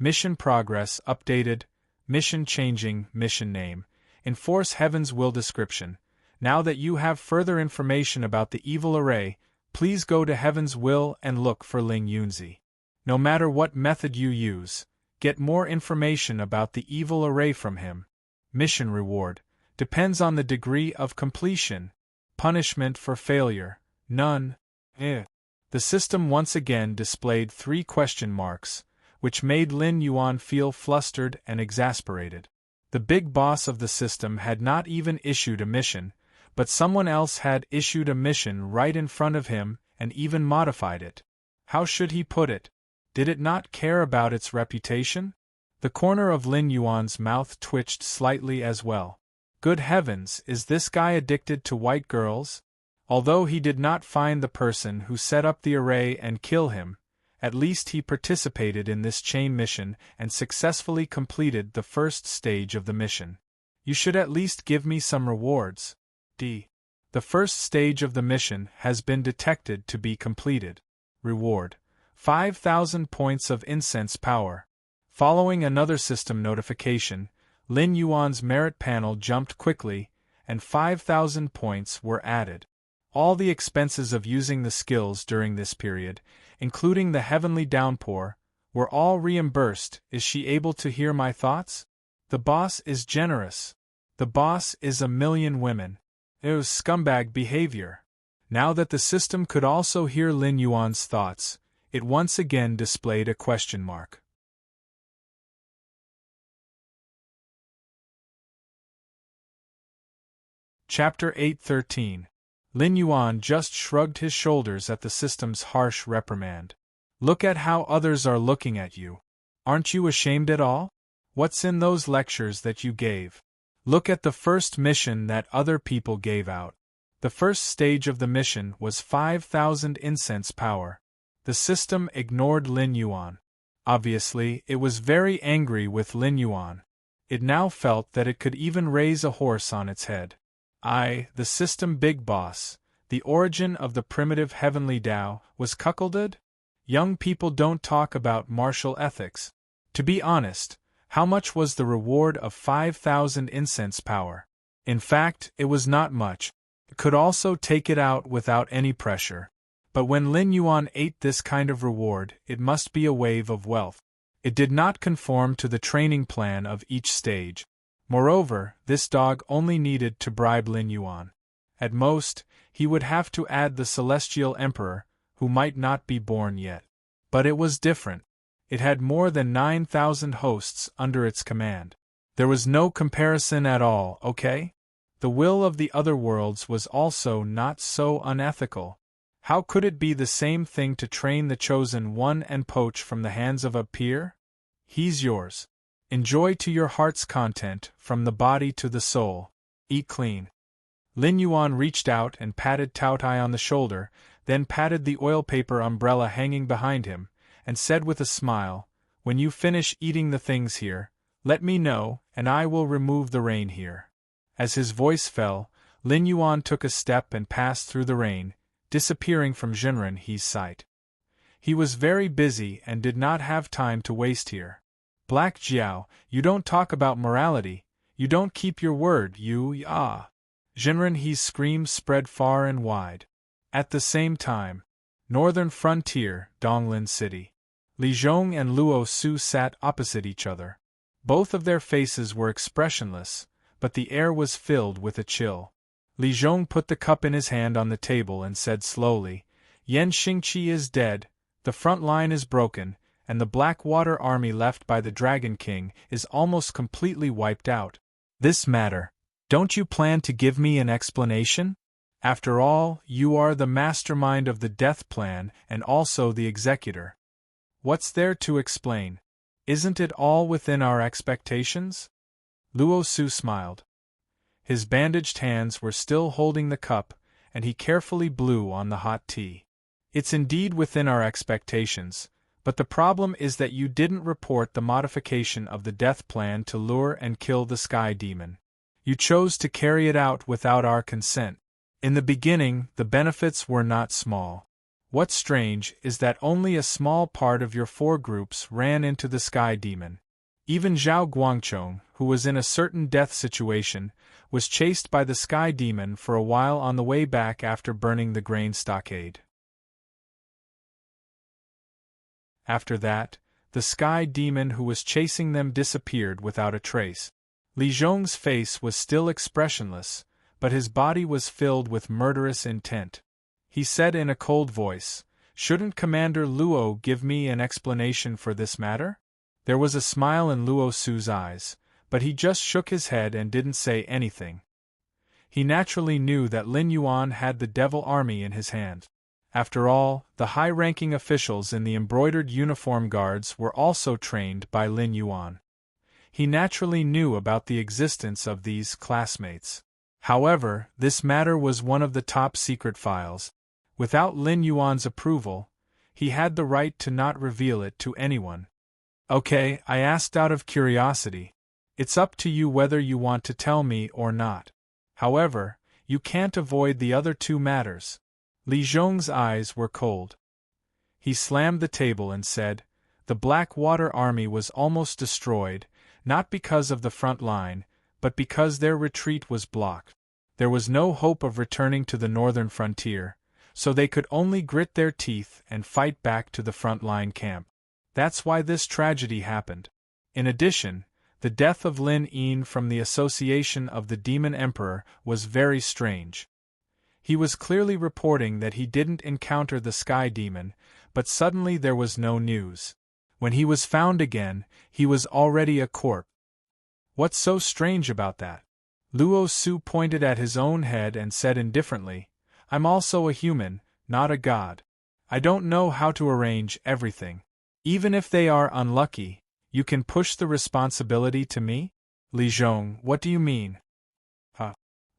Mission progress updated, mission changing, mission name, enforce heaven's will description. Now that you have further information about the evil array, please go to heaven's will and look for Ling Yunzi. No matter what method you use, get more information about the evil array from him. Mission reward depends on the degree of completion. Punishment for failure, none. The system once again displayed 3 question marks, which made Lin Yuan feel flustered and exasperated. The big boss of the system had not even issued a mission, but someone else had issued a mission right in front of him and even modified it. How should he put it? Did it not care about its reputation? The corner of Lin Yuan's mouth twitched slightly as well. Good heavens, is this guy addicted to white girls? Although he did not find the person who set up the array and kill him, at least he participated in this chain mission and successfully completed the first stage of the mission. You should at least give me some rewards. The first stage of the mission has been detected to be completed. Reward: 5,000 points of incense power. Following another system notification, Lin Yuan's merit panel jumped quickly, and 5,000 points were added. All the expenses of using the skills during this period, including the heavenly downpour, were all reimbursed. Is she able to hear my thoughts? The boss is generous. The boss is a million women. It was scumbag behavior. Now that the system could also hear Lin Yuan's thoughts, it once again displayed a question mark. Chapter 8:13. Lin Yuan just shrugged his shoulders at the system's harsh reprimand. Look at how others are looking at you. Aren't you ashamed at all? What's in those lectures that you gave? Look at the first mission that other people gave out. The first stage of the mission was 5,000 incense power. The system ignored Lin Yuan. Obviously, it was very angry with Lin Yuan. It now felt that it could even raise a horse on its head. The system big boss, the origin of the primitive heavenly Tao, was cuckolded? Young people don't talk about martial ethics. To be honest, how much was the reward of 5,000 incense power? In fact, it was not much. It could also take it out without any pressure. But when Lin Yuan ate this kind of reward, it must be a wave of wealth. It did not conform to the training plan of each stage. Moreover, this dog only needed to bribe Lin Yuan. At most, he would have to add the Celestial Emperor, who might not be born yet. But it was different. It had more than 9,000 hosts under its command. There was no comparison at all, okay? The will of the other worlds was also not so unethical. How could it be the same thing to train the chosen one and poach from the hands of a peer? He's yours. Enjoy to your heart's content, from the body to the soul. Eat clean. Lin Yuan reached out and patted Tao Tai on the shoulder, then patted the oil paper umbrella hanging behind him, and said with a smile, "When you finish eating the things here, let me know, and I will remove the rain here." As his voice fell, Lin Yuan took a step and passed through the rain, disappearing from Jinren He's sight. He was very busy and did not have time to waste here. Black Jiao, you don't talk about morality, you don't keep your word, Jinren He's screams spread far and wide. At the same time, northern frontier, Donglin City. Li Zhong and Luo Su sat opposite each other. Both of their faces were expressionless, but the air was filled with a chill. Li Zhong put the cup in his hand on the table and said slowly, "Yan Xingqi is dead, the front line is broken, and the Blackwater army left by the Dragon King is almost completely wiped out. This matter, don't you plan to give me an explanation? After all, you are the mastermind of the death plan and also the executor. What's there to explain? Isn't it all within our expectations?" Luo Su smiled. His bandaged hands were still holding the cup, and he carefully blew on the hot tea. "It's indeed within our expectations, but the problem is that you didn't report the modification of the death plan to lure and kill the Sky Demon. You chose to carry it out without our consent. In the beginning, the benefits were not small. What's strange is that only a small part of your 4 groups ran into the Sky Demon. Even Zhao Guangchong, who was in a certain death situation, was chased by the Sky Demon for a while on the way back after burning the grain stockade. After that, the Sky Demon who was chasing them disappeared without a trace. Li Zhong's face was still expressionless, but his body was filled with murderous intent. He said in a cold voice, "Shouldn't Commander Luo give me an explanation for this matter?" There was a smile in Luo Su's eyes, but he just shook his head and didn't say anything. He naturally knew that Lin Yuan had the Devil Army in his hand. After all, the high-ranking officials in the embroidered uniform guards were also trained by Lin Yuan. He naturally knew about the existence of these classmates. However, this matter was one of the top-secret files. Without Lin Yuan's approval, he had the right to not reveal it to anyone. "Okay," I asked out of curiosity. "It's up to you whether you want to tell me or not. However, you can't avoid the other 2 matters." Li Zhong's eyes were cold. He slammed the table and said, "The Blackwater Army was almost destroyed, not because of the front line, but because their retreat was blocked. There was no hope of returning to the northern frontier, so they could only grit their teeth and fight back to the front-line camp. That's why this tragedy happened. In addition, the death of Lin Yin from the association of the Demon Emperor was very strange. He was clearly reporting that he didn't encounter the Sky Demon, but suddenly there was no news. When he was found again, he was already a corpse. What's so strange about that?" Luo Su pointed at his own head and said indifferently, "I'm also a human, not a god. I don't know how to arrange everything. Even if they are unlucky, you can push the responsibility to me?" "Li Zhong, what do you mean?"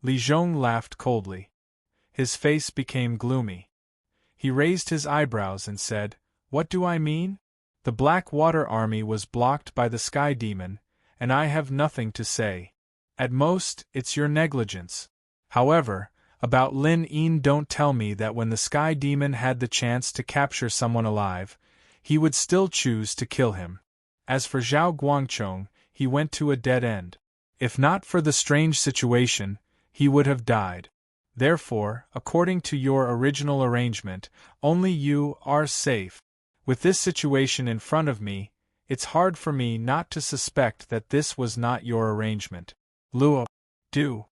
Li Zhong laughed coldly. His face became gloomy. He raised his eyebrows and said, "What do I mean? The Blackwater Army was blocked by the Sky Demon, and I have nothing to say. At most, it's your negligence. However, about Lin Yin, don't tell me that when the Sky Demon had the chance to capture someone alive, he would still choose to kill him. As for Zhao Guangchong, he went to a dead end. If not for the strange situation, he would have died. Therefore, according to your original arrangement, only you are safe. With this situation in front of me, it's hard for me not to suspect that this was not your arrangement." "Luo, do.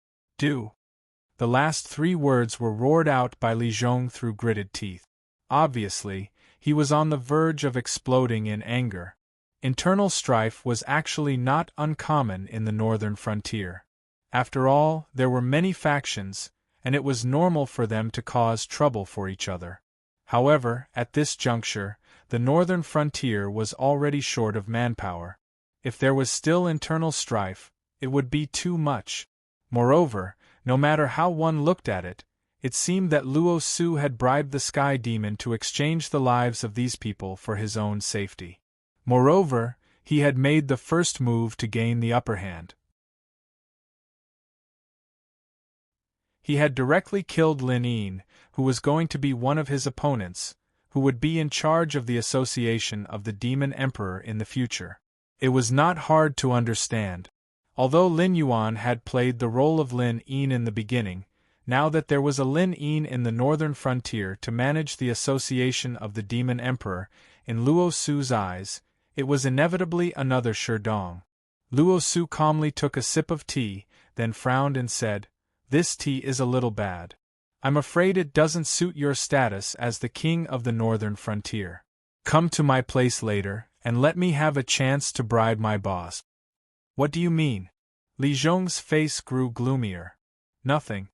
The last 3 words were roared out by Li Zhong through gritted teeth. Obviously, he was on the verge of exploding in anger. Internal strife was actually not uncommon in the northern frontier. After all, there were many factions, and it was normal for them to cause trouble for each other. However, at this juncture, the northern frontier was already short of manpower. If there was still internal strife, it would be too much. Moreover, no matter how one looked at it, it seemed that Luo Su had bribed the Sky Demon to exchange the lives of these people for his own safety. Moreover, he had made the first move to gain the upper hand. He had directly killed Lin Yin, who was going to be one of his opponents, who would be in charge of the association of the Demon Emperor in the future. It was not hard to understand. Although Lin Yuan had played the role of Lin Yin in the beginning, now that there was a Lin Yin in the northern frontier to manage the association of the Demon Emperor, in Luo Su's eyes, it was inevitably another Sherdong. Luo Su calmly took a sip of tea, then frowned and said, "This tea is a little bad. I'm afraid it doesn't suit your status as the king of the northern frontier. Come to my place later, and let me have a chance to bribe my boss." "What do you mean?" Li Zhong's face grew gloomier. "Nothing."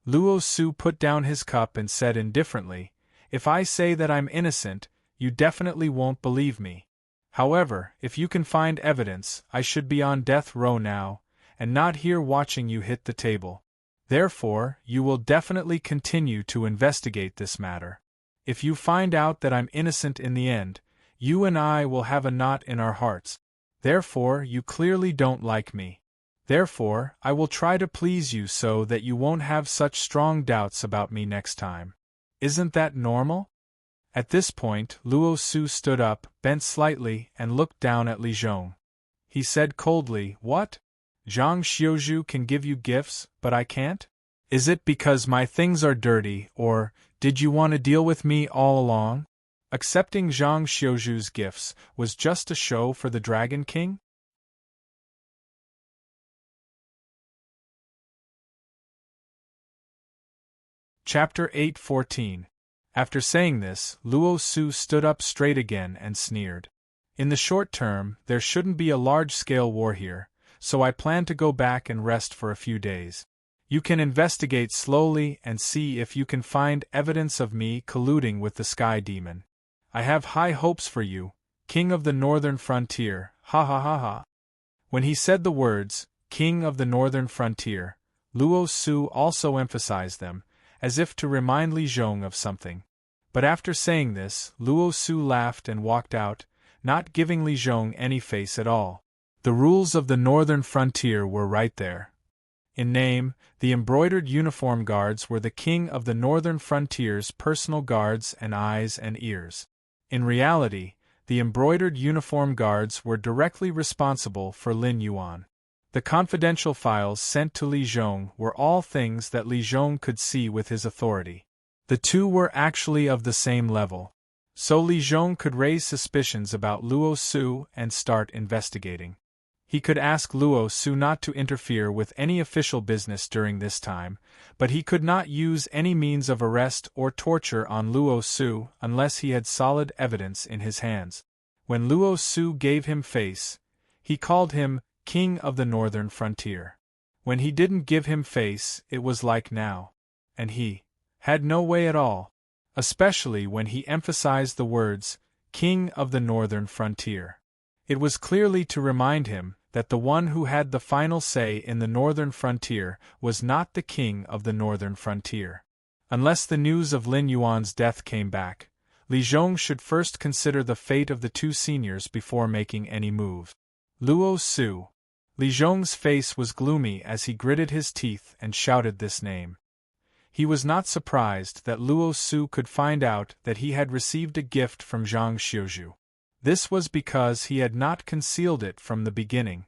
Luo Su put down his cup and said indifferently, "If I say that I'm innocent, you definitely won't believe me. However, if you can find evidence, I should be on death row now, and not here watching you hit the table. Therefore, you will definitely continue to investigate this matter. If you find out that I'm innocent in the end, you and I will have a knot in our hearts. Therefore, you clearly don't like me. Therefore, I will try to please you so that you won't have such strong doubts about me next time. Isn't that normal?" At this point, Luo Su stood up, bent slightly, and looked down at Li Zhong. He said coldly, "What? Zhang Xiuzhu can give you gifts, but I can't? Is it because my things are dirty, or did you want to deal with me all along? Accepting Zhang Xiuzhu's gifts was just a show for the Dragon King?" Chapter 8:14. After saying this, Luo Su stood up straight again and sneered. "In the short term, there shouldn't be a large-scale war here, so I plan to go back and rest for a few days. You can investigate slowly and see if you can find evidence of me colluding with the Sky Demon. I have high hopes for you, King of the Northern Frontier, ha ha ha ha." When he said the words, King of the Northern Frontier, Luo Su also emphasized them, as if to remind Li Zhong of something. But after saying this, Luo Su laughed and walked out, not giving Li Zhong any face at all. The rules of the Northern Frontier were right there. In name, the embroidered uniform guards were the King of the Northern Frontier's personal guards and eyes and ears. In reality, the embroidered uniform guards were directly responsible for Lin Yuan. The confidential files sent to Li Zhong were all things that Li Zhong could see with his authority. The two were actually of the same level. So Li Zhong could raise suspicions about Luo Su and start investigating. He could ask Luo Su not to interfere with any official business during this time, but he could not use any means of arrest or torture on Luo Su unless he had solid evidence in his hands. When Luo Su gave him face, he called him King of the Northern Frontier. When he didn't give him face, it was like now. And he had no way at all, especially when he emphasized the words, King of the Northern Frontier. It was clearly to remind him that the one who had the final say in the Northern Frontier was not the King of the Northern Frontier. Unless the news of Lin Yuan's death came back, Li Zhong should first consider the fate of the two seniors before making any move. Luo Su. Li Zhong's face was gloomy as he gritted his teeth and shouted this name. He was not surprised that Luo Su could find out that he had received a gift from Zhang Xiuzhu. This was because he had not concealed it from the beginning.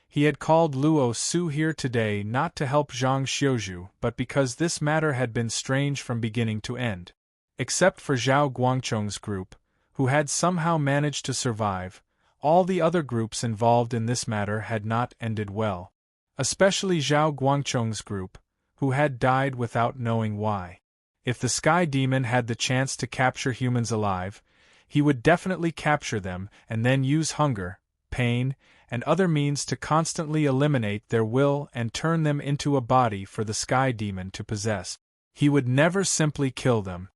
He had called Luo Su here today not to help Zhang Xiuzhu but because this matter had been strange from beginning to end. Except for Zhao Guangchong's group, who had somehow managed to survive, all the other groups involved in this matter had not ended well. Especially Zhao Guangchong's group, who had died without knowing why. If the Sky Demon had the chance to capture humans alive, he would definitely capture them and then use hunger, pain, and other means to constantly eliminate their will and turn them into a body for the Sky Demon to possess. He would never simply kill them.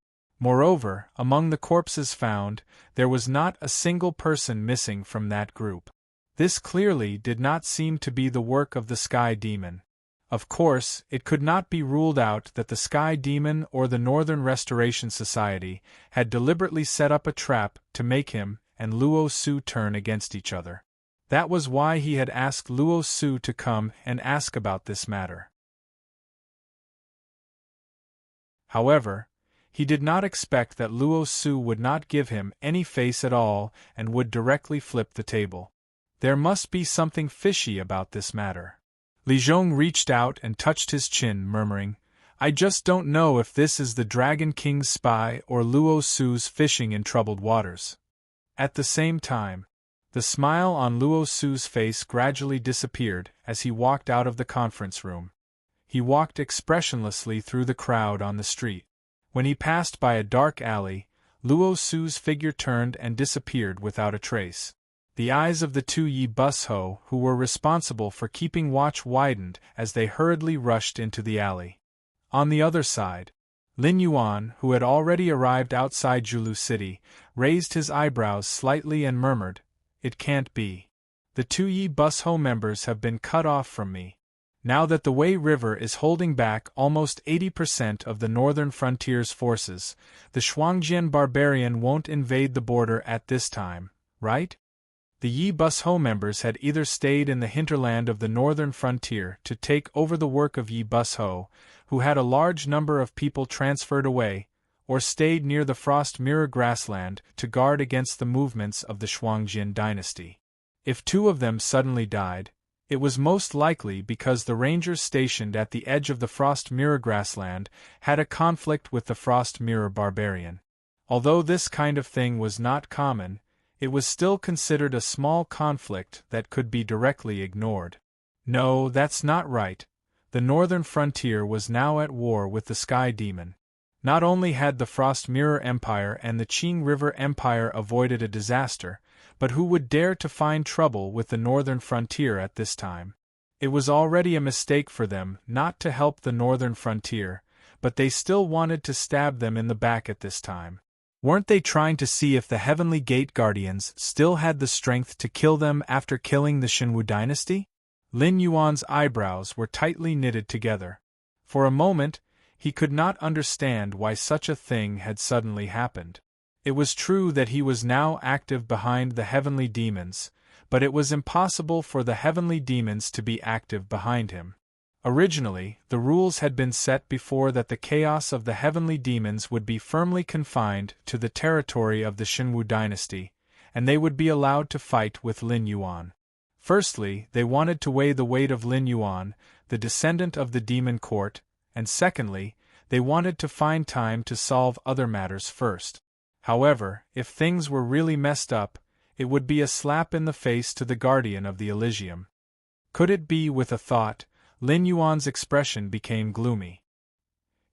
Moreover, among the corpses found, there was not a single person missing from that group. This clearly did not seem to be the work of the Sky Demon. Of course, it could not be ruled out that the Sky Demon or the Northern Restoration Society had deliberately set up a trap to make him and Luo Su turn against each other. That was why he had asked Luo Su to come and ask about this matter. However, he did not expect that Luo Su would not give him any face at all and would directly flip the table. There must be something fishy about this matter. Li Zhong reached out and touched his chin, murmuring, "I just don't know if this is the Dragon King's spy or Luo Su's fishing in troubled waters." At the same time, the smile on Luo Su's face gradually disappeared as he walked out of the conference room. He walked expressionlessly through the crowd on the street. When he passed by a dark alley, Luo Su's figure turned and disappeared without a trace. The eyes of the two Yi Bus Ho who were responsible for keeping watch widened as they hurriedly rushed into the alley. On the other side, Lin Yuan, who had already arrived outside Julu City, raised his eyebrows slightly and murmured, "It can't be. The two Yi Bus Ho members have been cut off from me. Now that the Wei River is holding back almost 80% of the Northern Frontier's forces, the Shuangjian barbarian won't invade the border at this time, right?" The Yi Bus Ho members had either stayed in the hinterland of the Northern Frontier to take over the work of Yi Bus Ho, who had a large number of people transferred away, or stayed near the frost mirror grassland to guard against the movements of the Shuangjin dynasty. If two of them suddenly died, it was most likely because the rangers stationed at the edge of the frost mirror grassland had a conflict with the frost mirror barbarian. Although this kind of thing was not common, it was still considered a small conflict that could be directly ignored. No, that's not right. The northern frontier was now at war with the Sky Demon. Not only had the Frost Mirror Empire and the Qing River Empire avoided a disaster, but who would dare to find trouble with the northern frontier at this time? It was already a mistake for them not to help the northern frontier, but they still wanted to stab them in the back at this time. Weren't they trying to see if the Heavenly Gate Guardians still had the strength to kill them after killing the Xinwu dynasty? Lin Yuan's eyebrows were tightly knitted together. For a moment, he could not understand why such a thing had suddenly happened. It was true that he was now active behind the heavenly demons, but it was impossible for the heavenly demons to be active behind him. Originally, the rules had been set before that the chaos of the heavenly demons would be firmly confined to the territory of the Xinwu dynasty, and they would be allowed to fight with Lin Yuan. Firstly, they wanted to weigh the weight of Lin Yuan, the descendant of the demon court, and secondly, they wanted to find time to solve other matters first. However, if things were really messed up, it would be a slap in the face to the guardian of the Elysium. Could it be? With a thought, Lin Yuan's expression became gloomy.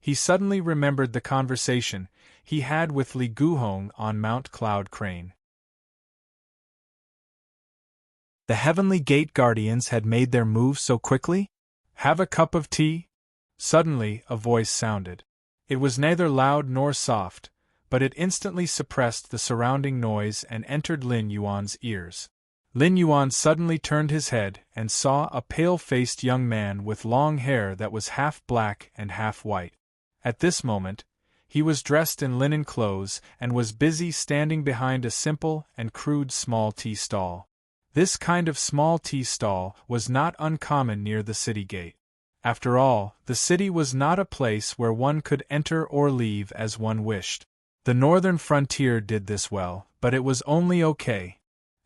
He suddenly remembered the conversation he had with Li Guhong on Mount Cloud Crane. The Heavenly Gate Guardians had made their move so quickly? Have a cup of tea? Suddenly, a voice sounded. It was neither loud nor soft, but it instantly suppressed the surrounding noise and entered Lin Yuan's ears. Lin Yuan suddenly turned his head and saw a pale-faced young man with long hair that was half black and half white. At this moment, he was dressed in linen clothes and was busy standing behind a simple and crude small tea stall. This kind of small tea stall was not uncommon near the city gate. After all, the city was not a place where one could enter or leave as one wished. The northern frontier did this well, but it was only okay.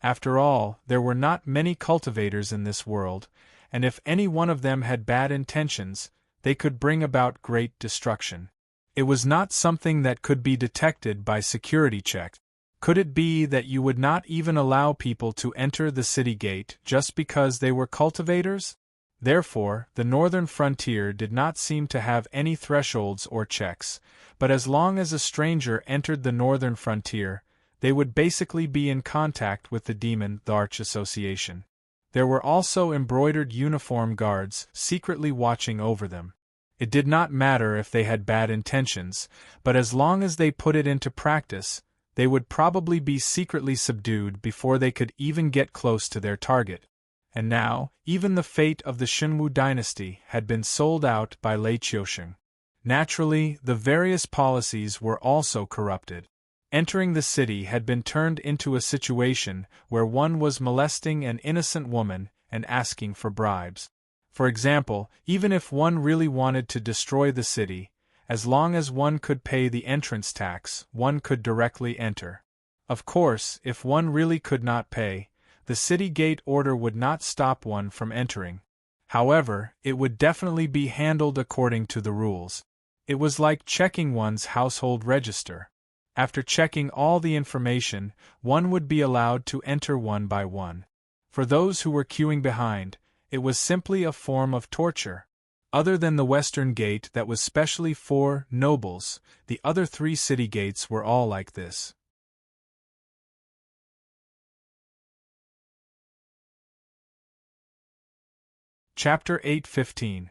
After all, there were not many cultivators in this world, and if any one of them had bad intentions, they could bring about great destruction. It was not something that could be detected by security checks. Could it be that you would not even allow people to enter the city gate just because they were cultivators? Therefore, the northern frontier did not seem to have any thresholds or checks, but as long as a stranger entered the northern frontier, they would basically be in contact with the demon, the Arch Association. There were also embroidered uniform guards secretly watching over them. It did not matter if they had bad intentions, but as long as they put it into practice, they would probably be secretly subdued before they could even get close to their target. And now, even the fate of the Xinwu dynasty had been sold out by Lei Qiusheng. Naturally, the various policies were also corrupted. Entering the city had been turned into a situation where one was molesting an innocent woman and asking for bribes. For example, even if one really wanted to destroy the city, as long as one could pay the entrance tax, one could directly enter. Of course, if one really could not pay, the city gate order would not stop one from entering. However, it would definitely be handled according to the rules. It was like checking one's household register. After checking all the information, one would be allowed to enter one by one. For those who were queuing behind, it was simply a form of torture. Other than the western gate that was specially for nobles, the other 3 city gates were all like this. Chapter 8:15.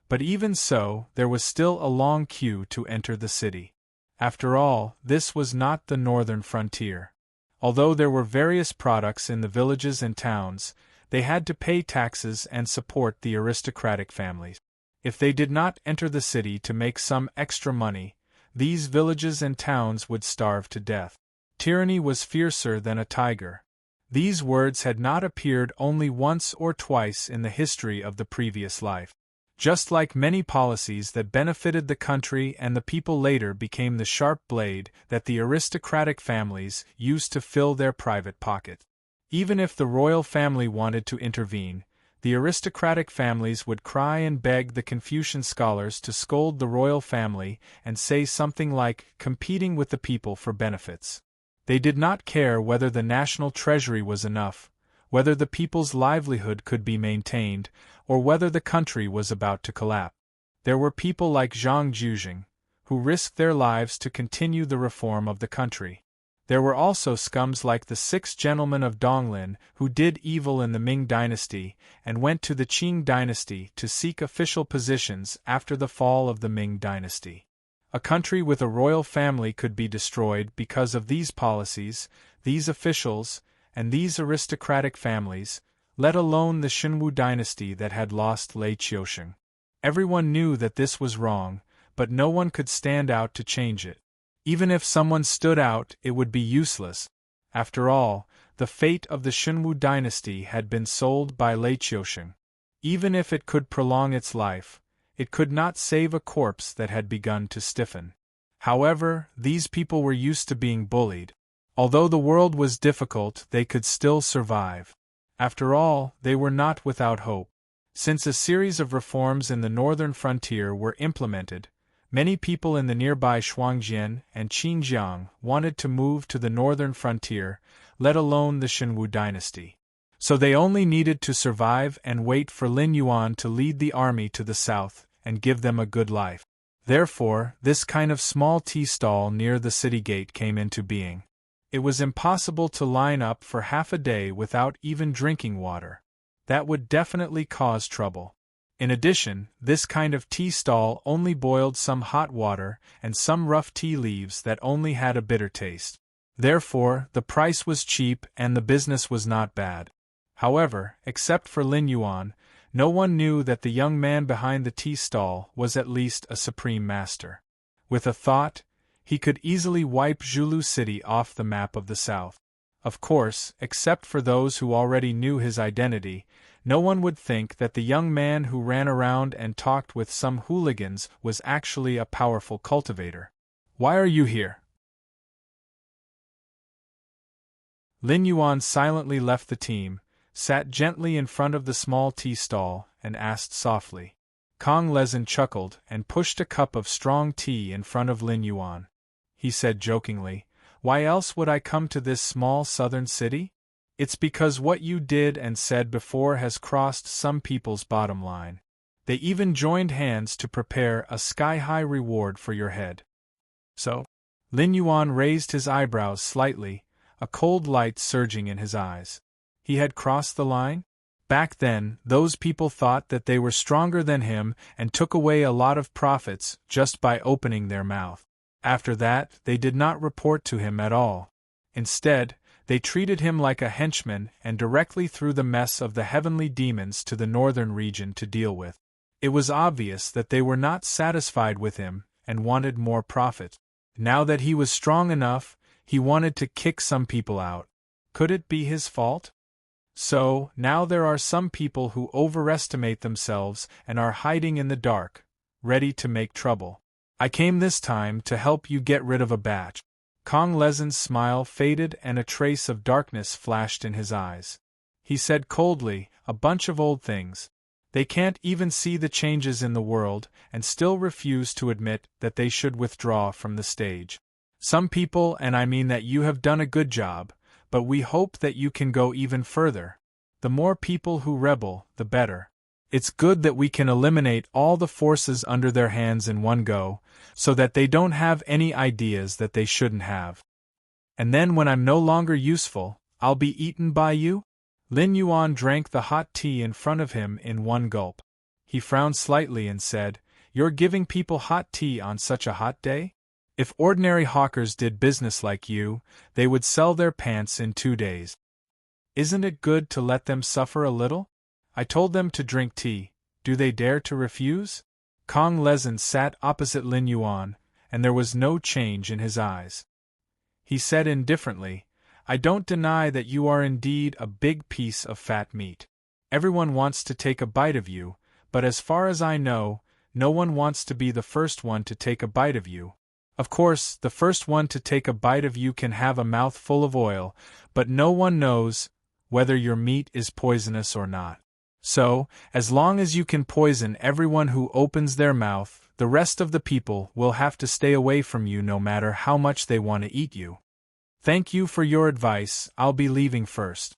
But even so, there was still a long queue to enter the city. After all, this was not the northern frontier. Although there were various products in the villages and towns, they had to pay taxes and support the aristocratic families. If they did not enter the city to make some extra money, these villages and towns would starve to death. Tyranny was fiercer than a tiger. These words had not appeared only once or twice in the history of the previous life. Just like many policies that benefited the country and the people later became the sharp blade that the aristocratic families used to fill their private pocket. Even if the royal family wanted to intervene, the aristocratic families would cry and beg the Confucian scholars to scold the royal family and say something like competing with the people for benefits. They did not care whether the national treasury was enough, whether the people's livelihood could be maintained, or whether the country was about to collapse. There were people like Zhang Juzheng, who risked their lives to continue the reform of the country. There were also scums like the 6 gentlemen of Donglin who did evil in the Ming dynasty and went to the Qing dynasty to seek official positions after the fall of the Ming dynasty. A country with a royal family could be destroyed because of these policies, these officials, and these aristocratic families, let alone the Xinwu dynasty that had lost Lei Qiusheng. Everyone knew that this was wrong, but no one could stand out to change it. Even if someone stood out, it would be useless. After all, the fate of the Xinwu dynasty had been sold by Lei Qiusheng. Even if it could prolong its life, it could not save a corpse that had begun to stiffen. However, these people were used to being bullied. Although the world was difficult, they could still survive. After all, they were not without hope. Since a series of reforms in the northern frontier were implemented, many people in the nearby Shuangjian and Xinjiang wanted to move to the northern frontier, let alone the Xinwu dynasty. So they only needed to survive and wait for Lin Yuan to lead the army to the south and give them a good life. Therefore, this kind of small tea stall near the city gate came into being. It was impossible to line up for half a day without even drinking water. That would definitely cause trouble. In addition, this kind of tea stall only boiled some hot water and some rough tea leaves that only had a bitter taste. Therefore, the price was cheap and the business was not bad. However, except for Lin Yuan, no one knew that the young man behind the tea stall was at least a supreme master. With a thought, he could easily wipe Zhulu City off the map of the south. Of course, except for those who already knew his identity, no one would think that the young man who ran around and talked with some hooligans was actually a powerful cultivator. Why are you here? Lin Yuan silently left the team, sat gently in front of the small tea stall, and asked softly. Kong Lezin chuckled and pushed a cup of strong tea in front of Lin Yuan. He said jokingly, "Why else would I come to this small southern city? It's because what you did and said before has crossed some people's bottom line. They even joined hands to prepare a sky-high reward for your head." So? Lin Yuan raised his eyebrows slightly, a cold light surging in his eyes. He had crossed the line? Back then, those people thought that they were stronger than him and took away a lot of profits just by opening their mouth. After that, they did not report to him at all. Instead, they treated him like a henchman and directly threw the mess of the heavenly demons to the northern region to deal with. It was obvious that they were not satisfied with him and wanted more profit. Now that he was strong enough, he wanted to kick some people out. Could it be his fault? So, now there are some people who overestimate themselves and are hiding in the dark, ready to make trouble. I came this time to help you get rid of a batch. Kong Lezin's smile faded and a trace of darkness flashed in his eyes. He said coldly, "A bunch of old things. They can't even see the changes in the world and still refuse to admit that they should withdraw from the stage. Some people, and I mean that you have done a good job, but we hope that you can go even further. The more people who rebel, the better. It's good that we can eliminate all the forces under their hands in one go, so that they don't have any ideas that they shouldn't have. And then when I'm no longer useful, I'll be eaten by you?" Lin Yuan drank the hot tea in front of him in one gulp. He frowned slightly and said, "You're giving people hot tea on such a hot day? If ordinary hawkers did business like you, they would sell their pants in 2 days. Isn't it good to let them suffer a little? I told them to drink tea. Do they dare to refuse?" Kong Lezin sat opposite Lin Yuan, and there was no change in his eyes. He said indifferently, "I don't deny that you are indeed a big piece of fat meat. Everyone wants to take a bite of you, but as far as I know, no one wants to be the first one to take a bite of you. Of course, the first one to take a bite of you can have a mouth full of oil, but no one knows whether your meat is poisonous or not. So, as long as you can poison everyone who opens their mouth, the rest of the people will have to stay away from you no matter how much they want to eat you. Thank you for your advice, I'll be leaving first.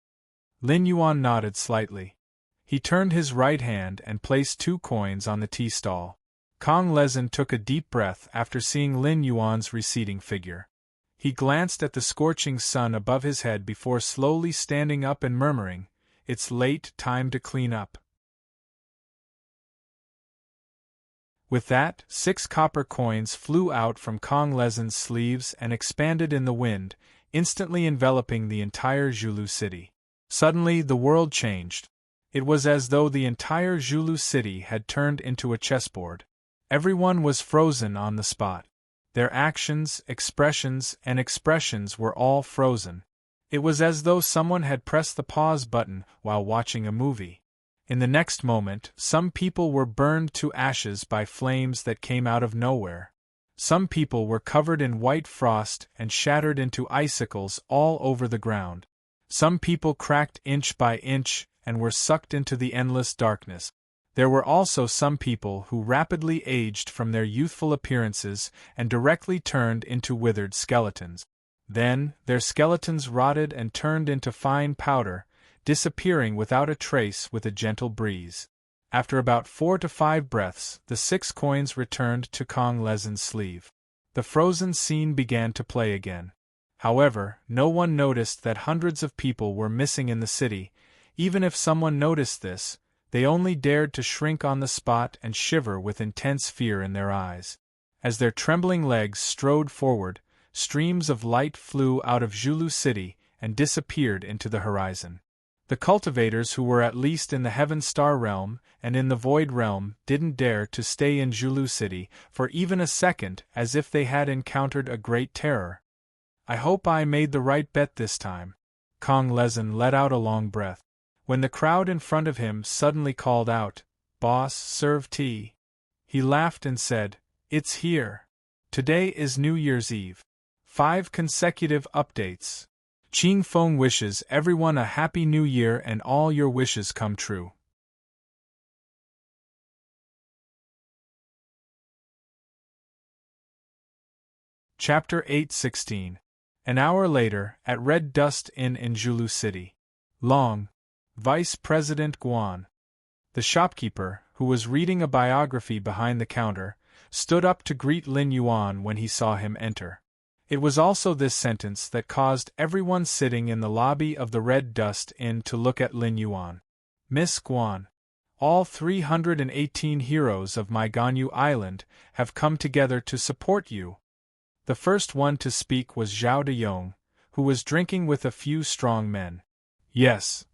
Lin Yuan nodded slightly. He turned his right hand and placed 2 coins on the tea stall. Kong Lezin took a deep breath after seeing Lin Yuan's receding figure. He glanced at the scorching sun above his head before slowly standing up and murmuring, "It's late, time to clean up." With that, 6 copper coins flew out from Kong Lezin's sleeves and expanded in the wind, instantly enveloping the entire Zhulu city. Suddenly the world changed. It was as though the entire Zhulu city had turned into a chessboard. Everyone was frozen on the spot. Their actions, expressions were all frozen. It was as though someone had pressed the pause button while watching a movie. In the next moment, some people were burned to ashes by flames that came out of nowhere. Some people were covered in white frost and shattered into icicles all over the ground. Some people cracked inch by inch and were sucked into the endless darkness. There were also some people who rapidly aged from their youthful appearances and directly turned into withered skeletons. Then, their skeletons rotted and turned into fine powder, disappearing without a trace with a gentle breeze. After about 4 to 5 breaths, the 6 coins returned to Kong Lezin's sleeve. The frozen scene began to play again. However, no one noticed that hundreds of people were missing in the city. Even if someone noticed this, they only dared to shrink on the spot and shiver with intense fear in their eyes. As their trembling legs strode forward, streams of light flew out of Zhulu City and disappeared into the horizon. The cultivators who were at least in the Heaven Star Realm and in the Void Realm didn't dare to stay in Zhulu City for even a second, as if they had encountered a great terror. I hope I made the right bet this time. Kong Lezin let out a long breath. When the crowd in front of him suddenly called out, "Boss, serve tea," he laughed and said, "It's here. Today is New Year's Eve. 5 consecutive updates. Qing Feng wishes everyone a happy new year and all your wishes come true." Chapter 8:16. An hour later, at Red Dust Inn in Zhulu City. Long. Vice President Guan. The shopkeeper, who was reading a biography behind the counter, stood up to greet Lin Yuan when he saw him enter. It was also this sentence that caused everyone sitting in the lobby of the Red Dust Inn to look at Lin Yuan. "Miss Guan, all 318 heroes of my Ganyu Island have come together to support you." The first one to speak was Zhao Deyong, who was drinking with a few strong men. "Yes."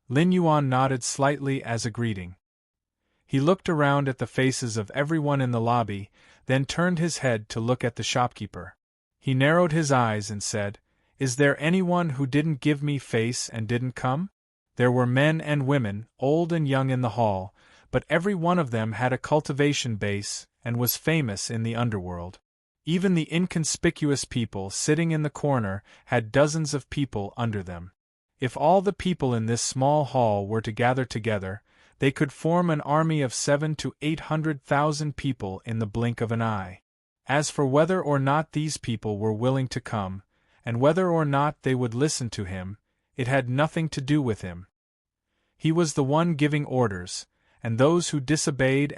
Lin Yuan nodded slightly as a greeting. He looked around at the faces of everyone in the lobby, then turned his head to look at the shopkeeper. He narrowed his eyes and said, "Is there anyone who didn't give me face and didn't come?" There were men and women, old and young in the hall, but every one of them had a cultivation base and was famous in the underworld. Even the inconspicuous people sitting in the corner had dozens of people under them. If all the people in this small hall were to gather together, they could form an army of 700,000 to 800,000 people in the blink of an eye. As for whether or not these people were willing to come, and whether or not they would listen to him, it had nothing to do with him. He was the one giving orders, and those who disobeyed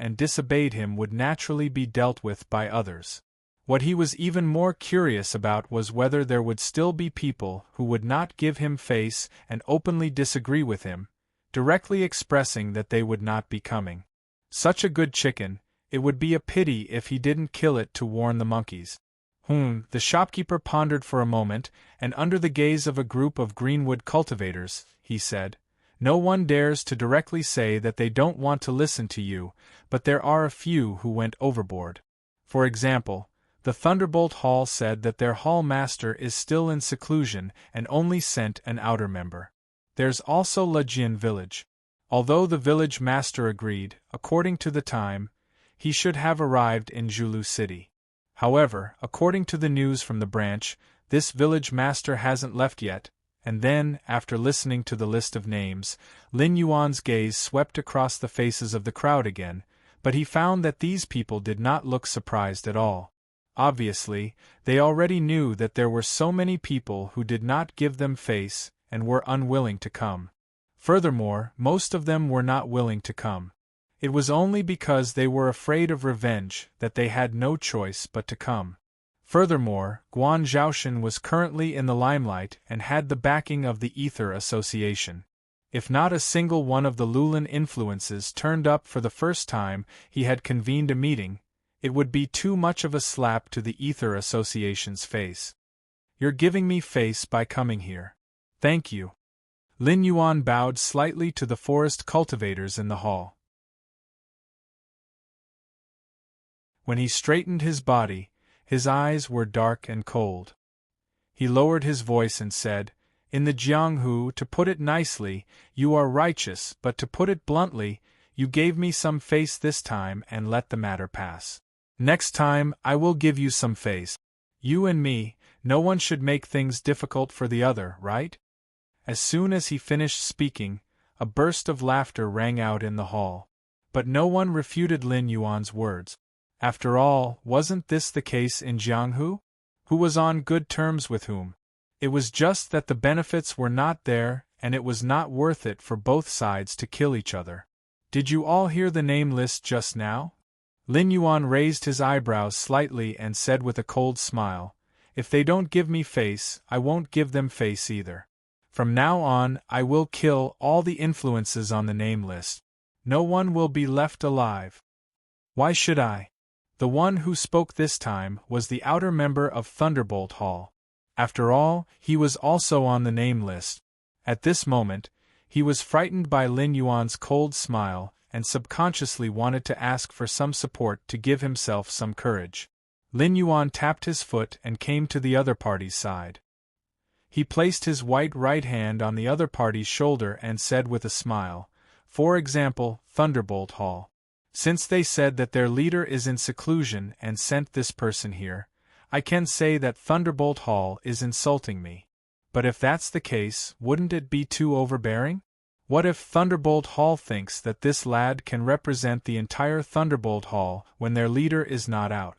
him would naturally be dealt with by others. What he was even more curious about was whether there would still be people who would not give him face and openly disagree with him, directly expressing that they would not be coming. Such a good chicken, it would be a pity if he didn't kill it to warn the monkeys. The shopkeeper pondered for a moment, and under the gaze of a group of greenwood cultivators, he said, "No one dares to directly say that they don't want to listen to you, but there are a few who went overboard. For example, the Thunderbolt Hall said that their hall master is still in seclusion and only sent an outer member. There's also Lejian Village. Although the village master agreed, according to the time, he should have arrived in Julu City. However, according to the news from the branch, this village master hasn't left yet, and then, after listening to the list of names, Lin Yuan's gaze swept across the faces of the crowd again, but he found that these people did not look surprised at all. Obviously, they already knew that there were so many people who did not give them face and were unwilling to come. Furthermore, most of them were not willing to come. It was only because they were afraid of revenge that they had no choice but to come. Furthermore, Guan Zhaoshan was currently in the limelight and had the backing of the Ether Association. If not a single one of the Lulin influences turned up for the first time he had convened a meeting, it would be too much of a slap to the Ether Association's face. You're giving me face by coming here. Thank you. Lin Yuan bowed slightly to the forest cultivators in the hall. When he straightened his body, his eyes were dark and cold. He lowered his voice and said, "In the Jianghu, to put it nicely, you are righteous, but to put it bluntly, you gave me some face this time and let the matter pass. Next time, I will give you some face. You and me, no one should make things difficult for the other, right?" As soon as he finished speaking, a burst of laughter rang out in the hall. But no one refuted Lin Yuan's words. After all, wasn't this the case in Jianghu? Who was on good terms with whom? It was just that the benefits were not there, and it was not worth it for both sides to kill each other. Did you all hear the name list just now? Lin Yuan raised his eyebrows slightly and said with a cold smile, "If they don't give me face, I won't give them face either. From now on, I will kill all the influences on the name list. No one will be left alive." Why should I? The one who spoke this time was the outer member of Thunderbolt Hall. After all, he was also on the name list. At this moment, he was frightened by Lin Yuan's cold smile and subconsciously wanted to ask for some support to give himself some courage. Lin Yuan tapped his foot and came to the other party's side. He placed his white right hand on the other party's shoulder and said with a smile, "For example, Thunderbolt Hall. Since they said that their leader is in seclusion and sent this person here, I can say that Thunderbolt Hall is insulting me. But if that's the case, wouldn't it be too overbearing? What if Thunderbolt Hall thinks that this lad can represent the entire Thunderbolt Hall when their leader is not out?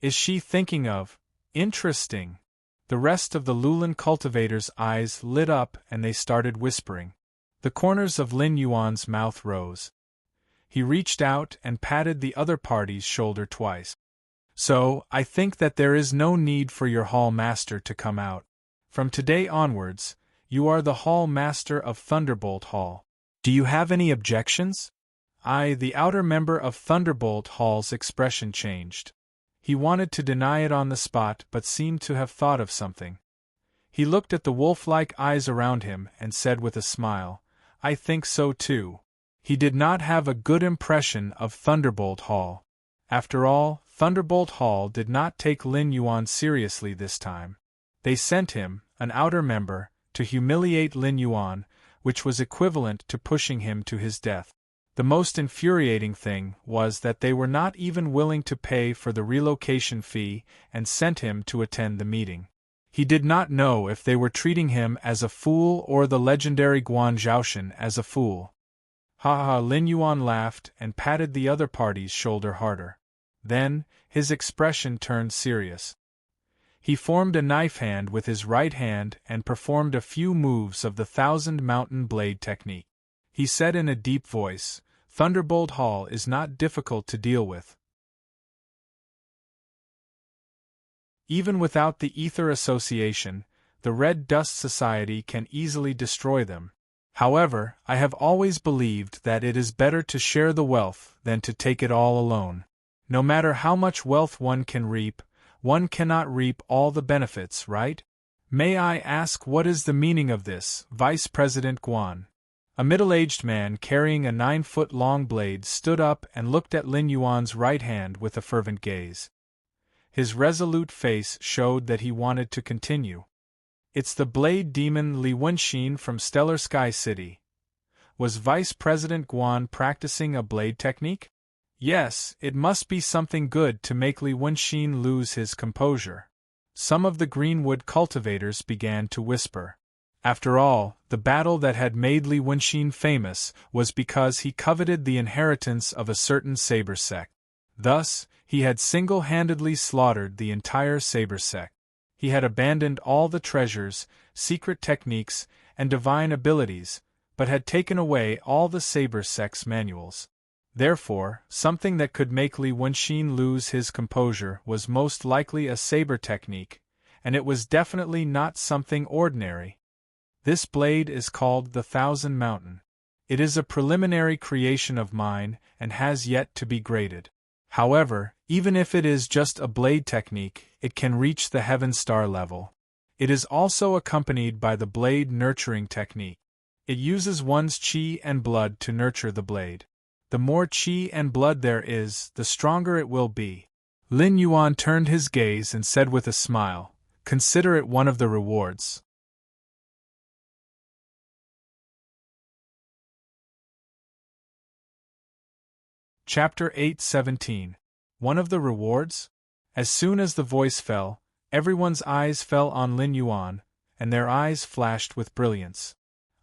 Is she thinking of? Interesting." The rest of the Lulin cultivators' eyes lit up and they started whispering. The corners of Lin Yuan's mouth rose. He reached out and patted the other party's shoulder twice. "So, I think that there is no need for your hall master to come out. From today onwards, you are the hall master of Thunderbolt Hall. Do you have any objections?" The outer member of Thunderbolt Hall's expression changed. He wanted to deny it on the spot but seemed to have thought of something. He looked at the wolf-like eyes around him and said with a smile, "I think so too." He did not have a good impression of Thunderbolt Hall. After all, Thunderbolt Hall did not take Lin Yuan seriously this time. They sent him, an outer member, to humiliate Lin Yuan, which was equivalent to pushing him to his death. The most infuriating thing was that they were not even willing to pay for the relocation fee and sent him to attend the meeting. He did not know if they were treating him as a fool or the legendary Guan Zhaoshan as a fool. "Ha ha!" Lin Yuan laughed and patted the other party's shoulder harder. Then, his expression turned serious. He formed a knife hand with his right hand and performed a few moves of the 1,000 Mountain Blade technique. He said in a deep voice, "Thunderbolt Hall is not difficult to deal with. Even without the Ether Association, the Red Dust Society can easily destroy them. However, I have always believed that it is better to share the wealth than to take it all alone. No matter how much wealth one can reap, one cannot reap all the benefits, right? May I ask what is the meaning of this, Vice President Guan?" A middle-aged man carrying a 9-foot-long blade stood up and looked at Lin Yuan's right hand with a fervent gaze. His resolute face showed that he wanted to continue. "It's the blade demon Li Wenxin from Stellar Sky City. Was Vice President Guan practicing a blade technique? Yes, it must be something good to make Li Wenxin lose his composure. Some of the greenwood cultivators began to whisper. After all, the battle that had made Li Wenxin famous was because he coveted the inheritance of a certain saber sect. Thus, he had single-handedly slaughtered the entire saber sect. He had abandoned all the treasures, secret techniques, and divine abilities, but had taken away all the saber sect's manuals. Therefore, something that could make Li Wenxin lose his composure was most likely a saber technique, and it was definitely not something ordinary. This blade is called the Thousand Mountain. It is a preliminary creation of mine and has yet to be graded. However, even if it is just a blade technique, it can reach the Heaven Star level. It is also accompanied by the blade nurturing technique. It uses one's qi and blood to nurture the blade. The more qi and blood there is, the stronger it will be. Lin Yuan turned his gaze and said with a smile, "Consider it one of the rewards." Chapter 8:17. One of the rewards? As soon as the voice fell, everyone's eyes fell on Lin Yuan, and their eyes flashed with brilliance.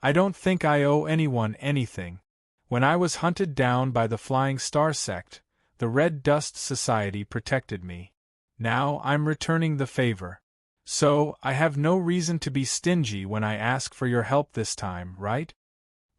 "I don't think I owe anyone anything. When I was hunted down by the Flying Star sect, the Red Dust Society protected me. Now I'm returning the favor. So, I have no reason to be stingy when I ask for your help this time, right?"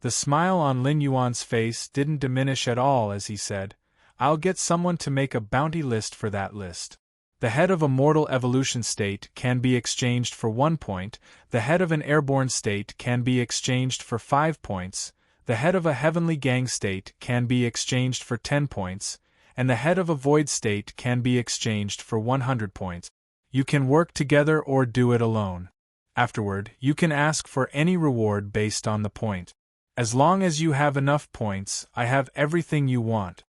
The smile on Lin Yuan's face didn't diminish at all as he said, "I'll get someone to make a bounty list for that list. The head of a mortal evolution state can be exchanged for 1 point, the head of an airborne state can be exchanged for 5 points, the head of a heavenly gang state can be exchanged for 10 points, and the head of a void state can be exchanged for 100 points. You can work together or do it alone. Afterward, you can ask for any reward based on the point. As long as you have enough points, I have everything you want."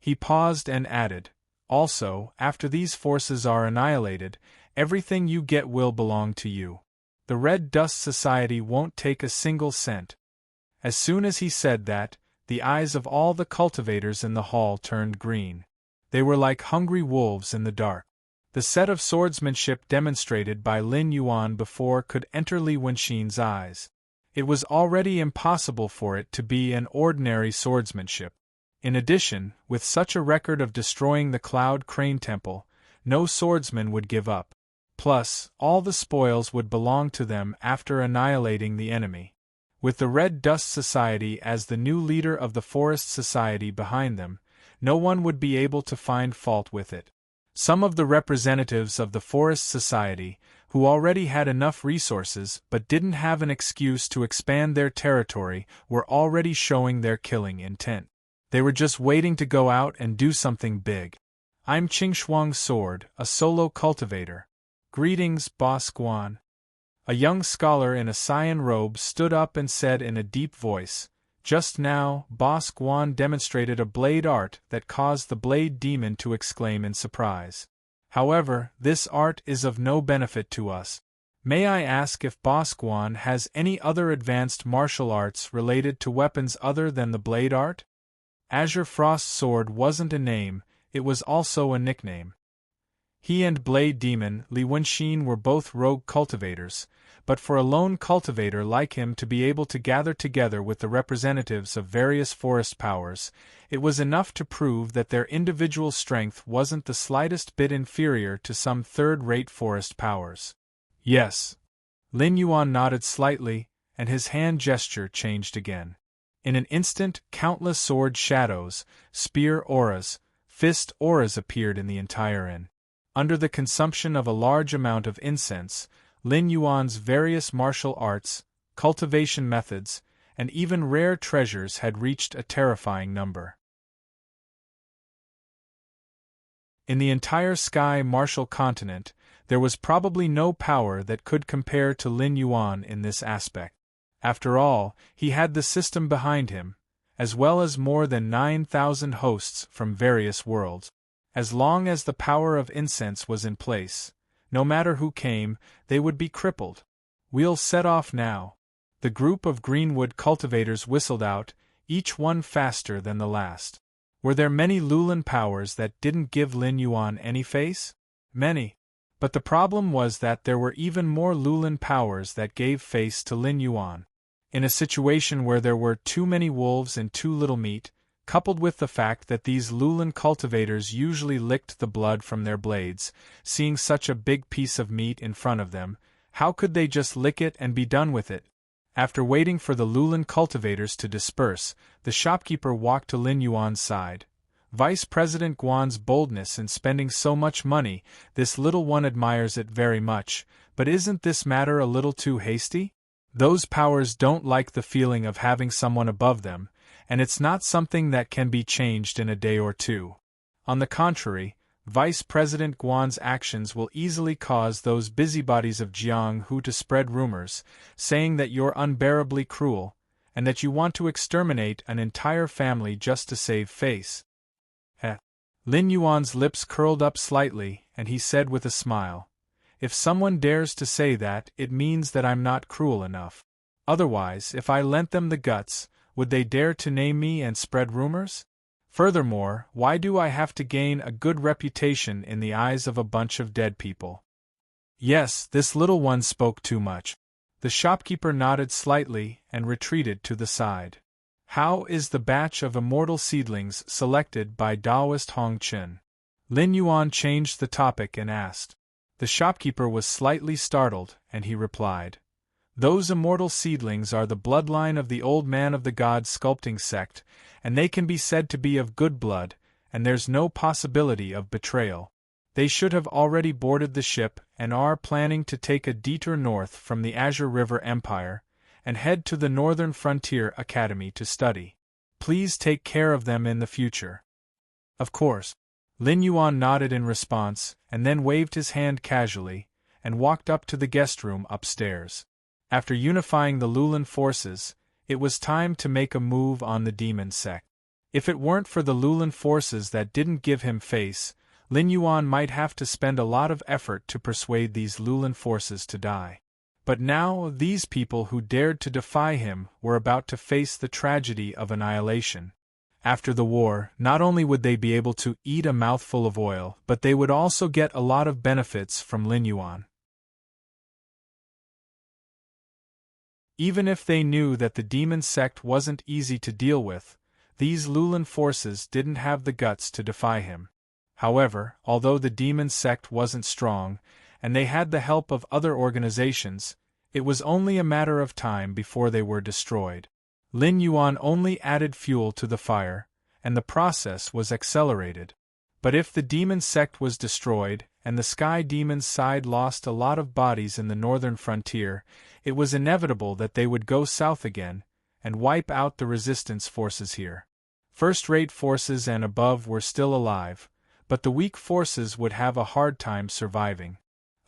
He paused and added, "Also, after these forces are annihilated, everything you get will belong to you. The Red Dust Society won't take a single cent." As soon as he said that, the eyes of all the cultivators in the hall turned green. They were like hungry wolves in the dark. The set of swordsmanship demonstrated by Lin Yuan before could enter Li Wenxin's eyes. It was already impossible for it to be an ordinary swordsmanship. In addition, with such a record of destroying the Cloud Crane Temple, no swordsman would give up. Plus, all the spoils would belong to them after annihilating the enemy. With the Red Dust Society as the new leader of the Forest Society behind them, no one would be able to find fault with it. Some of the representatives of the Forest Society, who already had enough resources but didn't have an excuse to expand their territory, were already showing their killing intent. They were just waiting to go out and do something big. "I'm Qingxuang's Sword, a solo cultivator. Greetings, Boss Guan." A young scholar in a cyan robe stood up and said in a deep voice, "Just now, Boss Guan demonstrated a blade art that caused the blade demon to exclaim in surprise. However, this art is of no benefit to us. May I ask if Boss Guan has any other advanced martial arts related to weapons other than the blade art?" Azure Frost Sword wasn't a name, it was also a nickname. He and Blade Demon Li Wenxin were both rogue cultivators, but for a lone cultivator like him to be able to gather together with the representatives of various forest powers, it was enough to prove that their individual strength wasn't the slightest bit inferior to some third-rate forest powers. "Yes." Lin Yuan nodded slightly, and his hand gesture changed again. In an instant, countless sword shadows, spear auras, fist auras appeared in the entire inn. Under the consumption of a large amount of incense, Lin Yuan's various martial arts, cultivation methods, and even rare treasures had reached a terrifying number. In the entire Sky Martial Continent, there was probably no power that could compare to Lin Yuan in this aspect. After all, he had the system behind him, as well as more than 9,000 hosts from various worlds. As long as the power of incense was in place, no matter who came, they would be crippled. "We'll set off now." The group of greenwood cultivators whistled out, each one faster than the last. Were there many Lulan powers that didn't give Lin Yuan any face? Many. But the problem was that there were even more Lulan powers that gave face to Lin Yuan. In a situation where there were too many wolves and too little meat, coupled with the fact that these Lulan cultivators usually licked the blood from their blades, seeing such a big piece of meat in front of them, how could they just lick it and be done with it? After waiting for the Lulan cultivators to disperse, the shopkeeper walked to Lin Yuan's side. Vice President Guan's boldness in spending so much money, this little one admires it very much, but isn't this matter a little too hasty? Those powers don't like the feeling of having someone above them, and it's not something that can be changed in a day or two. On the contrary, Vice President Guan's actions will easily cause those busybodies of Jianghu to spread rumors, saying that you're unbearably cruel, and that you want to exterminate an entire family just to save face. Lin Yuan's lips curled up slightly, and he said with a smile, "If someone dares to say that, it means that I'm not cruel enough. Otherwise, if I lent them the guts, would they dare to name me and spread rumors? Furthermore, why do I have to gain a good reputation in the eyes of a bunch of dead people?" Yes, this little one spoke too much. The shopkeeper nodded slightly and retreated to the side. How is the batch of immortal seedlings selected by Taoist Hong Qin? Lin Yuan changed the topic and asked. The shopkeeper was slightly startled, and he replied, "Those immortal seedlings are the bloodline of the old man of the god sculpting sect, and they can be said to be of good blood, and there's no possibility of betrayal. They should have already boarded the ship and are planning to take a detour north from the Azure River Empire, and head to the Northern Frontier Academy to study. Please take care of them in the future." Of course. Lin Yuan nodded in response, and then waved his hand casually, and walked up to the guest room upstairs. After unifying the Lulan forces, it was time to make a move on the demon sect. If it weren't for the Lulan forces that didn't give him face, Lin Yuan might have to spend a lot of effort to persuade these Lulan forces to die. But now, these people who dared to defy him were about to face the tragedy of annihilation. After the war, not only would they be able to eat a mouthful of oil, but they would also get a lot of benefits from Lin Yuan. Even if they knew that the demon sect wasn't easy to deal with, these Lulan forces didn't have the guts to defy him. However, although the demon sect wasn't strong, and they had the help of other organizations, it was only a matter of time before they were destroyed. Lin Yuan only added fuel to the fire, and the process was accelerated. But if the demon sect was destroyed, and the Sky Demon's side lost a lot of bodies in the northern frontier, it was inevitable that they would go south again, and wipe out the resistance forces here. First-rate forces and above were still alive, but the weak forces would have a hard time surviving.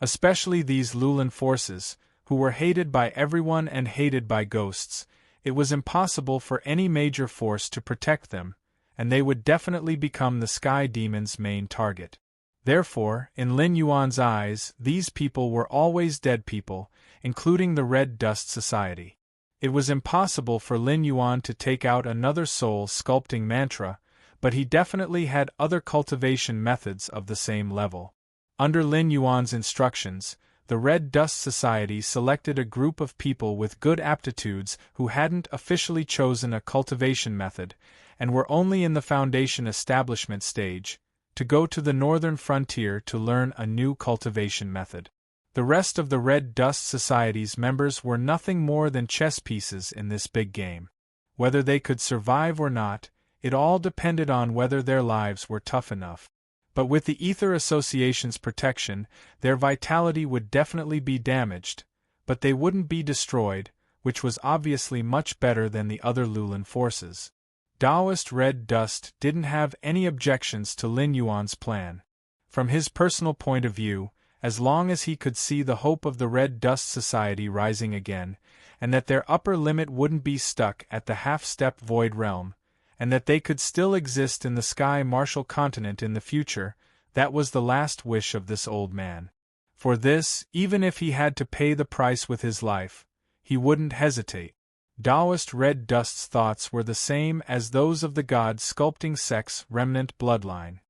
Especially these Lulan forces, who were hated by everyone and hated by ghosts. It was impossible for any major force to protect them, and they would definitely become the Sky Demon's main target. Therefore, in Lin Yuan's eyes, these people were always dead people, including the Red Dust Society. It was impossible for Lin Yuan to take out another soul sculpting mantra, but he definitely had other cultivation methods of the same level. Under Lin Yuan's instructions, the Red Dust Society selected a group of people with good aptitudes who hadn't officially chosen a cultivation method, and were only in the foundation establishment stage, to go to the northern frontier to learn a new cultivation method. The rest of the Red Dust Society's members were nothing more than chess pieces in this big game. Whether they could survive or not, it all depended on whether their lives were tough enough. But with the Ether Association's protection, their vitality would definitely be damaged, but they wouldn't be destroyed, which was obviously much better than the other Lulan forces. Taoist Red Dust didn't have any objections to Lin Yuan's plan. From his personal point of view, as long as he could see the hope of the Red Dust Society rising again, and that their upper limit wouldn't be stuck at the half-step void realm, and that they could still exist in the Sky Martial Continent in the future, that was the last wish of this old man. For this, even if he had to pay the price with his life, he wouldn't hesitate. Taoist Red Dust's thoughts were the same as those of the god sculpting Sek's remnant bloodline.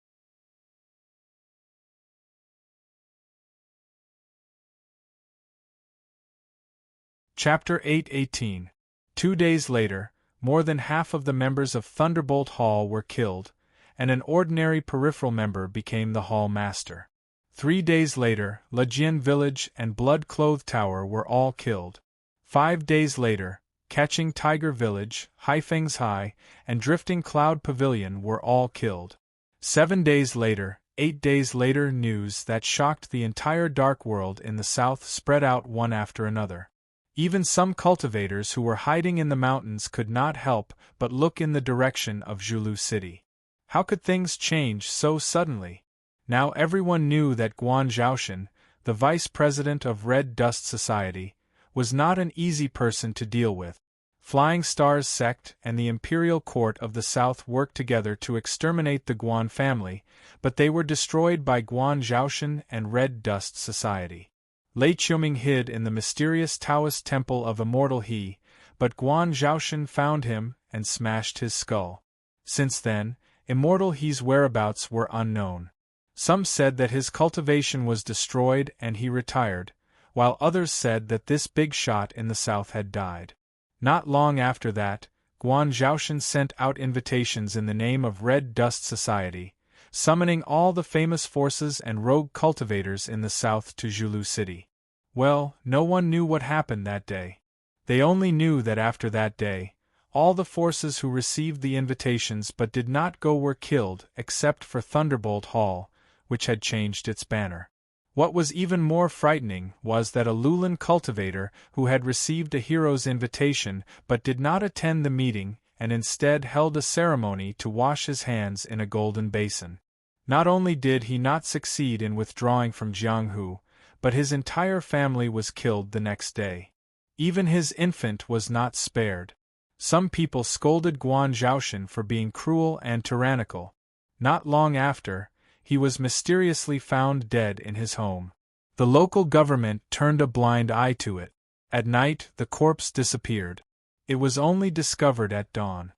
Chapter 8:18. 2 days later, more than half of the members of Thunderbolt Hall were killed, and an ordinary peripheral member became the Hall Master. 3 days later, Lejian Village and Blood Clothed Tower were all killed. 5 days later, Catching Tiger Village, Haifeng's High, and Drifting Cloud Pavilion were all killed. 7 days later, 8 days later, news that shocked the entire Dark World in the south spread out one after another. Even some cultivators who were hiding in the mountains could not help but look in the direction of Zhulu City. How could things change so suddenly? Now everyone knew that Guan Zhaoshan, the vice president of Red Dust Society, was not an easy person to deal with. Flying Star's sect and the Imperial Court of the South worked together to exterminate the Guan family, but they were destroyed by Guan Zhaoshan and Red Dust Society. Lei Qiuming hid in the mysterious Taoist temple of Immortal He, but Guan Zhaoshan found him and smashed his skull. Since then, Immortal He's whereabouts were unknown. Some said that his cultivation was destroyed and he retired, while others said that this big shot in the south had died. Not long after that, Guan Zhaoshan sent out invitations in the name of Red Dust Society, summoning all the famous forces and rogue cultivators in the south to Zhulu City. Well, no one knew what happened that day. They only knew that after that day, all the forces who received the invitations but did not go were killed except for Thunderbolt Hall, which had changed its banner. What was even more frightening was that a Lulan cultivator who had received a hero's invitation but did not attend the meeting and instead held a ceremony to wash his hands in a golden basin. Not only did he not succeed in withdrawing from Jianghu, but his entire family was killed the next day. Even his infant was not spared. Some people scolded Guan Zhaoshan for being cruel and tyrannical. Not long after, he was mysteriously found dead in his home. The local government turned a blind eye to it. At night, the corpse disappeared. It was only discovered at dawn.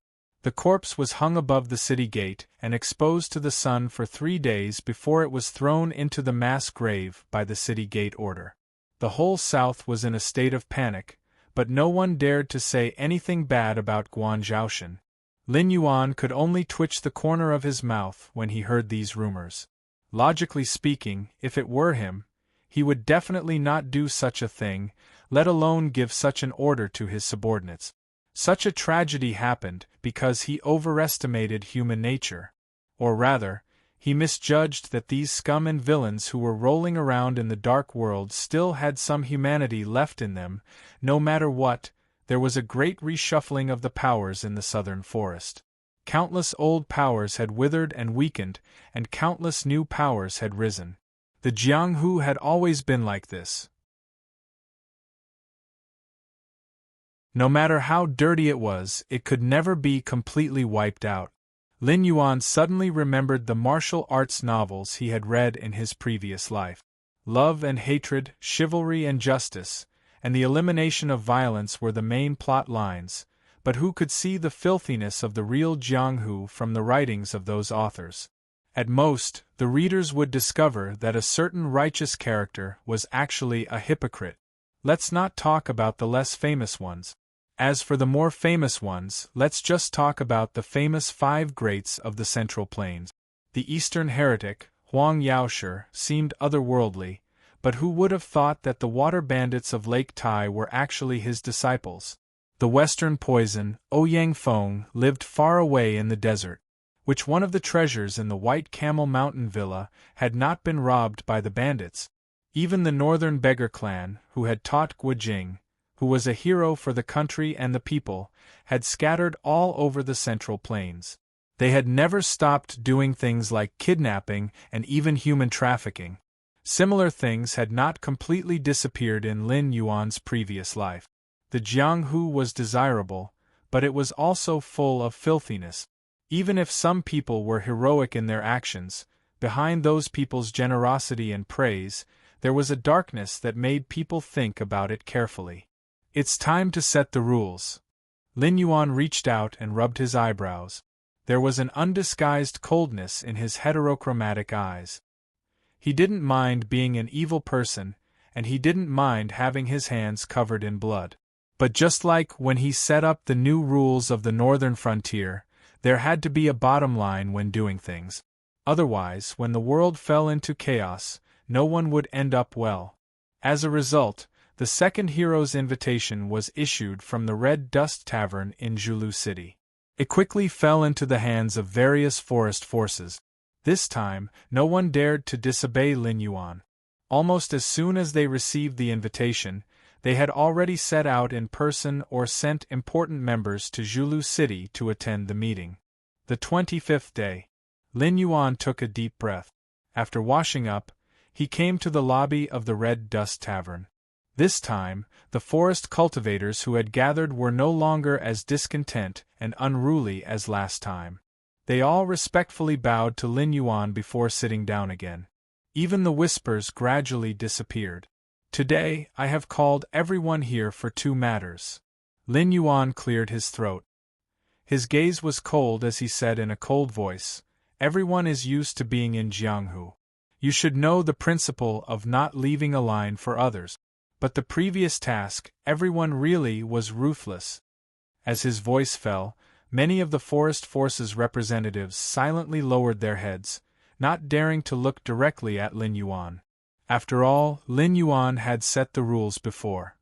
The corpse was hung above the city gate and exposed to the sun for 3 days before it was thrown into the mass grave by the city gate order. The whole south was in a state of panic, but no one dared to say anything bad about Guan Zhaoshan. Lin Yuan could only twitch the corner of his mouth when he heard these rumors. Logically speaking, if it were him, he would definitely not do such a thing, let alone give such an order to his subordinates. Such a tragedy happened because he overestimated human nature. Or rather, he misjudged that these scum and villains who were rolling around in the dark world still had some humanity left in them. No matter what, there was a great reshuffling of the powers in the southern forest. Countless old powers had withered and weakened, and countless new powers had risen. The Jianghu had always been like this. No matter how dirty it was, it could never be completely wiped out. Lin Yuan suddenly remembered the martial arts novels he had read in his previous life. Love and hatred, chivalry and justice, and the elimination of violence were the main plot lines, but who could see the filthiness of the real Jianghu from the writings of those authors? At most, the readers would discover that a certain righteous character was actually a hypocrite. Let's not talk about the less famous ones. As for the more famous ones, let's just talk about the famous 5 greats of the Central Plains. The Eastern heretic, Huang Yaoshi, seemed otherworldly, but who would have thought that the water bandits of Lake Tai were actually his disciples? The Western poison, Ouyang Feng, lived far away in the desert. Which one of the treasures in the White Camel Mountain Villa had not been robbed by the bandits? Even the Northern Beggar clan, who had taught Guojing, who was a hero for the country and the people, had scattered all over the Central Plains. They had never stopped doing things like kidnapping and even human trafficking. Similar things had not completely disappeared in Lin Yuan's previous life. The Jianghu was desirable, but it was also full of filthiness. Even if some people were heroic in their actions, behind those people's generosity and praise, there was a darkness that made people think about it carefully. It's time to set the rules. Lin Yuan reached out and rubbed his eyebrows. There was an undisguised coldness in his heterochromatic eyes. He didn't mind being an evil person, and he didn't mind having his hands covered in blood. But just like when he set up the new rules of the northern frontier, there had to be a bottom line when doing things. Otherwise, when the world fell into chaos, no one would end up well. As a result, the second hero's invitation was issued from the Red Dust Tavern in Zhulu City. It quickly fell into the hands of various forest forces. This time, no one dared to disobey Lin Yuan. Almost as soon as they received the invitation, they had already set out in person or sent important members to Zhulu City to attend the meeting. The 25th day. Lin Yuan took a deep breath. After washing up, he came to the lobby of the Red Dust Tavern. This time, the forest cultivators who had gathered were no longer as discontent and unruly as last time. They all respectfully bowed to Lin Yuan before sitting down again. Even the whispers gradually disappeared. Today, I have called everyone here for two matters. Lin Yuan cleared his throat. His gaze was cold as he said in a cold voice, "Everyone is used to being in Jianghu. You should know the principle of not leaving a line for others. But the previous task, everyone really was ruthless." As his voice fell, many of the forest forces representatives silently lowered their heads, not daring to look directly at Lin Yuan. After all, Lin Yuan had set the rules before.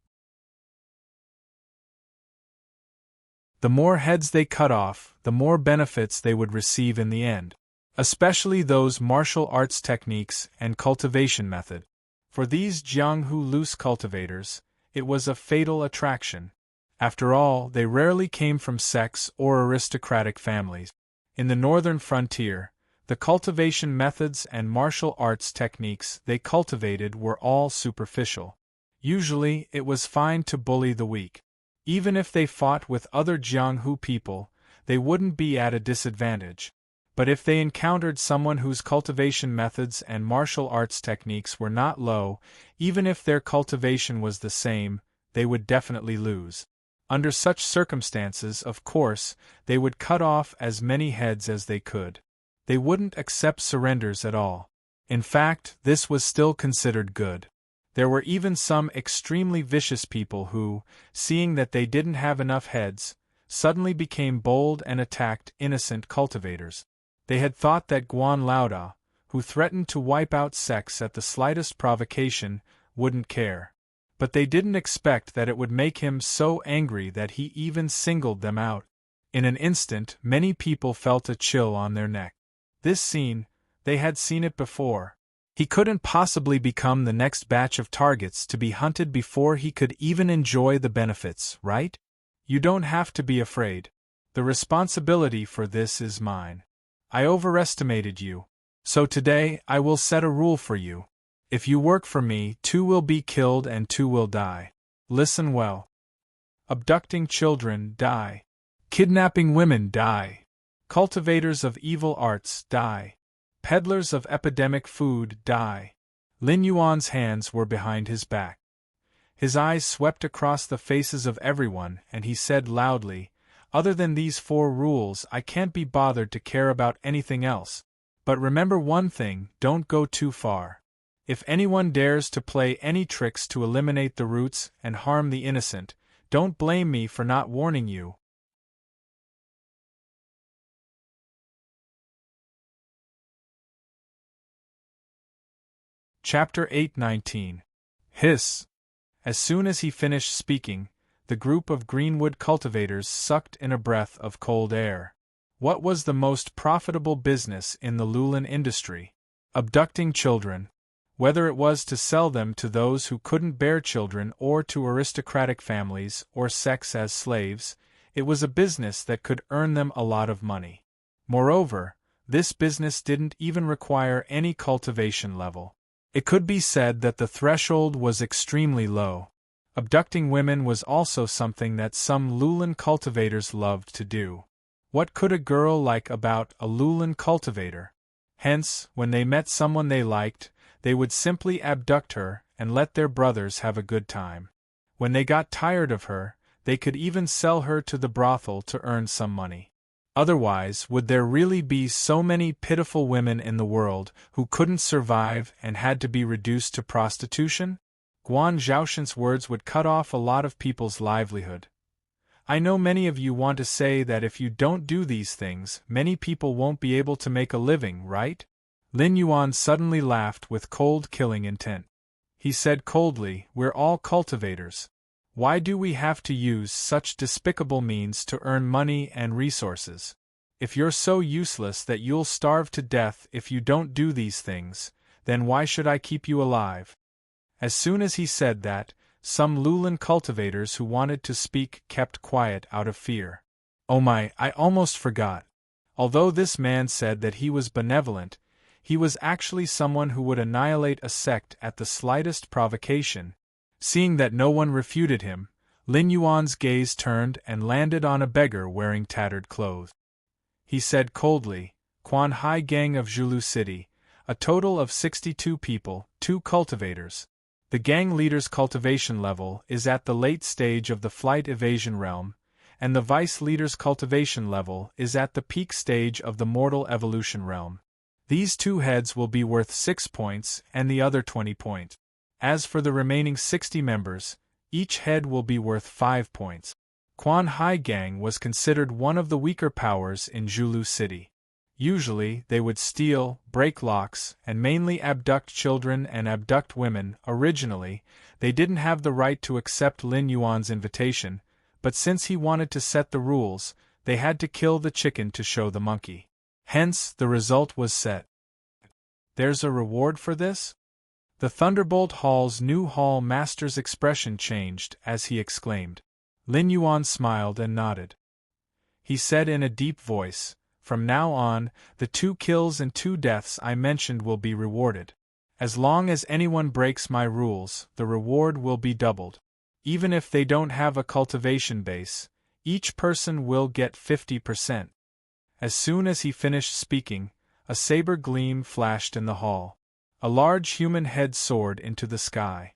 The more heads they cut off, the more benefits they would receive in the end, especially those martial arts techniques and cultivation method. For these Jianghu loose cultivators, it was a fatal attraction. After all, they rarely came from sects or aristocratic families. In the northern frontier, the cultivation methods and martial arts techniques they cultivated were all superficial. Usually, it was fine to bully the weak. Even if they fought with other Jianghu people, they wouldn't be at a disadvantage. But if they encountered someone whose cultivation methods and martial arts techniques were not low, even if their cultivation was the same, they would definitely lose. Under such circumstances, of course, they would cut off as many heads as they could. They wouldn't accept surrenders at all. In fact, this was still considered good. There were even some extremely vicious people who, seeing that they didn't have enough heads, suddenly became bold and attacked innocent cultivators. They had thought that Guan Laoda, who threatened to wipe out sects at the slightest provocation, wouldn't care. But they didn't expect that it would make him so angry that he even singled them out. In an instant, many people felt a chill on their neck. This scene, they had seen it before. He couldn't possibly become the next batch of targets to be hunted before he could even enjoy the benefits, right? You don't have to be afraid. The responsibility for this is mine. I overestimated you. So today, I will set a rule for you. If you work for me, 2 will be killed and 2 will die. Listen well. Abducting children, die. Kidnapping women, die. Cultivators of evil arts, die. Peddlers of epidemic food, die. Lin Yuan's hands were behind his back. His eyes swept across the faces of everyone, and he said loudly, "Other than these 4 rules, I can't be bothered to care about anything else. But remember one thing, don't go too far. If anyone dares to play any tricks to eliminate the roots and harm the innocent, don't blame me for not warning you." Chapter 8:19. Hiss. As soon as he finished speaking, the group of greenwood cultivators sucked in a breath of cold air. What was the most profitable business in the Lulin industry? Abducting children. Whether it was to sell them to those who couldn't bear children or to aristocratic families or sects as slaves, it was a business that could earn them a lot of money. Moreover, this business didn't even require any cultivation level. It could be said that the threshold was extremely low. Abducting women was also something that some Lulin cultivators loved to do. What could a girl like about a Lulin cultivator? Hence, when they met someone they liked, they would simply abduct her and let their brothers have a good time. When they got tired of her, they could even sell her to the brothel to earn some money. Otherwise, would there really be so many pitiful women in the world who couldn't survive and had to be reduced to prostitution? Guan Zhaoshan's words would cut off a lot of people's livelihood. I know many of you want to say that if you don't do these things, many people won't be able to make a living, right? Lin Yuan suddenly laughed with cold, killing intent. He said coldly, "We're all cultivators. Why do we have to use such despicable means to earn money and resources? If you're so useless that you'll starve to death if you don't do these things, then why should I keep you alive?" As soon as he said that, some Lulin cultivators who wanted to speak kept quiet out of fear. Oh my, I almost forgot. Although this man said that he was benevolent, he was actually someone who would annihilate a sect at the slightest provocation. Seeing that no one refuted him, Lin Yuan's gaze turned and landed on a beggar wearing tattered clothes. He said coldly, "Quan Hai Gang of Zhulu City, a total of 62 people, 2 cultivators. The gang leader's cultivation level is at the late stage of the flight evasion realm, and the vice leader's cultivation level is at the peak stage of the mortal evolution realm. These 2 heads will be worth 6 points and the other 20 points. As for the remaining 60 members, each head will be worth 5 points. Quan Hai Gang was considered one of the weaker powers in Zhulu City. Usually, they would steal, break locks, and mainly abduct children and abduct women. Originally, they didn't have the right to accept Lin Yuan's invitation, but since he wanted to set the rules, they had to kill the chicken to show the monkey. Hence, the result was set. There's a reward for this? The Thunderbolt Hall's new hall master's expression changed as he exclaimed. Lin Yuan smiled and nodded. He said in a deep voice, "From now on, the 2 kills and 2 deaths I mentioned will be rewarded. As long as anyone breaks my rules, the reward will be doubled. Even if they don't have a cultivation base, each person will get 50%. As soon as he finished speaking, a saber gleam flashed in the hall. A large human head soared into the sky.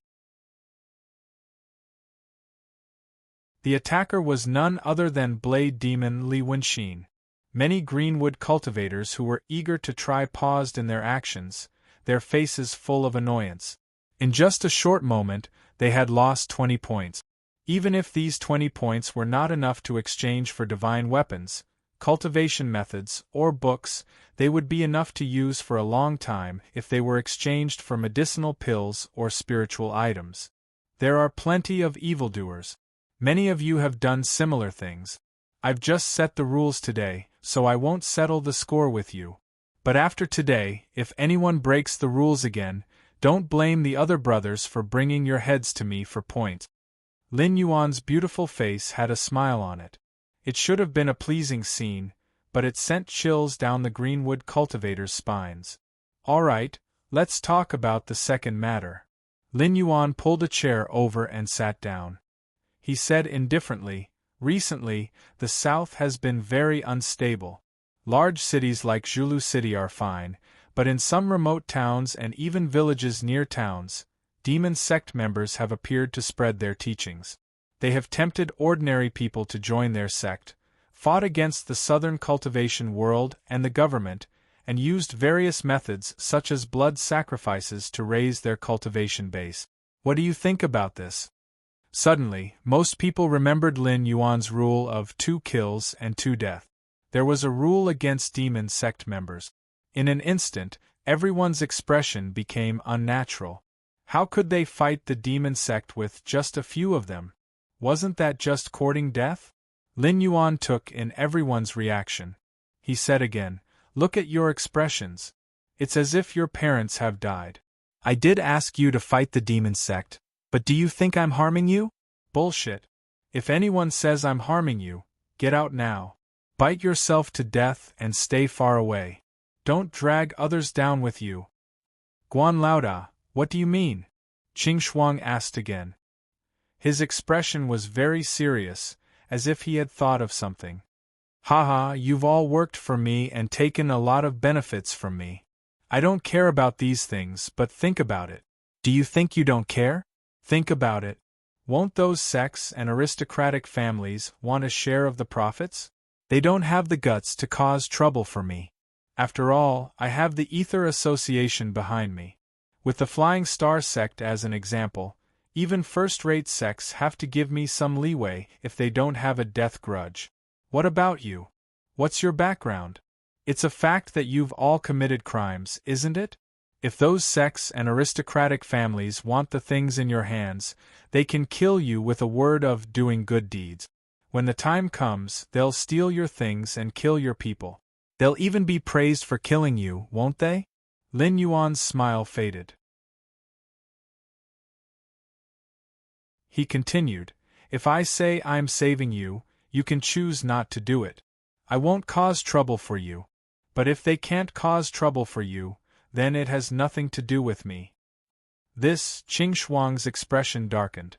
The attacker was none other than Blade Demon Li Wenxin. Many Greenwood cultivators who were eager to try paused in their actions, their faces full of annoyance. In just a short moment, they had lost 20 points. Even if these 20 points were not enough to exchange for divine weapons, cultivation methods, or books, they would be enough to use for a long time if they were exchanged for medicinal pills or spiritual items. There are plenty of evildoers. Many of you have done similar things. I've just set the rules today, so I won't settle the score with you. But after today, if anyone breaks the rules again, don't blame the other brothers for bringing your heads to me for points." Lin Yuan's beautiful face had a smile on it. It should have been a pleasing scene, but it sent chills down the Greenwood cultivators' spines. "All right, let's talk about the second matter." Lin Yuan pulled a chair over and sat down. He said indifferently, "Recently, the South has been very unstable. Large cities like Zhulu City are fine, but in some remote towns and even villages near towns, demon sect members have appeared to spread their teachings. They have tempted ordinary people to join their sect, fought against the southern cultivation world and the government, and used various methods such as blood sacrifices to raise their cultivation base. What do you think about this?" Suddenly, most people remembered Lin Yuan's rule of 2 kills and 2 deaths. There was a rule against demon sect members. In an instant, everyone's expression became unnatural. How could they fight the demon sect with just a few of them? Wasn't that just courting death? Lin Yuan took in everyone's reaction. He said again, "Look at your expressions. It's as if your parents have died. I did ask you to fight the demon sect, but do you think I'm harming you? Bullshit. If anyone says I'm harming you, get out now. Bite yourself to death and stay far away. Don't drag others down with you." "Guan Laoda, what do you mean?" Qing Shuang asked again. His expression was very serious, as if he had thought of something. "Haha, you've all worked for me and taken a lot of benefits from me. I don't care about these things, but think about it. Do you think you don't care? Think about it. Won't those sects and aristocratic families want a share of the profits? They don't have the guts to cause trouble for me. After all, I have the Ether Association behind me. With the Flying Star sect as an example, even first-rate sects have to give me some leeway if they don't have a death grudge. What about you? What's your background? It's a fact that you've all committed crimes, isn't it? If those sects and aristocratic families want the things in your hands, they can kill you with a word of doing good deeds. When the time comes, they'll steal your things and kill your people. They'll even be praised for killing you, won't they? Lin Yuan's smile faded. He continued, if I say I'm saving you, you can choose not to do it. I won't cause trouble for you. But if they can't cause trouble for you, then it has nothing to do with me. This, Qing Shuang's expression darkened.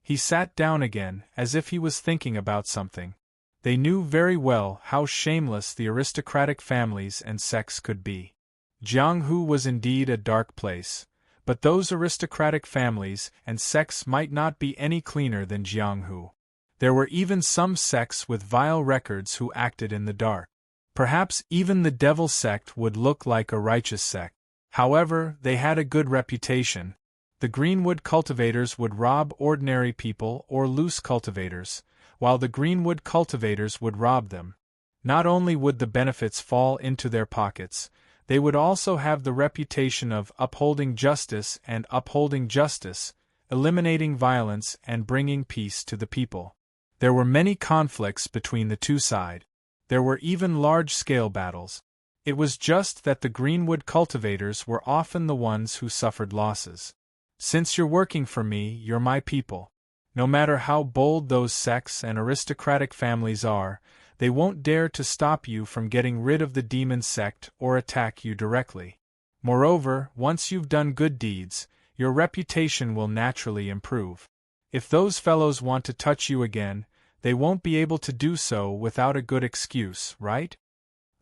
He sat down again, as if he was thinking about something. They knew very well how shameless the aristocratic families and sects could be. Jianghu was indeed a dark place, but those aristocratic families and sects might not be any cleaner than Jianghu. There were even some sects with vile records who acted in the dark. Perhaps even the devil sect would look like a righteous sect. However, they had a good reputation. The Greenwood cultivators would rob ordinary people or loose cultivators, while the Greenwood cultivators would rob them. Not only would the benefits fall into their pockets, they would also have the reputation of upholding justice, eliminating violence and bringing peace to the people. There were many conflicts between the two sides. There were even large-scale battles. It was just that the Greenwood cultivators were often the ones who suffered losses. Since you're working for me, you're my people. No matter how bold those sects and aristocratic families are, they won't dare to stop you from getting rid of the demon sect or attack you directly. Moreover, once you've done good deeds, your reputation will naturally improve. If those fellows want to touch you again, they won't be able to do so without a good excuse, right?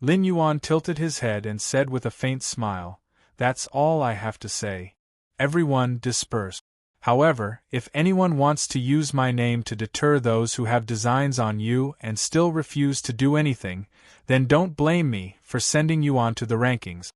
Lin Yuan tilted his head and said with a faint smile, that's all I have to say. Everyone dispersed. However, if anyone wants to use my name to deter those who have designs on you and still refuse to do anything, then don't blame me for sending you on to the rankings.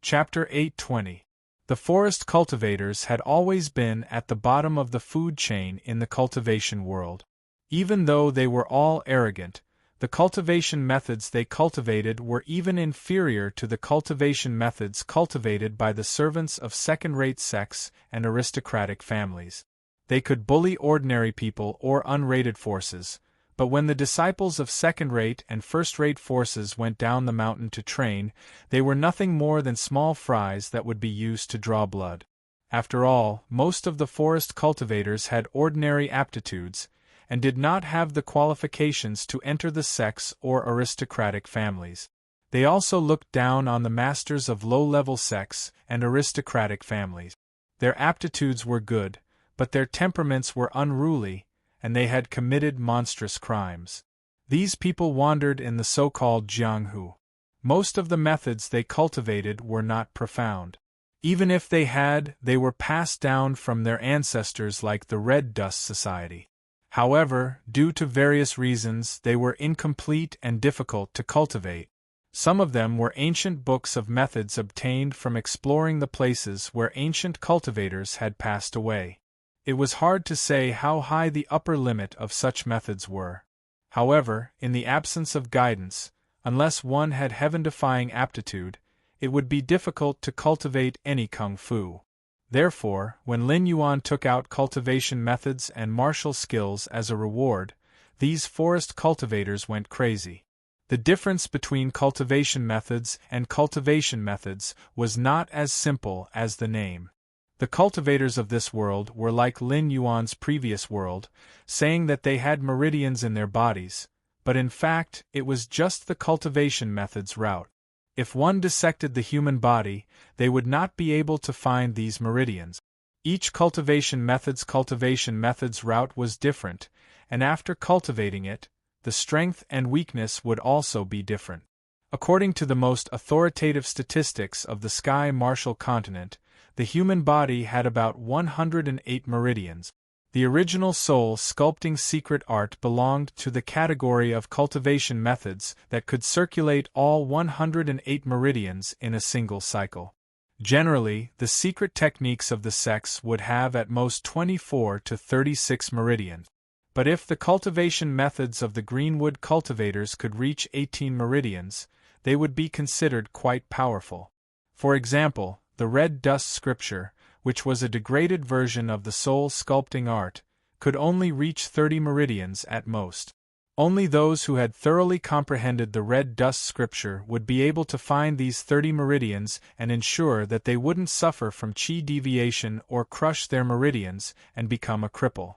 Chapter 820. The forest cultivators had always been at the bottom of the food chain in the cultivation world. Even though they were all arrogant, the cultivation methods they cultivated were even inferior to the cultivation methods cultivated by the servants of second-rate sects and aristocratic families. They could bully ordinary people or unrated forces, but when the disciples of second-rate and first-rate forces went down the mountain to train, they were nothing more than small fries that would be used to draw blood. After all, most of the forest cultivators had ordinary aptitudes, and did not have the qualifications to enter the sects or aristocratic families. They also looked down on the masters of low-level sects and aristocratic families. Their aptitudes were good, but their temperaments were unruly, and they had committed monstrous crimes. These people wandered in the so-called Jianghu. Most of the methods they cultivated were not profound. Even if they had, they were passed down from their ancestors like the Red Dust Society. However, due to various reasons, they were incomplete and difficult to cultivate. Some of them were ancient books of methods obtained from exploring the places where ancient cultivators had passed away. It was hard to say how high the upper limit of such methods were. However, in the absence of guidance, unless one had heaven-defying aptitude, it would be difficult to cultivate any kung fu. Therefore, when Lin Yuan took out cultivation methods and martial skills as a reward, these forest cultivators went crazy. The difference between cultivation methods and cultivation methods was not as simple as the name. The cultivators of this world were like Lin Yuan's previous world, saying that they had meridians in their bodies, but in fact it was just the cultivation methods route. If one dissected the human body, they would not be able to find these meridians. Each cultivation method's route was different, and after cultivating it, the strength and weakness would also be different. According to the most authoritative statistics of the Sky Martial continent, the human body had about 108 meridians. The original soul sculpting secret art belonged to the category of cultivation methods that could circulate all 108 meridians in a single cycle. Generally, the secret techniques of the sex would have at most 24 to 36 meridians. But if the cultivation methods of the Greenwood cultivators could reach 18 meridians, they would be considered quite powerful. For example, the red dust scripture, which was a degraded version of the soul sculpting art, could only reach 30 meridians at most. Only those who had thoroughly comprehended the red dust scripture would be able to find these 30 meridians and ensure that they wouldn't suffer from chi deviation or crush their meridians and become a cripple.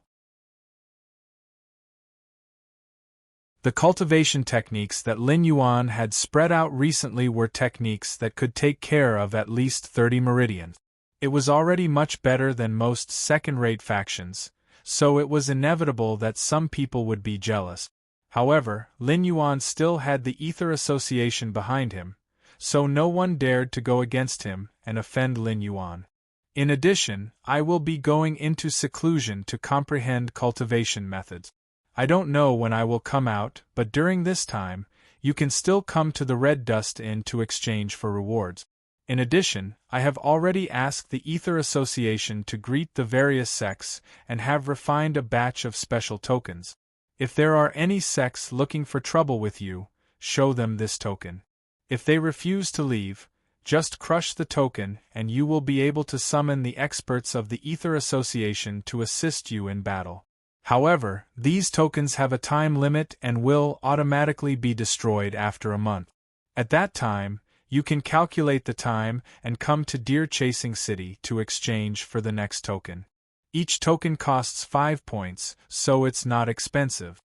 The cultivation techniques that Lin Yuan had spread out recently were techniques that could take care of at least 30 meridians. It was already much better than most second-rate factions, so it was inevitable that some people would be jealous. However, Lin Yuan still had the Ether Association behind him, so no one dared to go against him and offend Lin Yuan. In addition, I will be going into seclusion to comprehend cultivation methods. I don't know when I will come out, but during this time, you can still come to the Red Dust Inn to exchange for rewards. In addition, I have already asked the Ether Association to greet the various sects and have refined a batch of special tokens. If there are any sects looking for trouble with you, show them this token. If they refuse to leave, just crush the token and you will be able to summon the experts of the Ether Association to assist you in battle. However, these tokens have a time limit and will automatically be destroyed after a month. At that time, you can calculate the time and come to Deer Chasing City to exchange for the next token. Each token costs 5 points, so it's not expensive.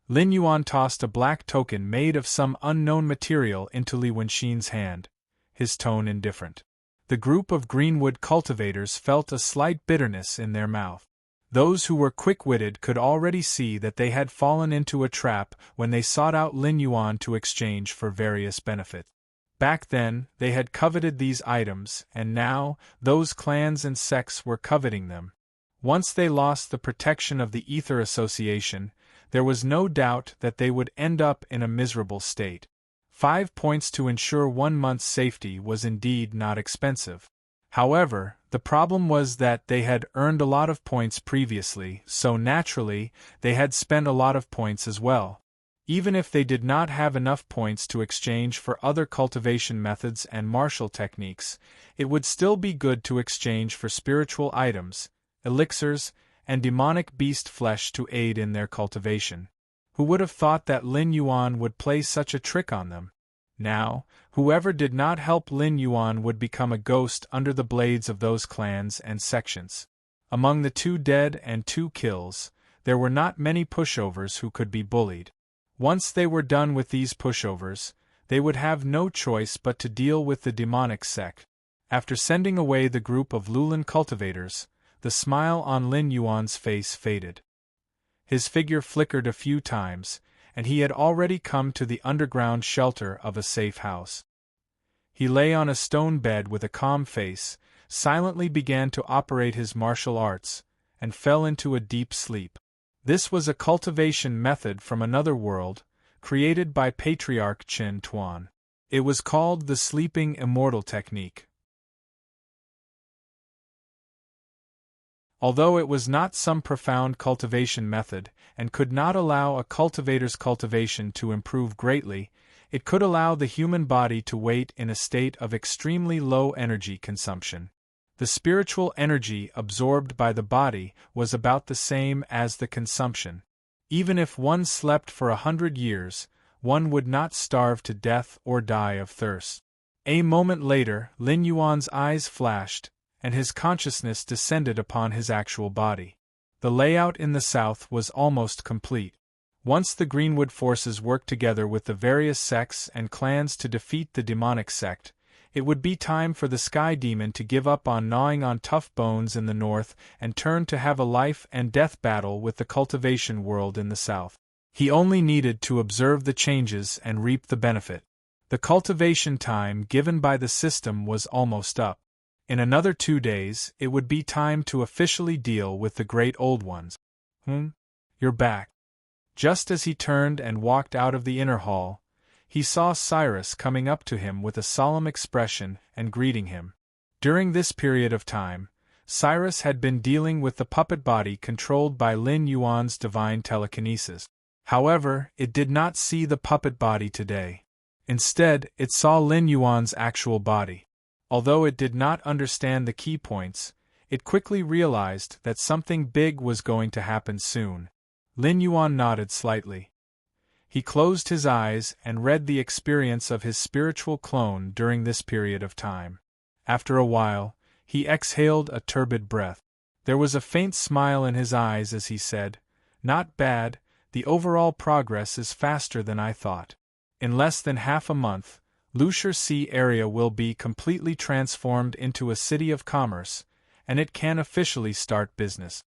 Lin Yuan tossed a black token made of some unknown material into Li Wenxin's hand, his tone indifferent. The group of Greenwood cultivators felt a slight bitterness in their mouth. Those who were quick-witted could already see that they had fallen into a trap when they sought out Lin Yuan to exchange for various benefits. Back then, they had coveted these items, and now, those clans and sects were coveting them. Once they lost the protection of the Ether Association, there was no doubt that they would end up in a miserable state. 5 points to ensure 1 month's safety was indeed not expensive. However, the problem was that they had earned a lot of points previously, so naturally, they had spent a lot of points as well. Even if they did not have enough points to exchange for other cultivation methods and martial techniques, it would still be good to exchange for spiritual items, elixirs, and demonic beast flesh to aid in their cultivation. Who would have thought that Lin Yuan would play such a trick on them? Now, whoever did not help Lin Yuan would become a ghost under the blades of those clans and sections. Among the 2 dead and 2 kills, there were not many pushovers who could be bullied. Once they were done with these pushovers, they would have no choice but to deal with the demonic sect. After sending away the group of Lulin cultivators, the smile on Lin Yuan's face faded. His figure flickered a few times, and he had already come to the underground shelter of a safe house. He lay on a stone bed with a calm face, silently began to operate his martial arts, and fell into a deep sleep. This was a cultivation method from another world, created by Patriarch Qin Tuan. It was called the Sleeping Immortal Technique. Although it was not some profound cultivation method, and could not allow a cultivator's cultivation to improve greatly, it could allow the human body to wait in a state of extremely low energy consumption. The spiritual energy absorbed by the body was about the same as the consumption. Even if one slept for 100 years, one would not starve to death or die of thirst. A moment later, Lin Yuan's eyes flashed, and his consciousness descended upon his actual body. The layout in the south was almost complete. Once the Greenwood forces worked together with the various sects and clans to defeat the demonic sect, it would be time for the Sky Demon to give up on gnawing on tough bones in the north and turn to have a life and death battle with the cultivation world in the south. He only needed to observe the changes and reap the benefit. The cultivation time given by the system was almost up. In another 2 days, it would be time to officially deal with the great old ones. You're back. Just as he turned and walked out of the inner hall, he saw Cyrus coming up to him with a solemn expression and greeting him. During this period of time, Cyrus had been dealing with the puppet body controlled by Lin Yuan's divine telekinesis. However, it did not see the puppet body today. Instead, it saw Lin Yuan's actual body. Although it did not understand the key points, it quickly realized that something big was going to happen soon. Lin Yuan nodded slightly. He closed his eyes and read the experience of his spiritual clone during this period of time. After a while, he exhaled a turbid breath. There was a faint smile in his eyes as he said, "Not bad, the overall progress is faster than I thought. In less than half a month, Lusher Sea area will be completely transformed into a city of commerce, and it can officially start business."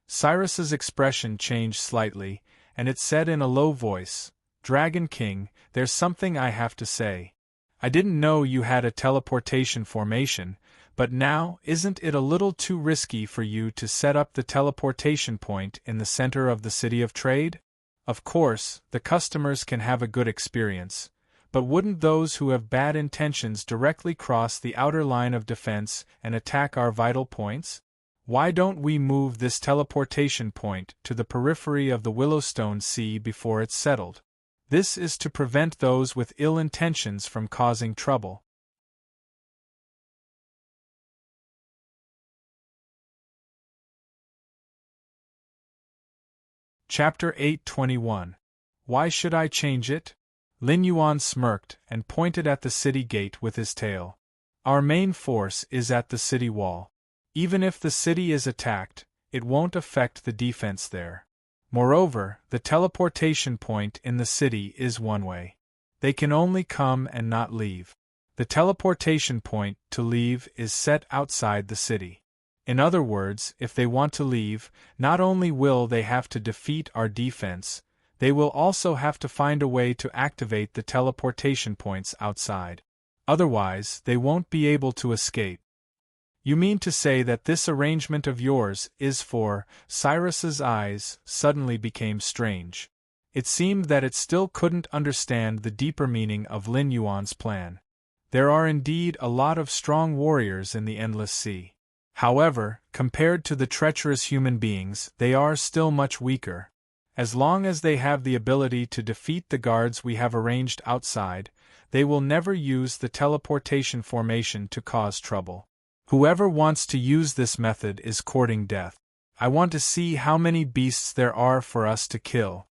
Cyrus's expression changed slightly, and it said in a low voice, "Dragon King, there's something I have to say. I didn't know you had a teleportation formation, but now isn't it a little too risky for you to set up the teleportation point in the center of the City of Trade? Of course, the customers can have a good experience, but wouldn't those who have bad intentions directly cross the outer line of defense and attack our vital points? Why don't we move this teleportation point to the periphery of the Willowstone Sea before it's settled? This is to prevent those with ill intentions from causing trouble." Chapter 8:21. Why should I change it? Lin Yuan smirked and pointed at the city gate with his tail. "Our main force is at the city wall. Even if the city is attacked, it won't affect the defense there. Moreover, the teleportation point in the city is one way. They can only come and not leave. The teleportation point to leave is set outside the city. In other words, if they want to leave, not only will they have to defeat our defense, they will also have to find a way to activate the teleportation points outside. Otherwise, they won't be able to escape." "You mean to say that this arrangement of yours is for..." Cyrus's eyes suddenly became strange. It seemed that it still couldn't understand the deeper meaning of Lin Yuan's plan. There are indeed a lot of strong warriors in the Endless Sea. However, compared to the treacherous human beings, they are still much weaker. As long as they have the ability to defeat the guards we have arranged outside, they will never use the teleportation formation to cause trouble. Whoever wants to use this method is courting death. I want to see how many beasts there are for us to kill.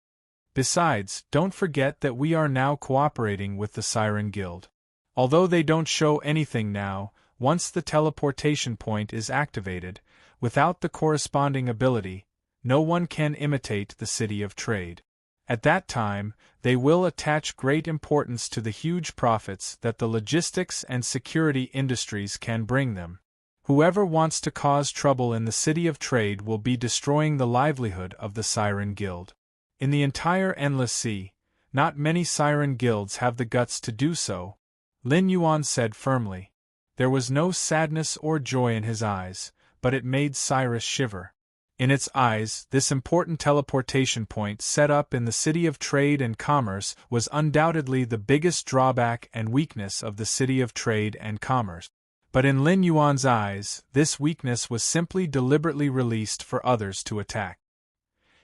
Besides, don't forget that we are now cooperating with the Siren Guild. Although they don't show anything now, once the teleportation point is activated, without the corresponding ability, no one can imitate the City of Trade. At that time, they will attach great importance to the huge profits that the logistics and security industries can bring them. Whoever wants to cause trouble in the City of Trade will be destroying the livelihood of the Siren Guild. In the entire Endless Sea, not many Siren Guilds have the guts to do so, Lin Yuan said firmly. There was no sadness or joy in his eyes, but it made Cyrus shiver. In its eyes, this important teleportation point set up in the City of Trade and Commerce was undoubtedly the biggest drawback and weakness of the City of Trade and Commerce. But in Lin Yuan's eyes, this weakness was simply deliberately released for others to attack.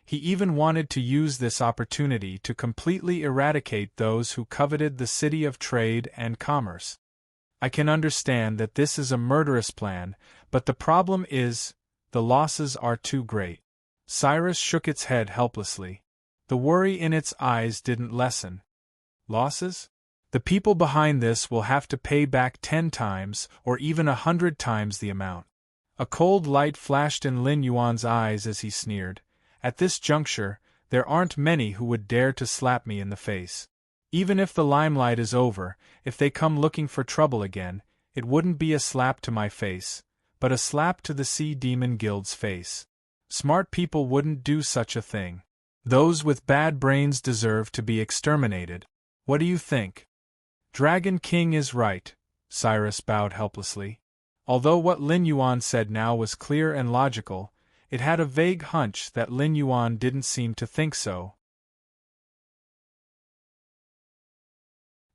He even wanted to use this opportunity to completely eradicate those who coveted the City of Trade and Commerce. I can understand that this is a murderous plan, but the problem is, the losses are too great. Cyrus shook its head helplessly. The worry in its eyes didn't lessen. Losses? The people behind this will have to pay back 10 times or even 100 times the amount. A cold light flashed in Lin Yuan's eyes as he sneered. At this juncture, there aren't many who would dare to slap me in the face. Even if the limelight is over, if they come looking for trouble again, it wouldn't be a slap to my face, but a slap to the Sea Demon Guild's face. Smart people wouldn't do such a thing. Those with bad brains deserve to be exterminated. What do you think? Dragon King is right, Cyrus bowed helplessly. Although what Lin Yuan said now was clear and logical, it had a vague hunch that Lin Yuan didn't seem to think so.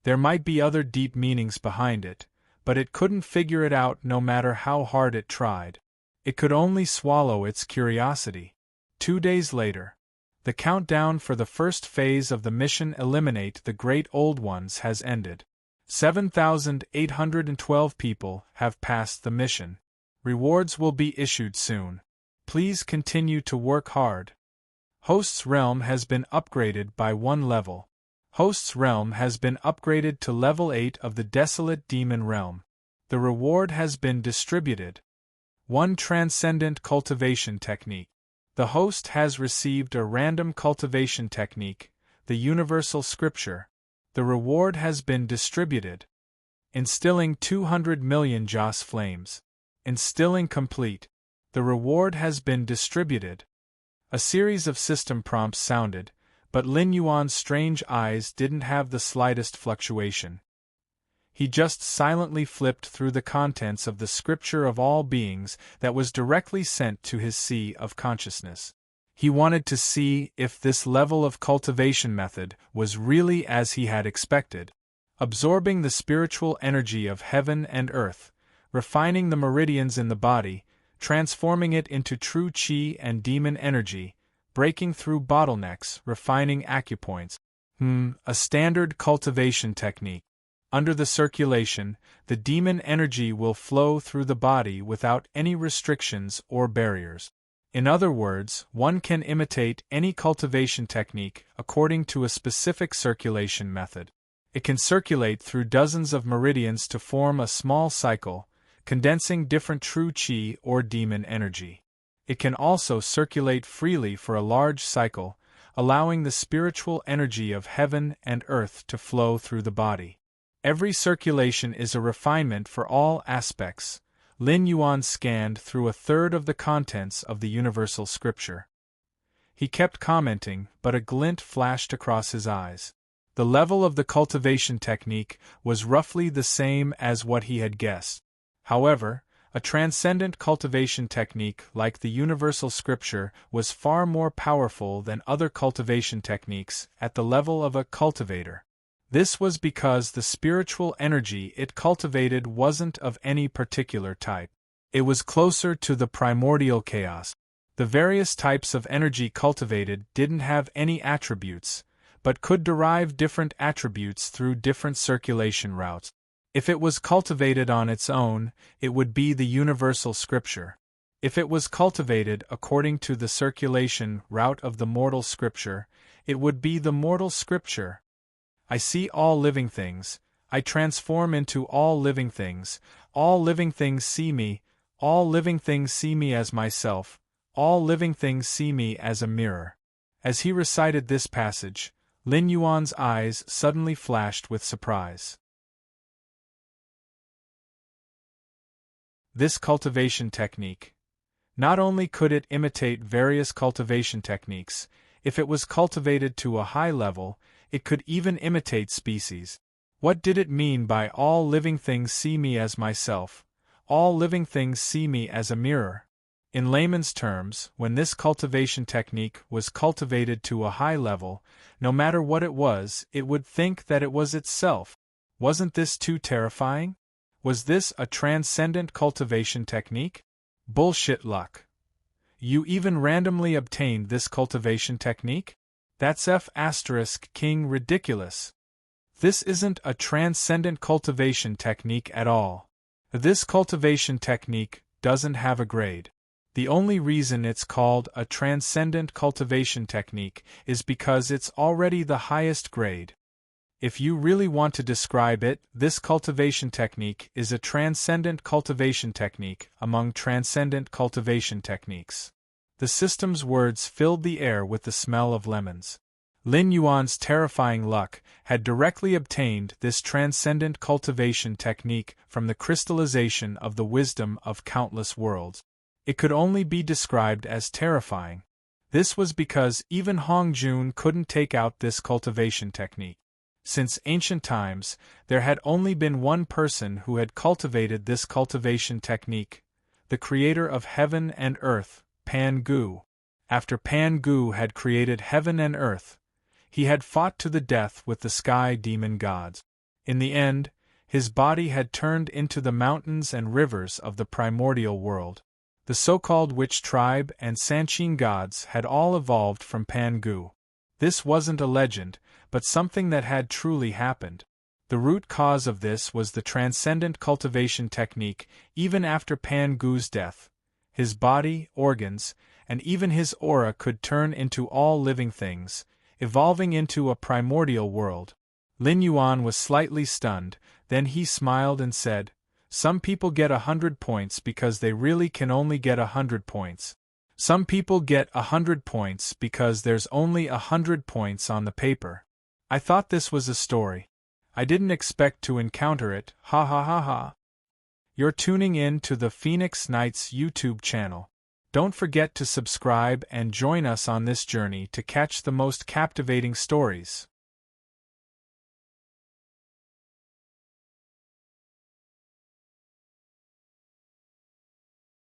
There might be other deep meanings behind it, but it couldn't figure it out no matter how hard it tried. It could only swallow its curiosity. 2 days later, the countdown for the first phase of the mission Eliminate the Great Old Ones has ended. 7,812 people have passed the mission. Rewards will be issued soon. Please continue to work hard. Host's Realm has been upgraded by 1 level. Host's Realm has been upgraded to level 8 of the Desolate Demon Realm. The reward has been distributed. 1 Transcendent Cultivation Technique. The host has received a random cultivation technique, the Universal Scripture. The reward has been distributed. Instilling 200 million Joss flames. Instilling complete. The reward has been distributed. A series of system prompts sounded, but Lin Yuan's strange eyes didn't have the slightest fluctuation. He just silently flipped through the contents of the Scripture of all beings that was directly sent to his sea of consciousness. He wanted to see if this level of cultivation method was really as he had expected, absorbing the spiritual energy of heaven and earth, refining the meridians in the body, transforming it into true qi and demon energy, breaking through bottlenecks, refining acupoints. A standard cultivation technique. Under the circulation, the demon energy will flow through the body without any restrictions or barriers. In other words, one can imitate any cultivation technique according to a specific circulation method. It can circulate through dozens of meridians to form a small cycle, condensing different true qi or demon energy. It can also circulate freely for a large cycle, allowing the spiritual energy of heaven and earth to flow through the body. Every circulation is a refinement for all aspects. Lin Yuan scanned through 1/3 of the contents of the Universal Scripture. He kept commenting, but a glint flashed across his eyes. The level of the cultivation technique was roughly the same as what he had guessed. However, a transcendent cultivation technique like the Universal Scripture was far more powerful than other cultivation techniques at the level of a cultivator. This was because the spiritual energy it cultivated wasn't of any particular type. It was closer to the primordial chaos. The various types of energy cultivated didn't have any attributes, but could derive different attributes through different circulation routes. If it was cultivated on its own, it would be the Universal Scripture. If it was cultivated according to the circulation route of the Mortal Scripture, it would be the Mortal Scripture. I see all living things, I transform into all living things see me, all living things see me as myself, all living things see me as a mirror. As he recited this passage, Lin Yuan's eyes suddenly flashed with surprise. This cultivation technique. Not only could it imitate various cultivation techniques, if it was cultivated to a high level, it could even imitate species. What did it mean by all living things see me as myself, all living things see me as a mirror? In layman's terms, when this cultivation technique was cultivated to a high level, no matter what it would think that it was itself. Wasn't this too terrifying? Was this a transcendent cultivation technique? Bullshit luck. You even randomly obtained this cultivation technique? That's F***king ridiculous. This isn't a transcendent cultivation technique at all. This cultivation technique doesn't have a grade. The only reason it's called a transcendent cultivation technique is because it's already the highest grade. If you really want to describe it, this cultivation technique is a transcendent cultivation technique among transcendent cultivation techniques. The system's words filled the air with the smell of lemons. Lin Yuan's terrifying luck had directly obtained this transcendent cultivation technique from the crystallization of the wisdom of countless worlds. It could only be described as terrifying. This was because even Hong Jun couldn't take out this cultivation technique. Since ancient times, there had only been one person who had cultivated this cultivation technique, the creator of heaven and earth, Pan-gu. After Pan-gu had created heaven and earth, he had fought to the death with the sky demon gods. In the end, his body had turned into the mountains and rivers of the primordial world. The so-called witch tribe and Sanchin gods had all evolved from Pan-gu. This wasn't a legend, but something that had truly happened. The root cause of this was the transcendent cultivation technique. Even after Pan-gu's death, his body, organs, and even his aura could turn into all living things, evolving into a primordial world. Lin Yuan was slightly stunned, then he smiled and said, "Some people get 100 points because they really can only get 100 points. Some people get 100 points because there's only 100 points on the paper. I thought this was a story. I didn't expect to encounter it, ha ha ha ha." You're tuning in to the Phoenix Knights YouTube channel. Don't forget to subscribe and join us on this journey to catch the most captivating stories.